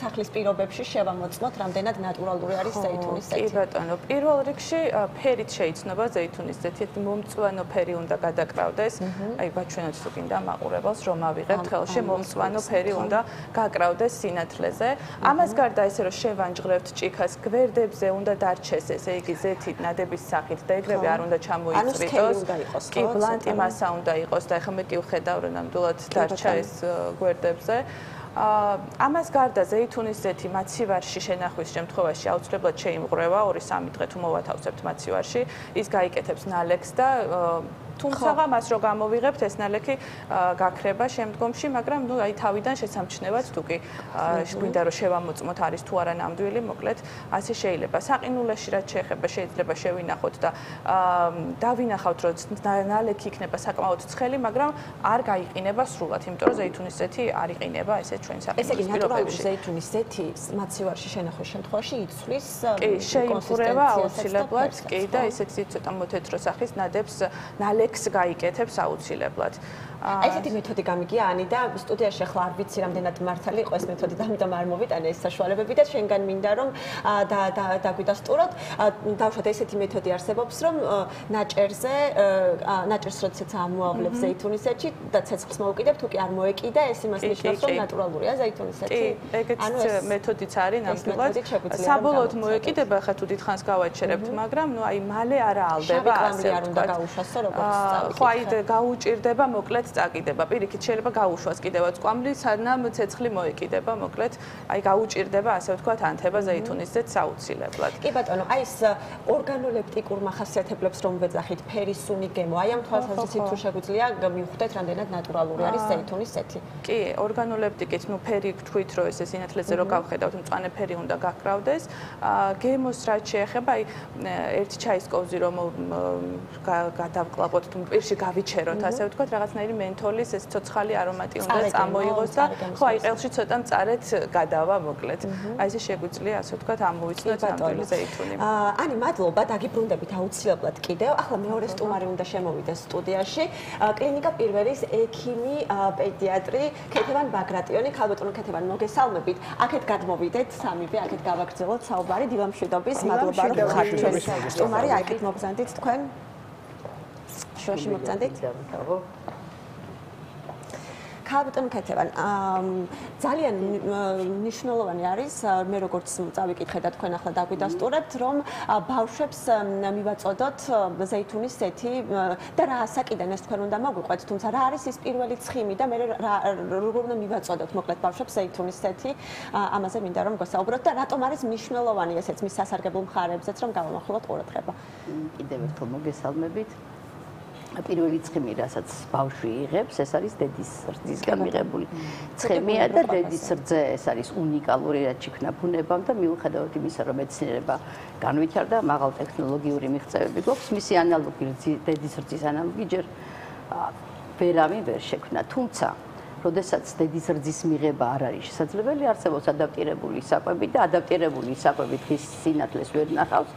სახლის პირობებში შევამოწმოთ, რამდენად ნატურალური არის ზეითუნის ზეთი? კი ბატონო, პირველ რიგში ფერით შეიცნობა ზეითუნის ზეთი, მომწვანო ფერი უნდა გადაკრავდეს. აი გაჩვენოთ თუ კიდე მაყურებელს რომ ავიღებთ ხელში მომწვანო ფერი უნდა გაკრავდეს სინათლეზე. ამას გარდა ესე რომ შევანჯღრებთ ჭიქას გვერდებზე უნდა დარჩეს ესე იგი ზეთით ნადების სახით და ეგრევე არ უნდა ჩამოიწვრიტოს. კი ბლანტი მასა უნდა იყოს და ეხლა მეტი ვხედავ რომ ნამდვილად დარჩა ეს გვერდებზე. ამას გარდა ზეითუნის ზეთი მაცივარში შენახვის შემთხვევაში აუცილებლად შეიმღრევა 2-3 დღე თუ მოვათავსებთ მაცივარში, ის გაიკეთებს ნალექს და თუმცა მას რო გამოვიღებთ ეს ნალექი გაქრება შემდგომში, მაგრამ ნუ აი თავიდან შესამჩნევად თუ კი გვინდა რომ შევამოწმოთ არის თუ არა ნამდვილი, მოკლედ ასე შეიძლება. საყინულეში რაც შეეხება შეიძლება შევინახოთ და დავინახავთ რომ ნალექი იქნება საკმაოდ ცხელი, მაგრამ არ გაიყინება სრულად, იმიტომ რომ ზეითუნის ზეთი არ იყინება ესე ჩვენ საყინულის პირობებში. ზეითუნის ზეთი მაცივარში შენახვის შემთხვევაში იცვლის კი, შეიმღრევა აუცილებლად, კი და ისეთი ცოტა მოთეთრო სახის ნადებს ნალექს გაიკეთებს აუცილებლად. აი ესეთი მეთოდი გამიგია ანი და სტუდიაში ახლა არ ვიცი რამდენად მართალი იყო ეს მეთოდი და ამიტომ არ მოვიტანე ეს საშუალებები და შენგან მინდა რომ დაგვიდასტუროთ დავუშვათ ესეთი მეთოდი არსებობს რომ ნაჭერს როდესაც ამოავლებს ზეითუნისეთში და ცეცხლს მოვუკიდებ თუ კი არ მოეკიდა ეს იმას ნიშნავს რომ ნატურალურია ზეითუნისეთი ეგეც მეთოდიც არის ნამდვილად საბოლოოდ მოეკიდება ხა თუ დიდხანს გავაჩერებთ მაგრამ ნუ აი მალე არა ალდება ასე არ უნდა გაუშვასო როგორც ხო აი გაუჭირდება მოკლედ წაკიდება პირიქით შეიძლება გაუშვას კიდევაც კვამლი სანამ ცეცხლი მოეკიდება მოკლედ აი გაუჭირდება ასე ვთქვათ ანთება ზეითუნისძეც საუცილებლად კი ბატონო აი ეს ორგანოლეპტიკურ მახასიათებლებს რომ ვეძახით ფერი სუნი გემო აი ამ თვალსაზრისით თუ შეგვიძლია მივხვდეთ რამდენად ნატურალური არის ზეითუნისეთი კი ორგანოლეპტიკით ნუ ფერი თქვით რომ ეს სინათლეზე რო გავხედავთ მწვანე ფერი უნდა გაქრავდეს გემოს რაც შეეხება აი ერთი ჩაის კოვზი რომ გადავკლაპოთ თუ პირში გავიჩეროთ ასე ვთქვათ რაღაცნაირი მენთოლის ეს ცოცხალი არომატი უნდა წამოიღოს და ხო აი ყელში ცოტა მწარეთ გადავა მოკლედ აი ესე შეგვიძლია ასე ვთქვათ ამოვიცნოთ ნამდვილი ზეითუნი ანი მადლობა დაგიბრუნდებით აუცილებლად კიდევ ახლა მეორე სტუმარი უნდა შემოვიდეს სტუდიაში კლინიკა პირველის ექიმი პედიატრი ქეთევან ბაგრატიონი ქალბატონო ქეთევან მოგესალმებით აქეთ გადმოვიდეთ სამივე აქეთ გავაგრძელოთ საუბარი დილამშვიდობის მადლობა რომ ხართ ჩვენი სტუმარი აქეთ მოგზანდით თქვენ შუაში მოგზანდით ქალბატონო ქეთევან ძალიან მნიშვნელოვანი არის მე როგორც წავიკითხე და თქვენ ახლა დაგვიდასტურებთ რომ ბავშვებს მივაწოდოთ ზეითუნისეთი და რა ასაკიდან ეს თქვენ უნდა მოგვიყვეთ თუმცა რა არის ის პირველი ცხიმი და მე როგორ უნდა მივაწოდოთ მოკლედ ბავშვებს ზეითუნისეთი ამაზე მინდა რომ გასაუბროთ და რატომ არის მნიშვნელოვანი ესეც მის სასარგებლო მხარეებზეც რომ გავამახვილოთ ყურადღება კიდევ ერთხელ მოგესალმებით პირველი ცხიმი, რასაც ბავშვი იღებს, ეს არის დედის რძისგან მიღებული ცხიმია და დედის რძე ეს არის უნიკალური რაც იქნა ბუნებამ და მიუხედავად იმისა, რომ მეცნიერება განვითარდა, მაღალ ტექნოლოგიური მიღწევები გვაქვს, მისი ანალოგი დედის რძის ანალოგი ჯერ ვერავინ ვერ შექმნა, თუმცა როდესაც დედის რძის მიღება არ არის შესაძლებელი, არსებობს ადაპტირებული საკვები და ადაპტირებული საკვები დღის სინათლეს ვერ ნახავს.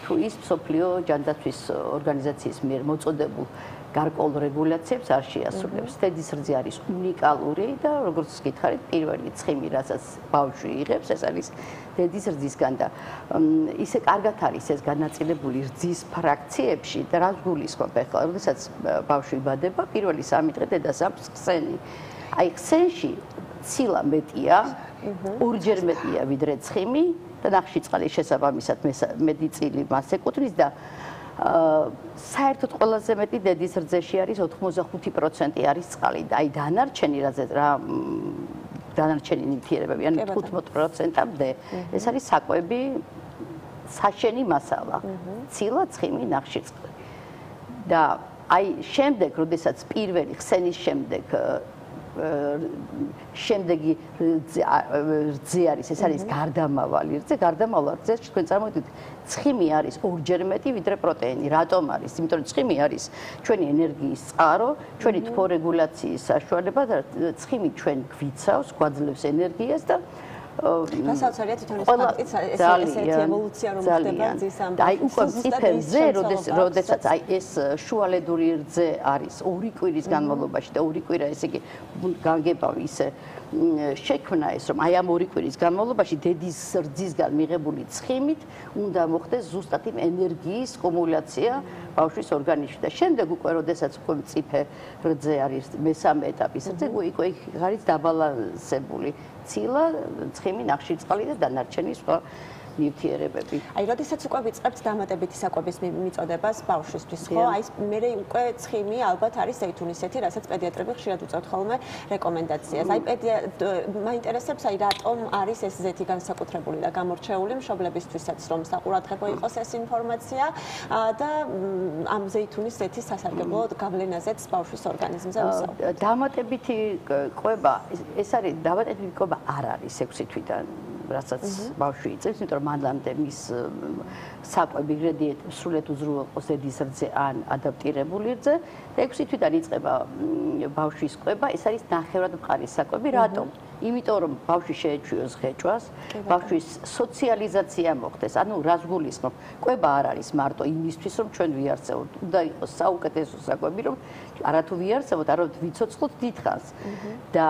თუ ის მსოფლიო ჯანდაცვის ორგანიზაციის მიერ მოწოდებულ გარკვეულ რეგულაციებს არ შეასრულებს. დედის რძე არის უნიკალური და როგორც გითხარით, პირველი ცხიმი, რასაც ბავშვი იღებს, ეს არის დედის რძისგან და ისე კარგად არის ეს განაწილებული რძის ფრაქციებში და რაც გულისხმობ ახლა, როდესაც ბავშვი იბადება, პირველი 3 დღე დედას აქვს ხსენი. აი ხსენში ცილა მეტია, ორჯერ მეტია ვიდრე ცხიმი. და ნახშირწყალის შესაბამისად მეტი წილი მას ეკუთვნის და საერთოდ ყველაზე მეტი დედის რძეში არის 85% არის წყალი და აი დანარჩენი ნივთიერებები ან 15%-მდე ეს არის საკვები საშენი მასალა ცილა ცხიმი ნახშირწყალი და აი შემდეგ როდესაც პირველი ხსენის შემდეგი რძე არის ეს არის გარდამავალი რძე გარდამავალ რძეში თქვენ წარმოვიდგინეთ ცხიმი არის ორჯერ მეტი ვიდრე პროტეინი რატომ არის იმიტომ რომ ცხიმი არის ჩვენი ენერგიის წყარო ჩვენი თბორეგულაციის საშუალება და ცხიმი ჩვენ გვიცავს გვაძლევს ენერგიას და გასაოცარია თვითონ ეს ფაქტიც ესეთი ევოლუცია რომ ხდება რძის ამ აი უკვე მწიფე რძე როდესაც აი ეს შუალედური რძე არის 2 კვირის განმავლობაში და 2 კვირა ესე იგი განგებავ ისე შექმნა ეს რომ აი ამ 2 კვირის განმავლობაში დედის რძისგან მიღებული ცხიმით უნდა მოხდეს ზუსტად იმ ენერგიის კუმულაცია ბავშვის ორგანიზმში და შემდეგ უკვე როდესაც უკვე მწიფე რძე არის მესამე ეტაპის რძე უკვე არის დაბალანსებული ცილა, ცხიმი, ნახშირწყალი და დანარჩენი სხვა ნივთიერებები. აი, როდესაც უკვე ვიწყებთ დამატებითი საკვების მიწოდებას ბავშვისთვის, ხო? აი, მე უკვე ცხიმი ალბათ არის ზეითუნისეთი, რასაც პედიატრები ხშირად უწევთ ხოლმე რეკომენდაციას. აი, მაინტერესებს, აი, რატომ არის ეს ზეთი განსაკუთრებული და გამორჩეული მშობლებისთვისაც, რომ საყურადღებო იყოს ეს ინფორმაცია და ამ ზეითუნის ზეთის სასარგებლო გავლენაზეც ბავშვის ორგანიზმზე ვისაუბრებთ. დამატებითი კვება, ეს არის დამატებითი კვება არ არის 6 თვიდან. რასაც ბავშვი იწევს, იმიტომ რომ მანამდე მის საკვები ინგრედიენტები სრულად უზრუნველყოს დედის რძე ან ადაპტირებული რძე და 6 თვიდან იწყება ბავშვის კვება, ეს არის ნახევრად მყარი საკვები, რატომ? იმიტომ რომ ბავშვი შეეჩვიოს ღეჭვას, ბავშვის სოციალიზაცია მოხდეს. ანუ რას გულისხმობ? კვება არ არის მარტო იმისთვის, რომ ჩვენ ვიარწევოთ. უნდა იყოს საუკეთესო საკვები, რომ არათუ ვიარწევოთ, არამედ ვიცოცხლოთ დიდხანს. და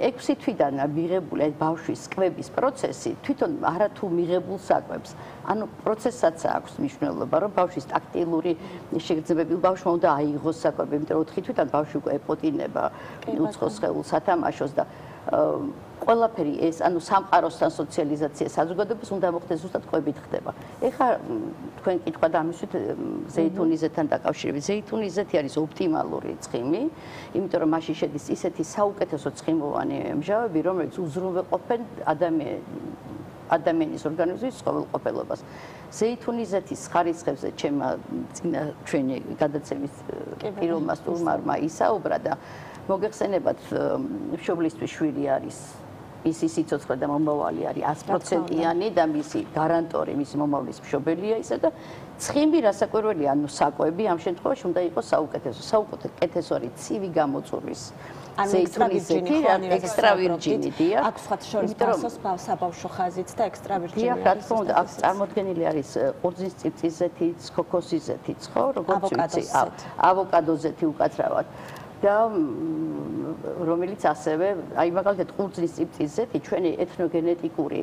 6 თვიდან მიღებული ბავშვის კვების პროცესი თვითონ არათუ მიღებულ საკვებს. ანუ პროცესსაც აქვს მნიშვნელობა, რომ ბავშვის ტაქტილური შეგრძნებები ბავშვმა უნდა აიღოს საკვები, იმიტომ რომ 4 თვიდან ბავშვი უკვე ეპოტინება უცხო სხეულს ათამაშოს და ყველაფერი ეს, ანუ სამყაროსთან სოციალიზაცია საზოგადოებას უნდა მოხდეს ზუსტად კვებით ხდება. ეხლა თქვენ კითხვა და ამისვით ზეითუნიზეთთან დაკავშირებით. ზეითუნიზეთი არის ოპტიმალური ცხიმი, იმიტომ რომ მასში შედის ისეთი საუკეთესო ცხიმოვანი მჟავები, რომელიც უზრუნველყოფენ ადამიანის ორგანიზმის ცხოველყოფილობას. ზეითუნიზეთის ხარისხებზე ჩვენი გადაცემის პირველმა სტუმარმა ისაუბრა და მოგეხსენებათ, მშობლისთვის შვილი არის მისი სიცოცხლე და მომავალი არის 100%-იანი და მისი გარანტორი, მისი მომავლის მშობელია ისა და ცხიმი რასაკვირველია, ანუ საკვები ამ შემთხვევაში უნდა იყოს საუკეთესო. საუკეთესო არის ცივი გამოწვევის ზეითუნიზეთი, ექსტრავირჯინი, დიახ. აქვს სხვა შორის ბავშვს საბავშვო ხაზით და ექსტრავირჯინი. დიახ, რა თქმა უნდა, აქ წარმოდგენილი არის ყურძნის წიწიზეთიც, ქოქოსიზეთიც, ხო, როგორც ვიცი, ავოკადოზეთი უკაცრავად. და რომელიც ასევე, აი მაგალითად ყურძნის წიწიზეთი ჩვენი ეთნოგენეტიკური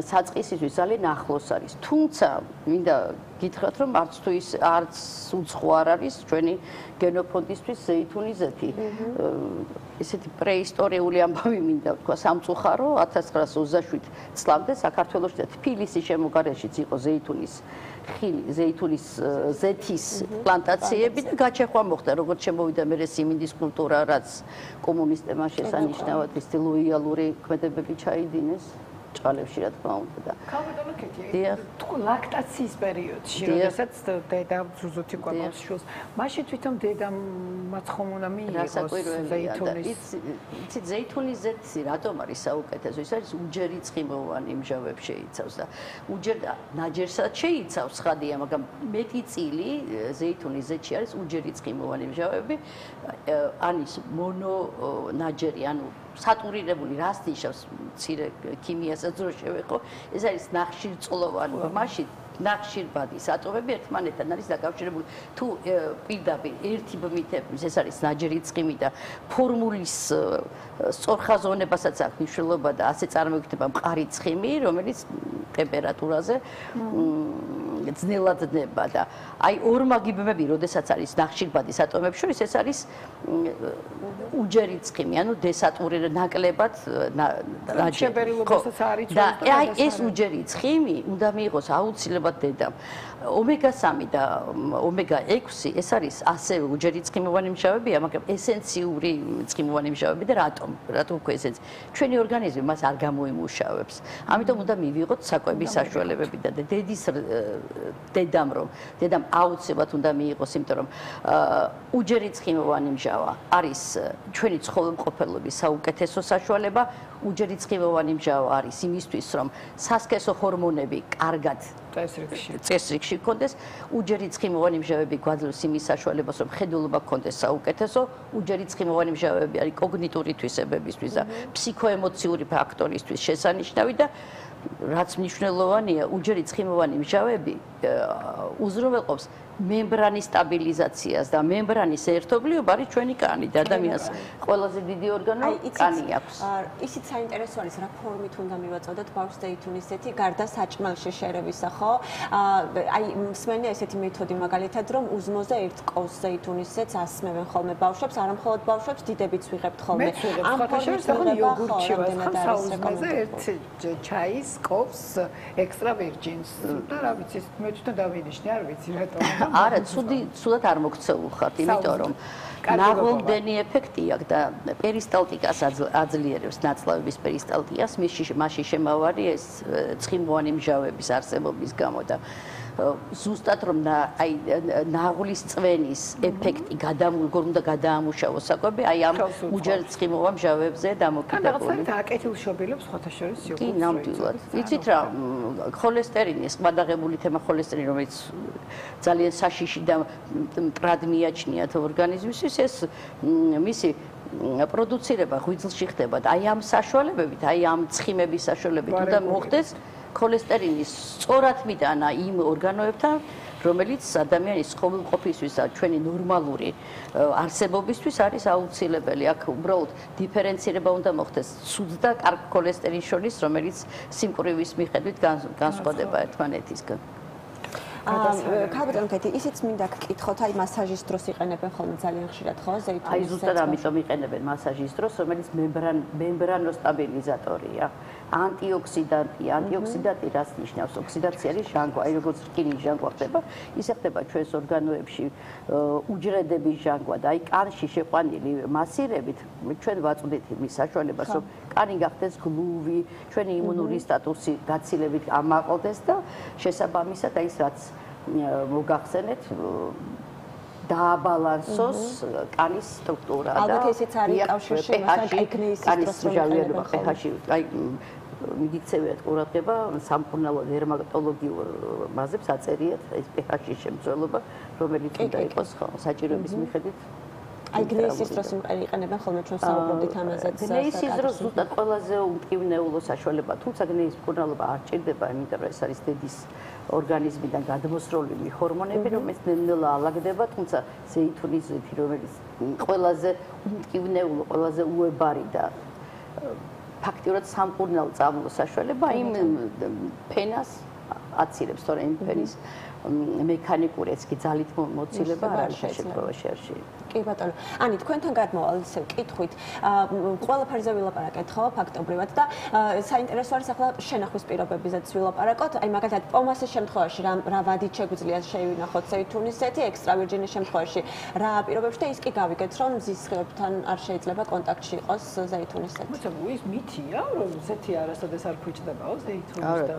საწყისისთვის ძალიან ახლოს არის. თუმცა მინდა გითხრათ, რომ არც უცხო არ არის ჩვენი გენოფონდისთვის ზეითუნიზეთი. ესეთი პრეისტორიული ამბავი მინდა ვთქვა, სამწუხარო 1927 წლამდე საქართველოში და თბილისის შემოგარენშიც იყო ზეითუნის ზეთის პლანტაციები და გაჩეხვა მოხდა, როგორც შემოვიდა მერე სიმინდის კულტურა, რაც კომუნისტებმა შესანიშნავად ისეთი ლოიალური ქმედებები ჩაიდინეს. ჭალებში რა თქმა უნდა და ქალბატონო კეთი, თუ ლაქტაციის პერიოდში, როდესაც დედა ზუზუთი გვაქვს შულს, მაშინ თვითონ დედამ მაცხომ უნდა მიიღოს ზეითუნის. იცით, ზეითუნიზეთი რატომ არის საუკეთესო? ის არის უჯერი ცხიმოვანი მჟავებ შეიცავს და უჯერ ნაჯერსაც შეიცავს ხადია, მაგრამ მეტი წილი ზეითუნიზეთში არის უჯერი ცხიმოვანი მჟავები, ანის მონო ნაჯერი, ანუ სატურირებული რას ნიშნავს მცირე ქიმიასაც რო შევეხო, ეს არის ნახშირწყლოვანი, მასში ნახშირბადის ატომები ერთმანეთთან არის დაკავშირებული. თუ პირდაპირ ერთი ბმითებს, ეს არის ნაჯერი ცხიმი და ფორმულის სწორხაზოვნებასაც აქვს მნიშვნელობა და ასე წარმოიქმნება მყარი ცხიმი, რომელიც ტემპერატურაზე ძნელად ნება და აი ორმაგი ბმები, როდესაც არის ნახშირბადის ატომებს შორის, ეს არის უჯერი ცხიმი, ანუ დესატურირ ნაკლებად შეფერილობასაც არის და აი ეს უჯერი ცხიმი უნდა მიიღოს აუცილებლად დედამ. ომეგა-3 და ომეგა-6 ეს არის ასევე უჯერი ცხიმოვანი მჟავებია, მაგრამ ესენციური ცხიმოვანი მჟავები და რატომ უკვე ესენცი? ჩვენი ორგანიზმი მას არ გამოიმუშავებს. ამიტომ უნდა მივიღოთ საკვების საშუალებები და დედამ აუცილებლად უნდა მიიღოს, იმიტომ რომ უჯერი ცხიმოვანი მჟავა არის ჩვენი ცხოველმყოფელობის საუკეთესო საშუალება. უჯერი ცხიმოვანი მჟავა არის იმისთვის, რომ სასქესო ჰორმონები კარგად წესრიგში გქონდეს. უჯერი ცხიმოვანი მჟავები გვაძლევს იმის საშუალებას, რომ ხედულობა გქონდეს საუკეთესო. უჯერი ცხიმოვანი მჟავები არის კოგნიტური თვისებებისთვის და ფსიქოემოციური ფაქტორისთვის შესანიშნავი და რაც მნიშვნელოვანია, უჯერი ცხიმოვანი მჟავები უზრუნველყოფს მემბრანის სტაბილიზაციას და მემბრანის ერთობლიობა არის ჩვენი კანი და ადამიანს ყველაზე დიდი ორგანო კანი აქვს. ისიც საინტერესო არის, რა ფორმით უნდა მივაწოდოთ ბავშვს ზეითუნიზეთი გარდა საჭმელში შერევისა, ხო? აი მსმენია ესეთი მეთოდი მაგალითად, რომ უზმოზე ერთ კოვს ზეითუნიზეთს ასმევენ ხოლმე ბავშვებს, არა მხოლოდ ბავშვებს, დიდებიც ვიღებთ ხოლმე. ამ ფორმით უნდა იოგურტში საუზმეზე ერთ ჩაის კოვს ექსტრა ვირჯინს და რა ვიცი, მე თვითონ დავინიშნე, არ ვიცი რატომ. არა, ცუდად არ მოქცეულხართ, იმიტომ რომ ნაღველდენი ეფექტი აქვს და პერისტალტიკას აძლიერებს, ნაწლავების პერისტალტიკას, მასში შემავალი ეს ცხიმოვანი მჟავების არსებობის გამო და ზუსტად რომ აი ნაღლის წვენის ეფექტი როგორ უნდა გადაამუშავოს საკვები, აი ამ უჯერწყიმოვა მჟავებზე დამოკიდებული. რაღაცა აკეთილშობილებს სხვათა შორის სიუხვე. კი, ნამდვილად. იცით რა, ხოლესტერინის ყბადაღებული თემა ხოლესტერინის, რომელიც ძალიან საშიში და მტრად მიაჩნიათ ორგანიზმისთვის, ეს მისი პროდუცირება ღვიძლში ხდება და აი ამ საშუალებებით, აი ამ ცხიმების საშუალებით უნდა მოხდეს ხოლესტერინის სწორად მიტანა იმ ორგანოებთან, რომელიც ადამიანის ხოვილყოფისთვის და ჩვენი ნორმალური არსებობისთვის არის აუცილებელი. აქ უბრალოდ დიფერენცირება უნდა მოხდეს ცუდ და კარგ ხოლესტერინს შორის, რომელიც სიმკვრივის მიხედვით განსხვავდება ერთმანეთისგან. ქალბატონო კეთი, ისიც მინდა გკითხოთ, აი მასაჟის დროს იყენებენ ხოლმე ძალიან ხშირად, ხო, ზეითუნის? აი ზუსტად ამიტომ იყენებენ მასაჟის დროს, რომელიც მემბრანოსტაბილიზატორია. ანტიოქსიდანტია. ანტიოქსიდანტი რას ნიშნავს? ოქსიდაციის ჟანგვა. აი როგორც რკინის ჟანგვა ხდება, ისე ხდება ჩვენს ორგანოებში უჯრედების ჟანგვა და აი კანში შეყვანილი მასირებით ჩვენ ვაწვდით იმის საშუალებას, რომ კანი გახდეს გლუვი, ჩვენი იმუნური სტატუსი გაცილებით ამაყოლდეს და შესაბამისად აი რაც მოგახსენეთ დააბალანსოს კანის სტრუქტურა და ალბათ ესეც არის კავშირში მასაკნის კანის მჟავიანობა pH-ში აი მიგიცევიათ ყურადღება სამკურნალო დერმატოლოგიურ მასებს აწერიათ ეს pH-ში შემცველობა რომელიც უნდა იყოს ხო საჭიროების მიხედვით აი გნეისის დროს იყენებენ ხოლმე ჩვენ საუბრობდით ამაზეც გნეისის დროს ზუსტად ყველაზე უმტკივნეულო საშუალება თუმცა გნეის მკურნალობა არ ჭირდება იმიტომ რომ ეს არის დედის ორგანიზმიდან გადმოსროლილი ჰორმონები რომელიც ნელ-ნელა ალაგდება თუმცა ზეითუნის ზეთი რომელიც ყველაზე უმტკივნეულო ყველაზე უებარი და ფაქტიურად სამკურნალო წამლოს საშუალება იმ ფენას აცილებს თორე იმ ფენის მექანიკური ეს კი ძალით მოცილება არ არის შემთხვევაში არ შეიძლება. კი ბატონო. ანი თქვენთან გადმოვალ ისევ კითხვით. ყველაფერზე ვილაპარაკეთ ხო ფაქტობრივად და საინტერესო არის ახლა შენახვის პირობებზეც ვილაპარაკოთ. აი მაგალითად პომასის შემთხვევაში რა ვადით შეგვიძლია შევინახოთ ზეითუნის ზეთი, ექსტრავირჯინის შემთხვევაში რა პირობებში და ის კი გავიგეთ რომ მზის სხივებთან არ შეიძლება კონტაქტში იყოს ზეითუნის ზეთი. მოიცა ის მითია რომ ზეთი არასოდეს არ ფუჭდებაო ზეითუნის და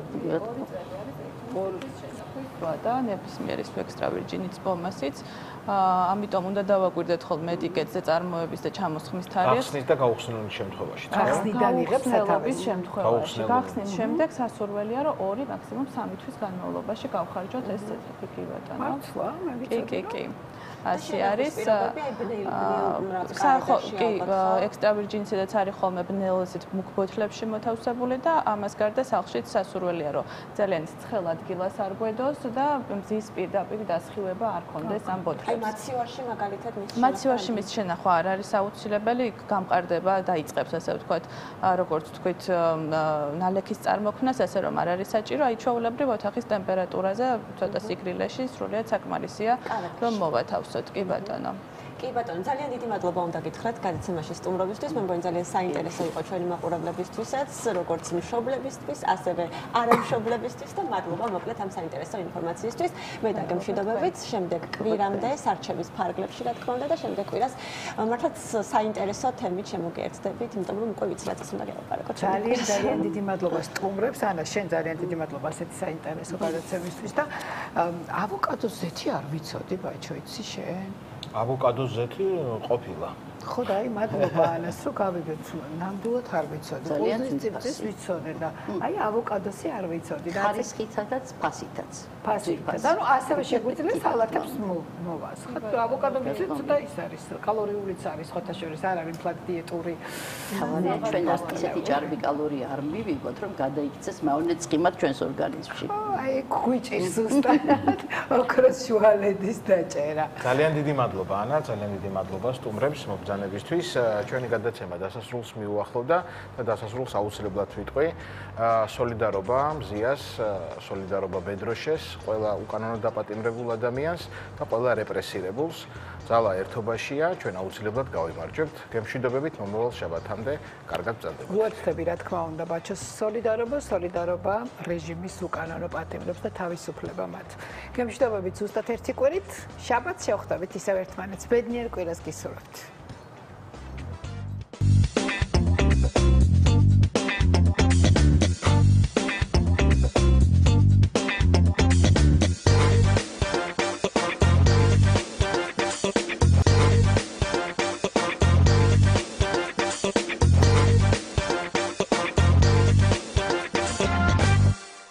და ნებისმიერი ექსტრავირჯინის პომასიც ამიტომ უნდა დავაკვირდეთ ხოლმე ეტიკეტზე წარმოების და ჩამოსხმის თარიღს. გახსნის და გაუხსნელის შემთხვევაში. გახსნიდან იღებს სათავეს შემთხვევაში. გახსნის შემდეგ სასურველია რომ 2 მაქსიმუმ 3 თვის განმავლობაში გავხარჯოთ ეს ზეთი კი ბატონო. მართლა? კი. ასე არის. კი, ექსტრავირჯინისედაც არის ხოლმე ბნელზით მუქ ბოთლებში მოთავსებული და ამას გარდა სახლშიც სასურველია რომ ძალიან ცხელ ადგილას არ გვედოს და მზის პირდაპირ დასხივება არ კონდეს ამ ბოთლებს. აი მაცივარში მაგალითად მაცივარში მის შენახვა არ არის აუცილებელი, გამყარდება და იწყებს ასე ვთქვათ, როგორც თქვით, ნალექის წარმოქმნას, ასე რომ არ არის საჭირო, აი ჩვეულებრივ ოთახის ტემპერატურაზე ცოტა სიგრილეში სრულიად საკმარისია რომ მოვათავსოთ. კი ბატონო. კი ბატონო, ძალიან დიდი მადლობა უნდა გითხრათ გადაცემაში სტუმრობისთვის. მე მგონი ძალიან საინტერესო იყო ჩვენი მაყურებლებისთვისაც, როგორც მშობლებისთვის, ასევე არამშობლებისთვის და მადლობა მოკლედ ამ საინტერესო ინფორმაციისთვის. მე დაგემშვიდობებით, შემდეგ კვირამდე სარჩევის ფარგლებში რა თქმა უნდა და შემდეგ კვირას მართლაც საინტერესო თემით შემოგერთდებით, იმიტომ რომ უკვე ვიცი რაც უნდა გელაპარაკოთ. ძალიან დიდი მადლობა სტუმრებს. ანა, შენ ძალიან დიდი მადლობა ასეთი საინტერესო გადაცემისთვის და ავოკადოს ზეთი არ ვიცოდი, ბაჭო, იცი შენ? ავოკადოს ზეთი ყოფილა. ხო და აი მადლობა ანას რომ გავიგეთ ნამდვილად არ ვიცოდი. ძალიან ციფრის ვიცოდი და აი ავოკადოსი არ ვიცოდი და ხარისხითაც ფასითაც. ფასითაც. ანუ ასევე შეგვიძლია სალათებს მოვას. ხო ავოკადო ვიცით და ის არის კალორიულიც არის ხოთა შორის არ არის ფლად დიეტური. თავარია ჩვენ ასეთი ჭარბი კალორია არ მივიღოთ რომ გადაიქცეს მავნე ცხიმად ჩვენს ორგანიზმში. აი გვიჭირს ზუსტად ოქროს შუალედის დაჭერა. ძალიან დიდი მადლობა ანა, ძალიან დიდი მადლობა სტუმრებს მობრძანებისთვის. ჩვენი გადაცემა დასასრულს მიუახლოვდა და დასასრულს აუცილებლად ვიტყვი. სოლიდარობა მზიას, სოლიდარობა ბედროშეს, ყველა უკანონოდ დაპატიმრებულ ადამიანს და ყველა რეპრესირებულს. ძალა ერთობაშია, ჩვენ აუცილებლად გავიმარჯვებთ. გემშვიდობებით მომავალ შაბათამდე, კარგად ბრძანდებოდეთ. გვერდები რა თქმა უნდა, ბაჩოს სოლიდარობა რეჟიმის უკანონო პატიმრებს და თავისუფლება მათ. გემშვიდობებით ზუსტად ერთი კვირით, შაბათს შევხვდებით ისევ ერთმანეთს. ბედნიერ კვირას გისურვებთ.